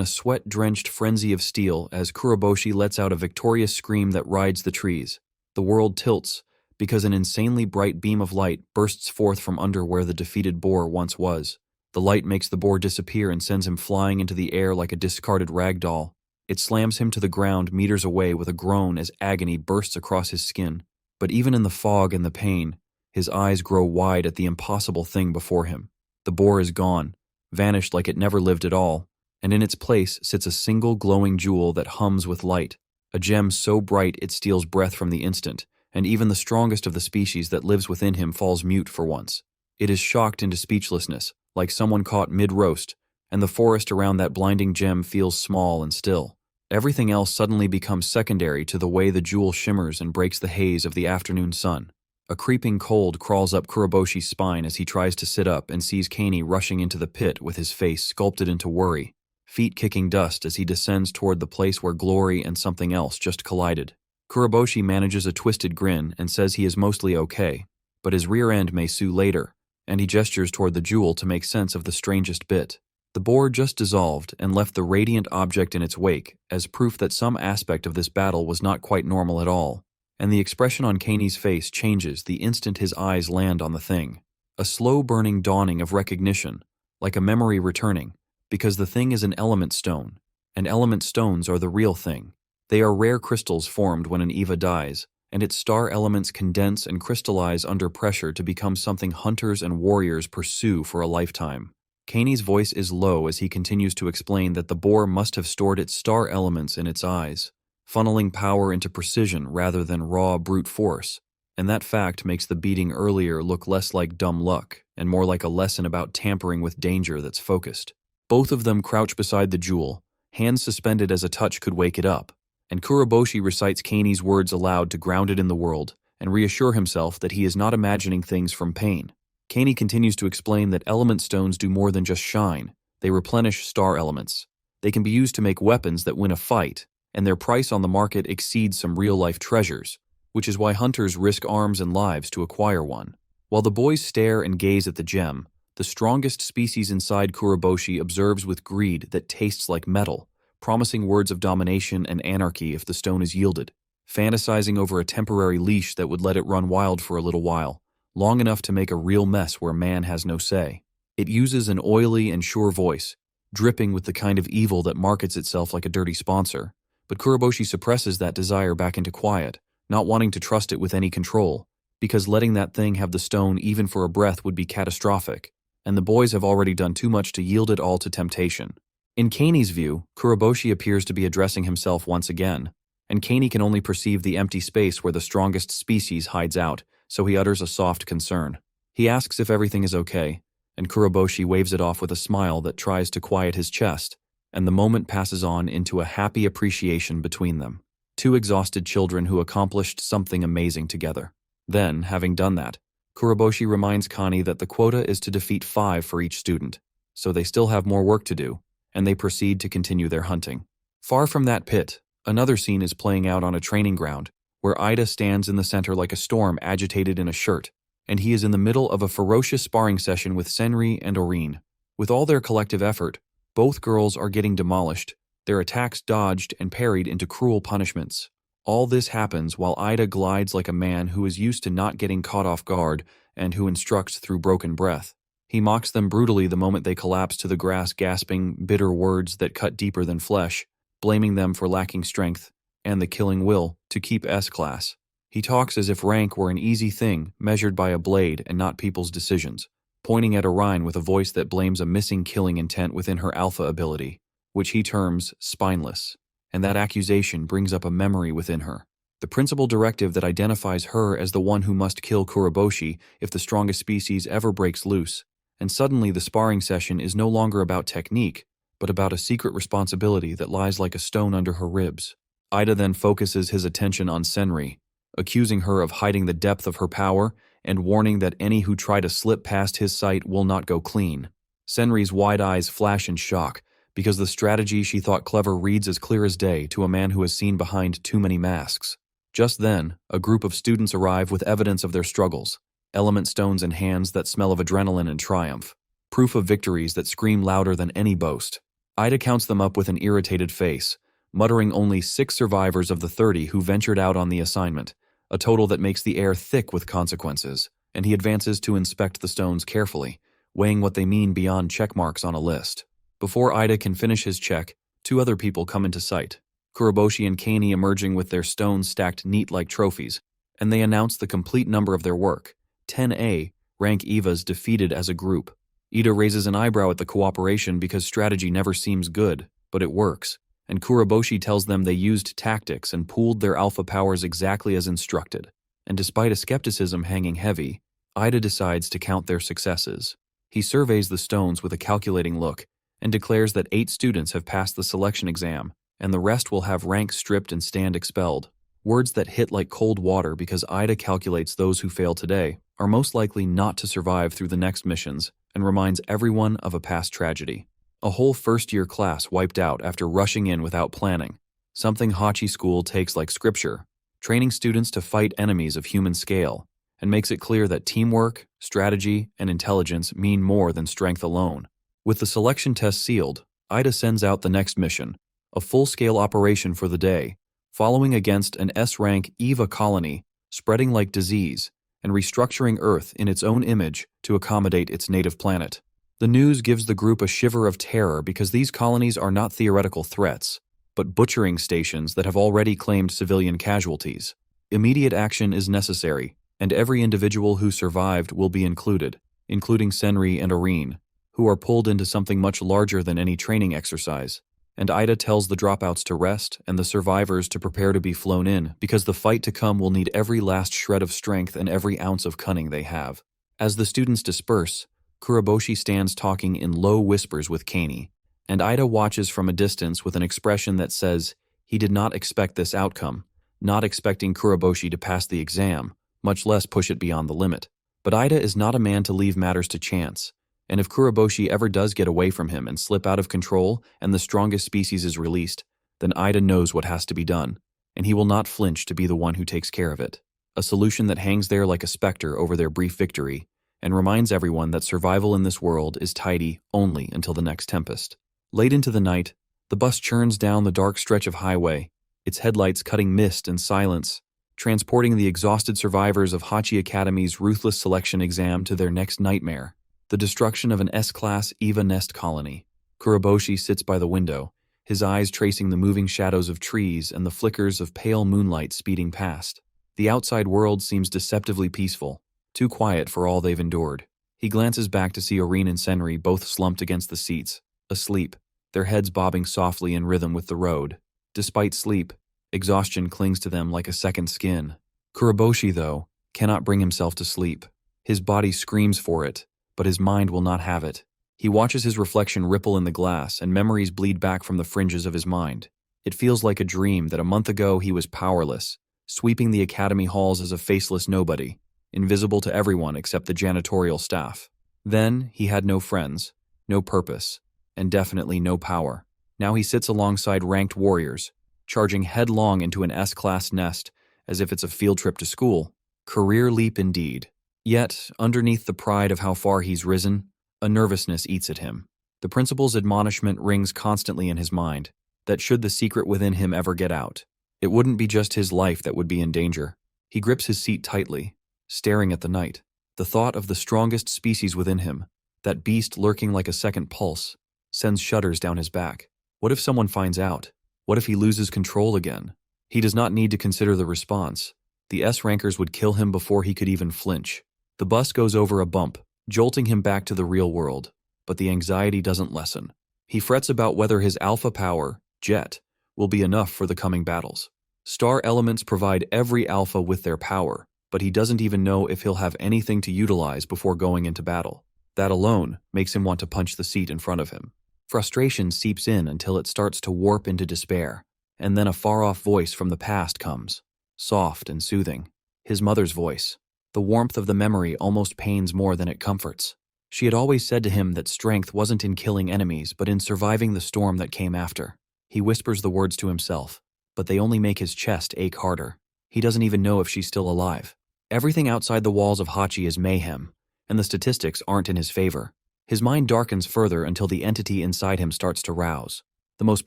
a sweat-drenched frenzy of steel as Kuroboshi lets out a victorious scream that rides the trees. The world tilts, because an insanely bright beam of light bursts forth from under where the defeated boar once was. The light makes the boar disappear and sends him flying into the air like a discarded rag doll. It slams him to the ground meters away with a groan as agony bursts across his skin. But even in the fog and the pain, his eyes grow wide at the impossible thing before him. The boar is gone, vanished like it never lived at all, and in its place sits a single glowing jewel that hums with light, a gem so bright it steals breath from the instant, and even the strongest of the species that lives within him falls mute for once. It is shocked into speechlessness, like someone caught mid-roast, and the forest around that blinding gem feels small and still. Everything else suddenly becomes secondary to the way the jewel shimmers and breaks the haze of the afternoon sun. A creeping cold crawls up Kuroboshi's spine as he tries to sit up and sees Kanei rushing into the pit with his face sculpted into worry, feet kicking dust as he descends toward the place where glory and something else just collided. Kuroboshi manages a twisted grin and says he is mostly okay, but his rear end may sue later, and he gestures toward the jewel to make sense of the strangest bit. The boar just dissolved and left the radiant object in its wake as proof that some aspect of this battle was not quite normal at all, and the expression on Kanei's face changes the instant his eyes land on the thing. A slow-burning dawning of recognition, like a memory returning, because the thing is an element stone, and element stones are the real thing. They are rare crystals formed when an EVA dies, and its star elements condense and crystallize under pressure to become something hunters and warriors pursue for a lifetime. Kanei's voice is low as he continues to explain that the boar must have stored its star elements in its eyes, funneling power into precision rather than raw brute force. and that fact makes the beating earlier look less like dumb luck and more like a lesson about tampering with danger that's focused. Both of them crouch beside the jewel, hands suspended as a touch could wake it up, and Kuroboshi recites Kanei's words aloud to ground it in the world and reassure himself that he is not imagining things from pain. Kanei continues to explain that element stones do more than just shine. They replenish star elements. They can be used to make weapons that win a fight, and their price on the market exceeds some real-life treasures, which is why hunters risk arms and lives to acquire one. While the boys stare and gaze at the gem, the strongest species inside Kuroboshi observes with greed that tastes like metal, promising words of domination and anarchy if the stone is yielded, fantasizing over a temporary leash that would let it run wild for a little while, long enough to make a real mess where man has no say. It uses an oily and sure voice, dripping with the kind of evil that markets itself like a dirty sponsor, but Kuroboshi suppresses that desire back into quiet, not wanting to trust it with any control, because letting that thing have the stone even for a breath would be catastrophic, and the boys have already done too much to yield it all to temptation. In Kanei's view, Kuroboshi appears to be addressing himself once again, and Kanei can only perceive the empty space where the strongest species hides out, so he utters a soft concern. He asks if everything is okay, and Kuroboshi waves it off with a smile that tries to quiet his chest, and the moment passes on into a happy appreciation between them. Two exhausted children who accomplished something amazing together. Then, having done that, Kuroboshi reminds Kanei that the quota is to defeat 5 for each student, so they still have more work to do, and they proceed to continue their hunting. Far from that pit, another scene is playing out on a training ground, where Ida stands in the center like a storm agitated in a shirt, and he is in the middle of a ferocious sparring session with Senri and Orin. With all their collective effort, both girls are getting demolished, their attacks dodged and parried into cruel punishments. All this happens while Ida glides like a man who is used to not getting caught off guard and who instructs through broken breath. He mocks them brutally the moment they collapse to the grass, gasping bitter words that cut deeper than flesh, blaming them for lacking strength and the killing will to keep S-class. He talks as if rank were an easy thing measured by a blade and not people's decisions, pointing at Orion with a voice that blames a missing killing intent within her alpha ability, which he terms spineless, and that accusation brings up a memory within her. The principal directive that identifies her as the one who must kill Kuroboshi if the strongest species ever breaks loose, and suddenly the sparring session is no longer about technique, but about a secret responsibility that lies like a stone under her ribs. Ida then focuses his attention on Senri, accusing her of hiding the depth of her power and warning that any who try to slip past his sight will not go clean. Senri's wide eyes flash in shock, because the strategy she thought clever reads as clear as day to a man who has seen behind too many masks. Just then, a group of students arrive with evidence of their struggles, element stones in hands that smell of adrenaline and triumph, proof of victories that scream louder than any boast. Ida counts them up with an irritated face, muttering only 6 survivors of the 30 who ventured out on the assignment, a total that makes the air thick with consequences, and he advances to inspect the stones carefully, weighing what they mean beyond check marks on a list. Before Ida can finish his check, 2 other people come into sight, Kuroboshi and Kanei emerging with their stones stacked neat like trophies, and they announce the complete number of their work, 10A, rank EVAs defeated as a group. Ida raises an eyebrow at the cooperation because strategy never seems good, but it works, and Kuroboshi tells them they used tactics and pooled their alpha powers exactly as instructed. And despite a skepticism hanging heavy, Ida decides to count their successes. He surveys the stones with a calculating look, and declares that 8 students have passed the selection exam, and the rest will have rank stripped and stand expelled. Words that hit like cold water because Ida calculates those who fail today are most likely not to survive through the next missions, and reminds everyone of a past tragedy. A whole first-year class wiped out after rushing in without planning, something Hachi School takes like scripture, training students to fight enemies of human scale, and makes it clear that teamwork, strategy, and intelligence mean more than strength alone. With the selection test sealed, Ida sends out the next mission, a full-scale operation for the day, following against an S-rank EVA colony, spreading like disease, and restructuring Earth in its own image to accommodate its native planet. The news gives the group a shiver of terror because these colonies are not theoretical threats, but butchering stations that have already claimed civilian casualties. Immediate action is necessary, and every individual who survived will be included, including Senri and Orin, who are pulled into something much larger than any training exercise. and Ida tells the dropouts to rest and the survivors to prepare to be flown in because the fight to come will need every last shred of strength and every ounce of cunning they have. As the students disperse, Kuroboshi stands talking in low whispers with Kanei, and Ida watches from a distance with an expression that says he did not expect this outcome, not expecting Kuroboshi to pass the exam, much less push it beyond the limit. But Ida is not a man to leave matters to chance, and if Kuroboshi ever does get away from him and slip out of control and the strongest species is released, then Ida knows what has to be done, and he will not flinch to be the one who takes care of it. A solution that hangs there like a specter over their brief victory, and reminds everyone that survival in this world is tidy only until the next tempest. Late into the night, the bus churns down the dark stretch of highway, its headlights cutting mist and silence, transporting the exhausted survivors of Hachi Academy's ruthless selection exam to their next nightmare, the destruction of an S-class EVA nest colony. Kuroboshi sits by the window, his eyes tracing the moving shadows of trees and the flickers of pale moonlight speeding past. The outside world seems deceptively peaceful, too quiet for all they've endured. He glances back to see Orin and Senri both slumped against the seats, asleep, their heads bobbing softly in rhythm with the road. Despite sleep, exhaustion clings to them like a second skin. Kuroboshi, though, cannot bring himself to sleep. His body screams for it, but his mind will not have it. He watches his reflection ripple in the glass and memories bleed back from the fringes of his mind. It feels like a dream that a month ago he was powerless, sweeping the academy halls as a faceless nobody, invisible to everyone except the janitorial staff. Then he had no friends, no purpose, and definitely no power. Now he sits alongside ranked warriors, charging headlong into an S-class nest as if it's a field trip to school. Career leap indeed. Yet, underneath the pride of how far he's risen, a nervousness eats at him. The principal's admonishment rings constantly in his mind, that should the secret within him ever get out, it wouldn't be just his life that would be in danger. He grips his seat tightly, staring at the night. The thought of the strongest species within him, that beast lurking like a second pulse, sends shudders down his back. What if someone finds out? What if he loses control again? He does not need to consider the response. The S-rankers would kill him before he could even flinch. The bus goes over a bump, jolting him back to the real world, but the anxiety doesn't lessen. He frets about whether his alpha power, Jet, will be enough for the coming battles. Star elements provide every alpha with their power, but he doesn't even know if he'll have anything to utilize before going into battle. That alone makes him want to punch the seat in front of him. Frustration seeps in until it starts to warp into despair, and then a far-off voice from the past comes, soft and soothing. His mother's voice. The warmth of the memory almost pains more than it comforts. She had always said to him that strength wasn't in killing enemies, but in surviving the storm that came after. He whispers the words to himself, but they only make his chest ache harder. He doesn't even know if she's still alive. Everything outside the walls of Hachi is mayhem, and the statistics aren't in his favor. His mind darkens further until the entity inside him starts to rouse. The most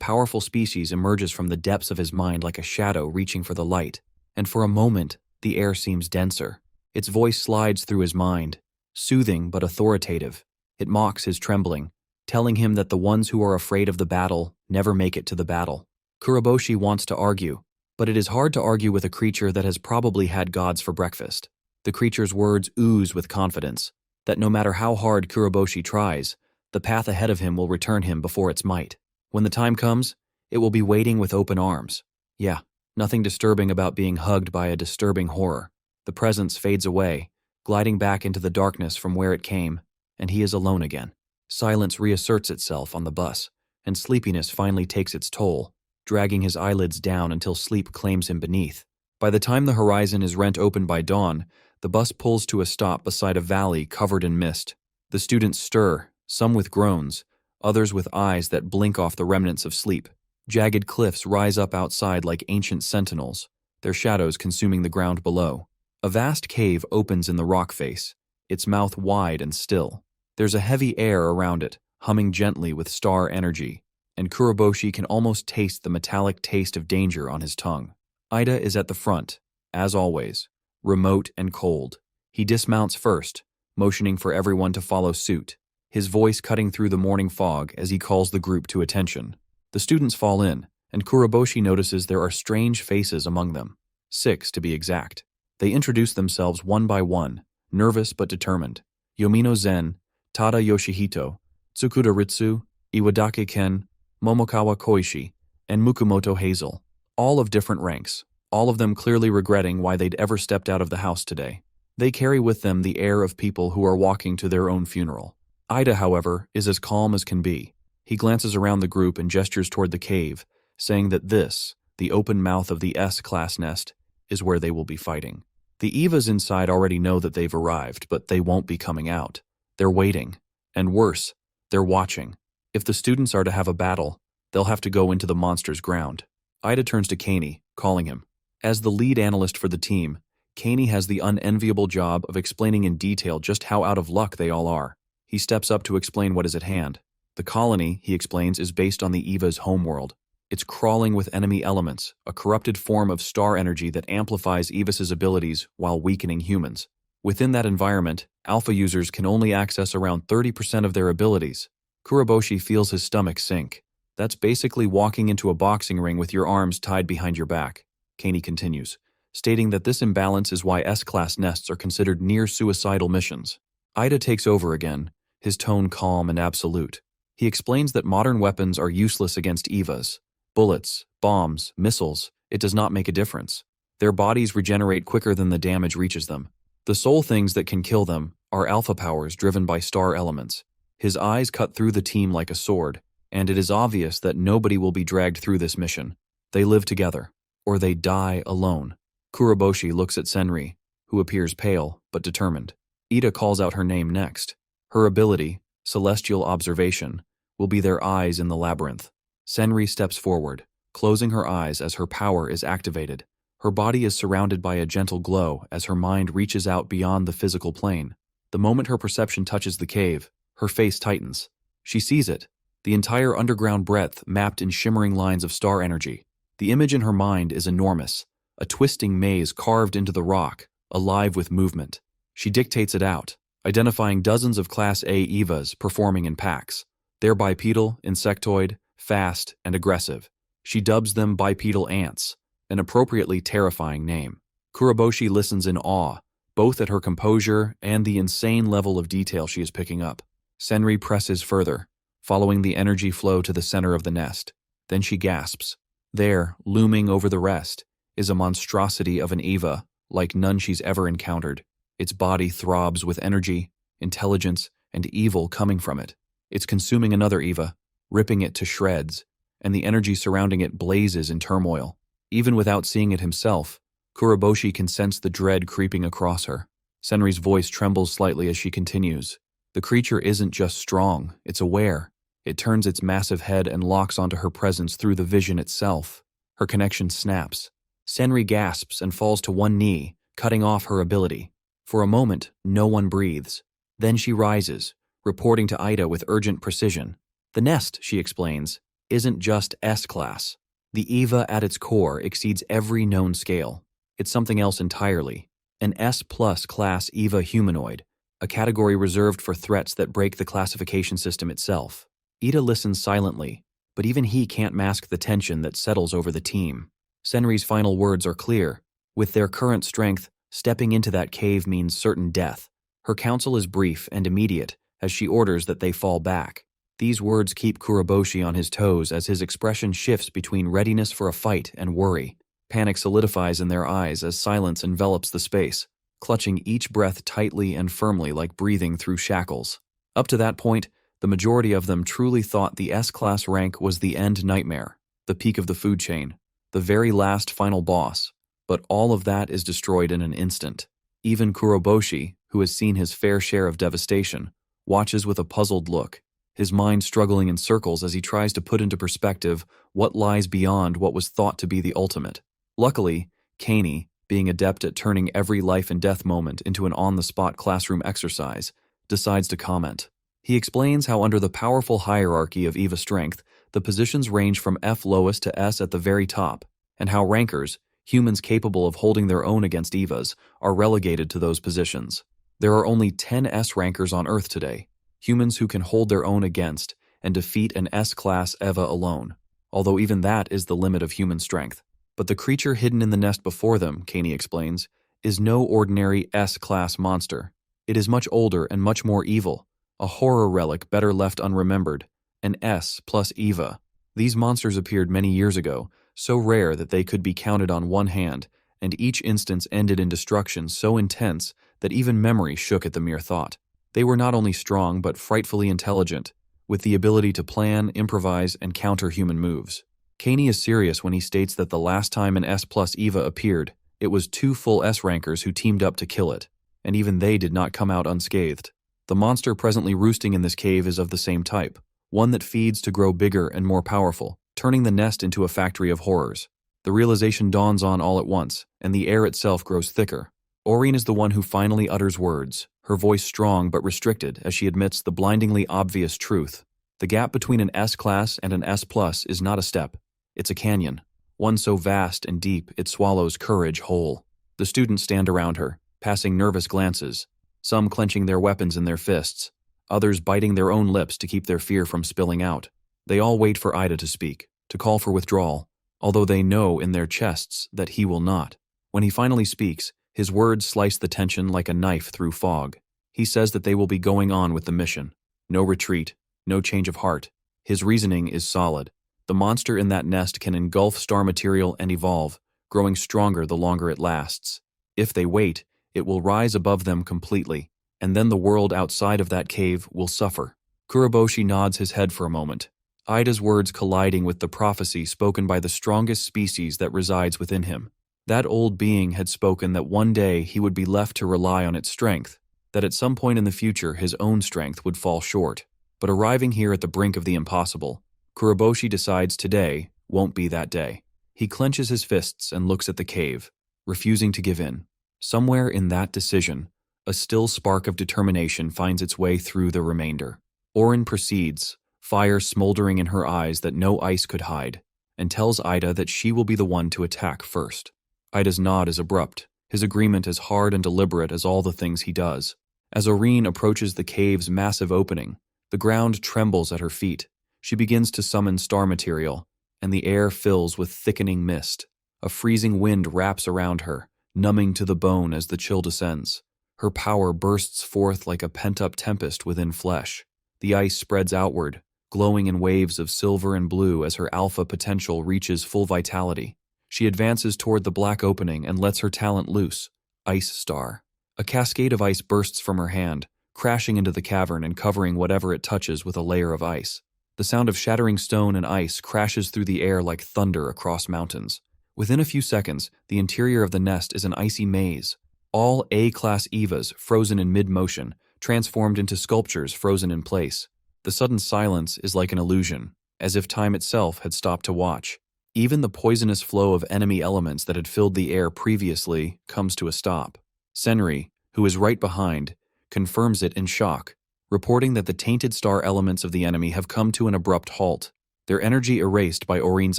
powerful species emerges from the depths of his mind like a shadow reaching for the light, and for a moment, the air seems denser. Its voice slides through his mind, soothing but authoritative. It mocks his trembling, telling him that the ones who are afraid of the battle never make it to the battle. Kuroboshi wants to argue, but it is hard to argue with a creature that has probably had gods for breakfast. The creature's words ooze with confidence, that no matter how hard Kuroboshi tries, the path ahead of him will return him before its might. When the time comes, it will be waiting with open arms. Yeah, nothing disturbing about being hugged by a disturbing horror. The presence fades away, gliding back into the darkness from where it came, and he is alone again. Silence reasserts itself on the bus, and sleepiness finally takes its toll, dragging his eyelids down until sleep claims him beneath. By the time the horizon is rent open by dawn, the bus pulls to a stop beside a valley covered in mist. The students stir, some with groans, others with eyes that blink off the remnants of sleep. Jagged cliffs rise up outside like ancient sentinels, their shadows consuming the ground below. A vast cave opens in the rock face, its mouth wide and still. There's a heavy air around it, humming gently with star energy, and Kuroboshi can almost taste the metallic taste of danger on his tongue. Ida is at the front, as always, remote and cold. He dismounts first, motioning for everyone to follow suit, his voice cutting through the morning fog as he calls the group to attention. The students fall in, and Kuroboshi notices there are strange faces among them. 6 to be exact. They introduce themselves one by one, nervous but determined. Yomino Zen, Tada Yoshihito, Tsukuda Ritsu, Iwadake Ken, Momokawa Koishi, and Mukumoto Hazel, all of different ranks, all of them clearly regretting why they'd ever stepped out of the house today. They carry with them the air of people who are walking to their own funeral. Ida, however, is as calm as can be. He glances around the group and gestures toward the cave, saying that this, the open mouth of the S-class nest, is where they will be fighting. The EVAs inside already know that they've arrived, but they won't be coming out. They're waiting. And worse, they're watching. If the students are to have a battle, they'll have to go into the monster's ground. Ida turns to Kaney, calling him. As the lead analyst for the team, Kaney has the unenviable job of explaining in detail just how out of luck they all are. He steps up to explain what is at hand. The colony, he explains, is based on the EVA's homeworld. It's crawling with enemy elements, a corrupted form of star energy that amplifies EVA's abilities while weakening humans. Within that environment, alpha users can only access around 30% of their abilities. Kuroboshi feels his stomach sink. That's basically walking into a boxing ring with your arms tied behind your back, Kaney continues, stating that this imbalance is why S-class nests are considered near-suicidal missions. Ida takes over again, his tone calm and absolute. He explains that modern weapons are useless against EVAs. Bullets, bombs, missiles, it does not make a difference. Their bodies regenerate quicker than the damage reaches them. The sole things that can kill them are alpha powers driven by star elements. His eyes cut through the team like a sword, and it is obvious that nobody will be dragged through this mission. They live together, or they die alone. Kuroboshi looks at Senri, who appears pale but determined. Ida calls out her name next. Her ability, Celestial Observation, will be their eyes in the labyrinth. Senri steps forward, closing her eyes as her power is activated. Her body is surrounded by a gentle glow as her mind reaches out beyond the physical plane. The moment her perception touches the cave, her face tightens. She sees it, the entire underground breadth mapped in shimmering lines of star energy. The image in her mind is enormous, a twisting maze carved into the rock, alive with movement. She dictates it out, identifying dozens of Class A EVAs performing in packs. They're bipedal, insectoid, fast, and aggressive. She dubs them bipedal ants, an appropriately terrifying name. Kuroboshi listens in awe, both at her composure and the insane level of detail she is picking up. Senri presses further, following the energy flow to the center of the nest. Then she gasps. There, looming over the rest, is a monstrosity of an EVA, like none she's ever encountered. Its body throbs with energy, intelligence, and evil coming from it. It's consuming another EVA, ripping it to shreds, and the energy surrounding it blazes in turmoil. Even without seeing it himself, Kuroboshi can sense the dread creeping across her. Senri's voice trembles slightly as she continues. The creature isn't just strong, it's aware. It turns its massive head and locks onto her presence through the vision itself. Her connection snaps. Senri gasps and falls to one knee, cutting off her ability. For a moment, no one breathes. Then she rises, reporting to Ida with urgent precision. The nest, she explains, isn't just S-class. The EVA at its core exceeds every known scale. It's something else entirely. An S-plus class EVA humanoid, a category reserved for threats that break the classification system itself. Ida listens silently, but even he can't mask the tension that settles over the team. Senri's final words are clear. With their current strength, stepping into that cave means certain death. Her counsel is brief and immediate, as she orders that they fall back. These words keep Kuroboshi on his toes as his expression shifts between readiness for a fight and worry. Panic solidifies in their eyes as silence envelops the space, clutching each breath tightly and firmly like breathing through shackles. Up to that point, the majority of them truly thought the S-class rank was the end nightmare, the peak of the food chain, the very last final boss. But all of that is destroyed in an instant. Even Kuroboshi, who has seen his fair share of devastation, watches with a puzzled look, his mind struggling in circles as he tries to put into perspective what lies beyond what was thought to be the ultimate. Luckily, Kaney, being adept at turning every life and death moment into an on-the-spot classroom exercise, decides to comment. He explains how under the powerful hierarchy of EVA strength, the positions range from F lowest to S at the very top, and how rankers, humans capable of holding their own against EVAs, are relegated to those positions. There are only 10 S rankers on Earth today, humans who can hold their own against and defeat an S-class EVA alone, although even that is the limit of human strength. But the creature hidden in the nest before them, Kaney explains, is no ordinary S-class monster. It is much older and much more evil, a horror relic better left unremembered, an S plus EVA. These monsters appeared many years ago, so rare that they could be counted on one hand, and each instance ended in destruction so intense that even memory shook at the mere thought. They were not only strong but frightfully intelligent, with the ability to plan, improvise, and counter human moves. Kaney is serious when he states that the last time an S+ EVA appeared, it was 2 full S rankers who teamed up to kill it, and even they did not come out unscathed. The monster presently roosting in this cave is of the same type, one that feeds to grow bigger and more powerful, turning the nest into a factory of horrors. The realization dawns on all at once, and the air itself grows thicker. Orphan is the one who finally utters words, her voice strong but restricted as she admits the blindingly obvious truth. The gap between an S-class and an S+ is not a step. It's a canyon, one so vast and deep it swallows courage whole. The students stand around her, passing nervous glances, some clenching their weapons in their fists, others biting their own lips to keep their fear from spilling out. They all wait for Ida to speak, to call for withdrawal, although they know in their chests that he will not. When he finally speaks, his words slice the tension like a knife through fog. He says that they will be going on with the mission. No retreat, no change of heart. His reasoning is solid. The monster in that nest can engulf star material and evolve, growing stronger the longer it lasts. If they wait, it will rise above them completely, and then the world outside of that cave will suffer. Kuroboshi nods his head for a moment, Ida's words colliding with the prophecy spoken by the strongest species that resides within him. That old being had spoken that one day he would be left to rely on its strength, that at some point in the future his own strength would fall short. But arriving here at the brink of the impossible, Kuroboshi decides today won't be that day. He clenches his fists and looks at the cave, refusing to give in. Somewhere in that decision, a still spark of determination finds its way through the remainder. Orphan proceeds, fire smoldering in her eyes that no ice could hide, and tells Ida that she will be the one to attack first. Ida's nod is abrupt, his agreement as hard and deliberate as all the things he does. As Orphan approaches the cave's massive opening, the ground trembles at her feet. She begins to summon star material, and the air fills with thickening mist. A freezing wind wraps around her, numbing to the bone as the chill descends. Her power bursts forth like a pent-up tempest within flesh. The ice spreads outward, glowing in waves of silver and blue as her alpha potential reaches full vitality. She advances toward the black opening and lets her talent loose, Ice Star. A cascade of ice bursts from her hand, crashing into the cavern and covering whatever it touches with a layer of ice. The sound of shattering stone and ice crashes through the air like thunder across mountains. Within a few seconds, the interior of the nest is an icy maze. All A-class EVAs frozen in mid-motion, transformed into sculptures frozen in place. The sudden silence is like an illusion, as if time itself had stopped to watch. Even the poisonous flow of enemy elements that had filled the air previously comes to a stop. Senri, who is right behind, confirms it in shock, reporting that the tainted star elements of the enemy have come to an abrupt halt, their energy erased by Orphan's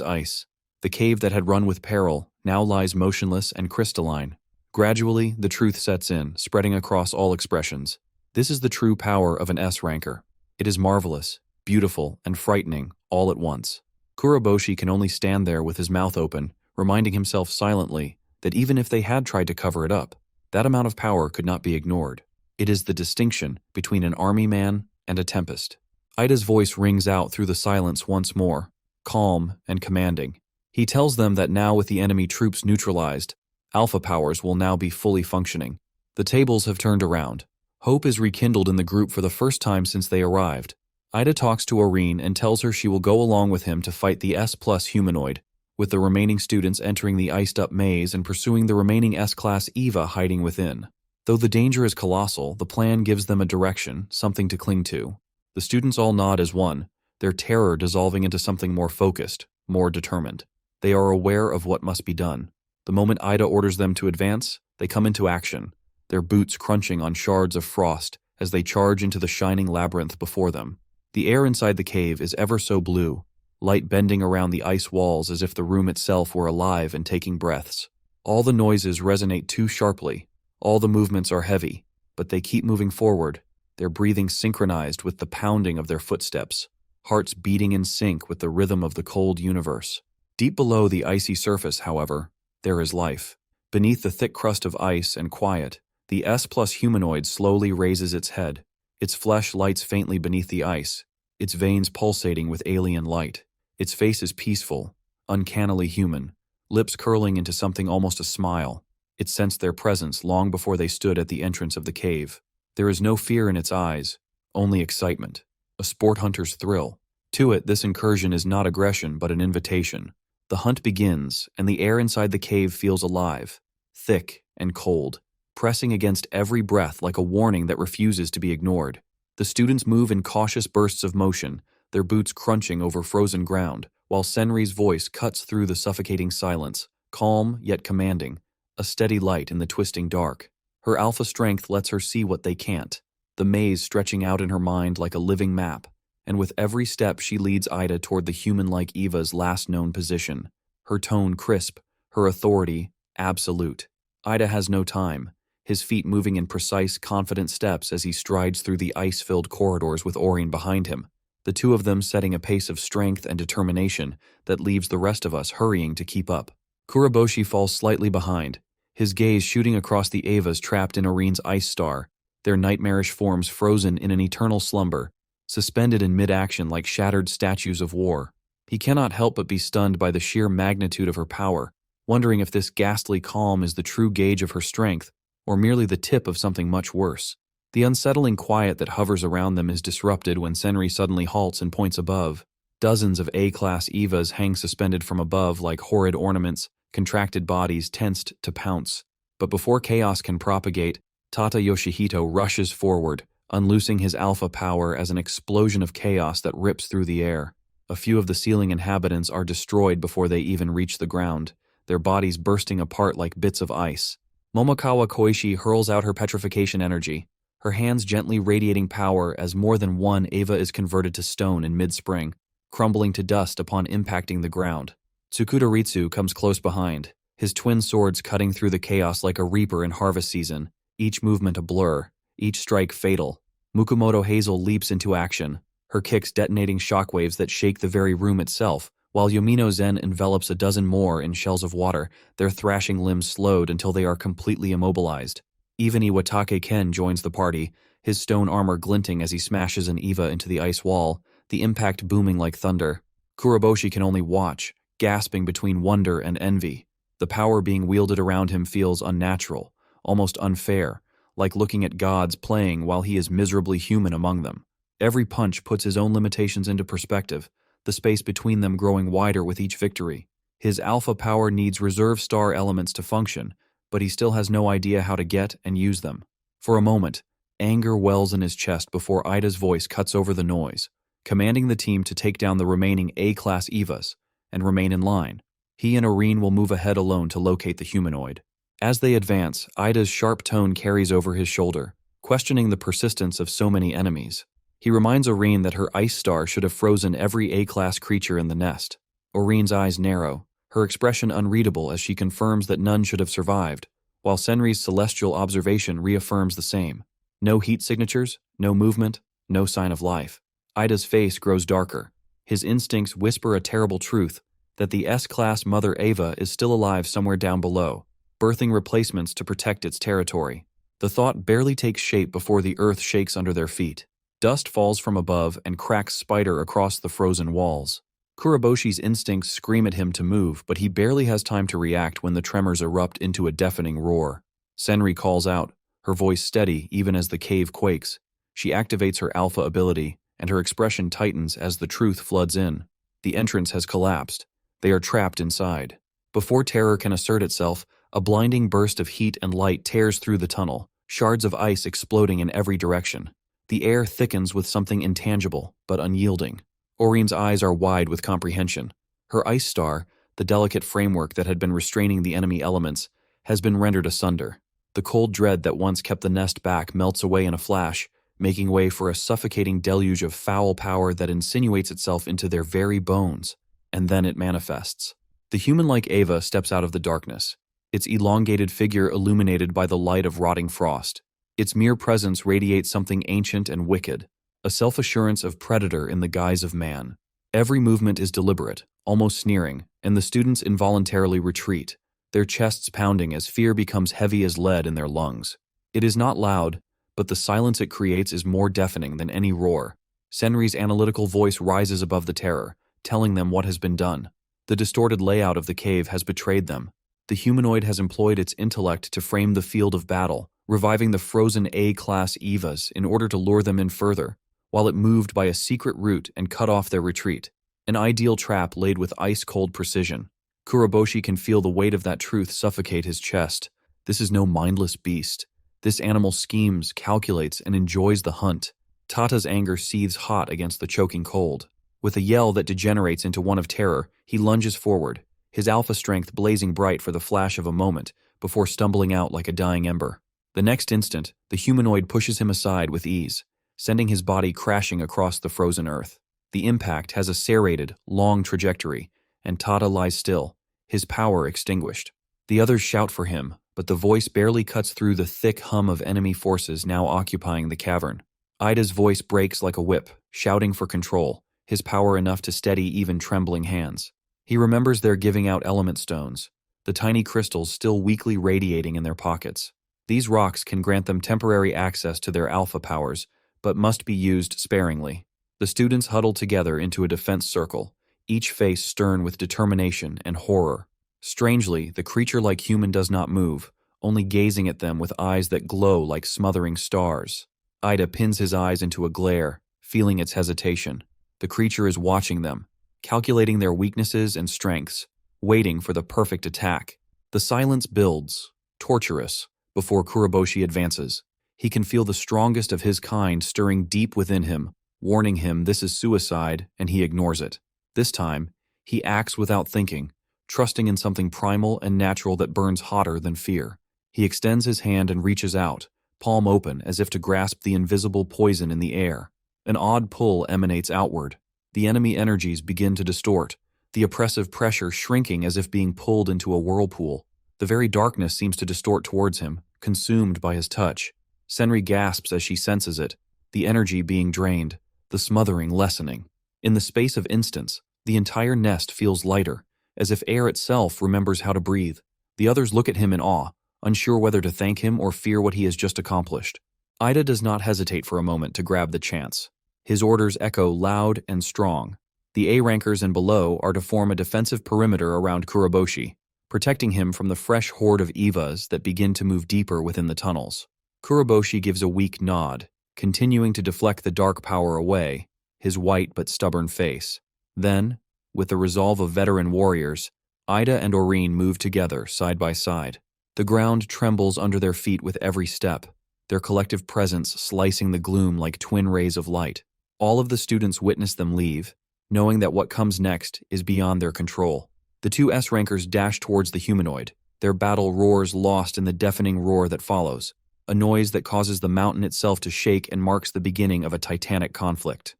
ice. The cave that had run with peril now lies motionless and crystalline. Gradually, the truth sets in, spreading across all expressions. This is the true power of an S-ranker. It is marvelous, beautiful, and frightening all at once. Kuroboshi can only stand there with his mouth open, reminding himself silently that even if they had tried to cover it up, that amount of power could not be ignored. It is the distinction between an army man and a tempest. Ida's voice rings out through the silence once more, calm and commanding. He tells them that now with the enemy troops neutralized, alpha powers will now be fully functioning. The tables have turned around. Hope is rekindled in the group for the first time since they arrived. Ida talks to Orphan and tells her she will go along with him to fight the S+ humanoid, with the remaining students entering the iced-up maze and pursuing the remaining S-class EVA hiding within. Though the danger is colossal, the plan gives them a direction, something to cling to. The students all nod as one, their terror dissolving into something more focused, more determined. They are aware of what must be done. The moment Ida orders them to advance, they come into action, their boots crunching on shards of frost as they charge into the shining labyrinth before them. The air inside the cave is ever so blue, light bending around the ice walls as if the room itself were alive and taking breaths. All the noises resonate too sharply. All the movements are heavy, but they keep moving forward, their breathing synchronized with the pounding of their footsteps, hearts beating in sync with the rhythm of the cold universe. Deep below the icy surface, however, there is life. Beneath the thick crust of ice and quiet, the S+ humanoid slowly raises its head. Its flesh lights faintly beneath the ice, its veins pulsating with alien light. Its face is peaceful, uncannily human, lips curling into something almost a smile. It sensed their presence long before they stood at the entrance of the cave. There is no fear in its eyes, only excitement, a sport hunter's thrill. To it, this incursion is not aggression but an invitation. The hunt begins, and the air inside the cave feels alive, thick and cold, pressing against every breath like a warning that refuses to be ignored. The students move in cautious bursts of motion, their boots crunching over frozen ground, while Senri's voice cuts through the suffocating silence, calm yet commanding, a steady light in the twisting dark. Her alpha strength lets her see what they can't, the maze stretching out in her mind like a living map, and with every step she leads Ida toward the human-like Eva's last known position. Her tone crisp, her authority absolute. Ida has no time, his feet moving in precise, confident steps as he strides through the ice-filled corridors with Orin behind him, the two of them setting a pace of strength and determination that leaves the rest of us hurrying to keep up. Kuroboshi falls slightly behind, his gaze shooting across the EVAs trapped in Orin's ice star, their nightmarish forms frozen in an eternal slumber, suspended in mid-action like shattered statues of war. He cannot help but be stunned by the sheer magnitude of her power, wondering if this ghastly calm is the true gauge of her strength, or merely the tip of something much worse. The unsettling quiet that hovers around them is disrupted when Senri suddenly halts and points above. Dozens of A-class EVAs hang suspended from above like horrid ornaments, contracted bodies tensed to pounce. But before chaos can propagate, Tata Yoshihito rushes forward, unloosing his alpha power as an explosion of chaos that rips through the air. A few of the ceiling inhabitants are destroyed before they even reach the ground, their bodies bursting apart like bits of ice. Momokawa Koishi hurls out her petrification energy, her hands gently radiating power as more than one Eva is converted to stone in mid-spring, crumbling to dust upon impacting the ground. Tsukudoritsu comes close behind, his twin swords cutting through the chaos like a reaper in harvest season, each movement a blur, each strike fatal. Mukumoto Hazel leaps into action, her kicks detonating shockwaves that shake the very room itself, while Yomino Zen envelops a dozen more in shells of water, their thrashing limbs slowed until they are completely immobilized. Even Iwatake Ken joins the party, his stone armor glinting as he smashes an Eva into the ice wall, the impact booming like thunder. Kuroboshi can only watch, gasping between wonder and envy. The power being wielded around him feels unnatural, almost unfair, like looking at gods playing while he is miserably human among them. Every punch puts his own limitations into perspective, the space between them growing wider with each victory. His alpha power needs reserve star elements to function, but he still has no idea how to get and use them. For a moment, anger wells in his chest before Ida's voice cuts over the noise, commanding the team to take down the remaining A-class EVAs and remain in line. He and Orin will move ahead alone to locate the humanoid. As they advance, Ida's sharp tone carries over his shoulder, questioning the persistence of so many enemies. He reminds Orin that her ice star should have frozen every A-class creature in the nest. Orin's eyes narrow, her expression unreadable as she confirms that none should have survived, while Senri's celestial observation reaffirms the same. No heat signatures, no movement, no sign of life. Ida's face grows darker. His instincts whisper a terrible truth, that the S-class Mother Eva is still alive somewhere down below, birthing replacements to protect its territory. The thought barely takes shape before the earth shakes under their feet. Dust falls from above and cracks spider across the frozen walls. Kuroboshi's instincts scream at him to move, but he barely has time to react when the tremors erupt into a deafening roar. Senri calls out, her voice steady even as the cave quakes. She activates her alpha ability, and her expression tightens as the truth floods in. The entrance has collapsed. They are trapped inside. Before terror can assert itself, a blinding burst of heat and light tears through the tunnel, shards of ice exploding in every direction. The air thickens with something intangible, but unyielding. Orin's eyes are wide with comprehension. Her ice star, the delicate framework that had been restraining the enemy elements, has been rendered asunder. The cold dread that once kept the nest back melts away in a flash, making way for a suffocating deluge of foul power that insinuates itself into their very bones. And then it manifests. The human-like Eva steps out of the darkness, its elongated figure illuminated by the light of rotting frost. Its mere presence radiates something ancient and wicked, a self-assurance of predator in the guise of man. Every movement is deliberate, almost sneering, and the students involuntarily retreat, their chests pounding as fear becomes heavy as lead in their lungs. It is not loud, but the silence it creates is more deafening than any roar. Senri's analytical voice rises above the terror, telling them what has been done. The distorted layout of the cave has betrayed them. The humanoid has employed its intellect to frame the field of battle, reviving the frozen A-class EVAs in order to lure them in further, while it moved by a secret route and cut off their retreat. An ideal trap laid with ice-cold precision. Kuroboshi can feel the weight of that truth suffocate his chest. This is no mindless beast. This animal schemes, calculates, and enjoys the hunt. Tata's anger seethes hot against the choking cold. With a yell that degenerates into one of terror, he lunges forward, his alpha strength blazing bright for the flash of a moment, before stumbling out like a dying ember. The next instant, the humanoid pushes him aside with ease, sending his body crashing across the frozen earth. The impact has a serrated, long trajectory, and Tata lies still, his power extinguished. The others shout for him, but the voice barely cuts through the thick hum of enemy forces now occupying the cavern. Ida's voice breaks like a whip, shouting for control, his power enough to steady even trembling hands. He remembers their giving out element stones, the tiny crystals still weakly radiating in their pockets. These rocks can grant them temporary access to their alpha powers, but must be used sparingly. The students huddle together into a defense circle, each face stern with determination and horror. Strangely, the creature-like human does not move, only gazing at them with eyes that glow like smothering stars. Ida pins his eyes into a glare, feeling its hesitation. The creature is watching them, calculating their weaknesses and strengths, waiting for the perfect attack. The silence builds, torturous, before Kuroboshi advances. He can feel the strongest of his kind stirring deep within him, warning him this is suicide, and he ignores it. This time, he acts without thinking, trusting in something primal and natural that burns hotter than fear. He extends his hand and reaches out, palm open as if to grasp the invisible poison in the air. An odd pull emanates outward. The enemy energies begin to distort, the oppressive pressure shrinking as if being pulled into a whirlpool. The very darkness seems to distort towards him, consumed by his touch. Senri gasps as she senses it, the energy being drained, the smothering lessening. In the space of instants, the entire nest feels lighter, as if air itself remembers how to breathe. The others look at him in awe, unsure whether to thank him or fear what he has just accomplished. Ida does not hesitate for a moment to grab the chance. His orders echo loud and strong. The A-rankers and below are to form a defensive perimeter around Kuroboshi, protecting him from the fresh horde of EVAs that begin to move deeper within the tunnels. Kuroboshi gives a weak nod, continuing to deflect the dark power away, his white but stubborn face. Then, with the resolve of veteran warriors, Ida and Oreen move together side by side. The ground trembles under their feet with every step, their collective presence slicing the gloom like twin rays of light. All of the students witness them leave, knowing that what comes next is beyond their control. The two S-rankers dash towards the humanoid, their battle roars lost in the deafening roar that follows, a noise that causes the mountain itself to shake and marks the beginning of a titanic conflict.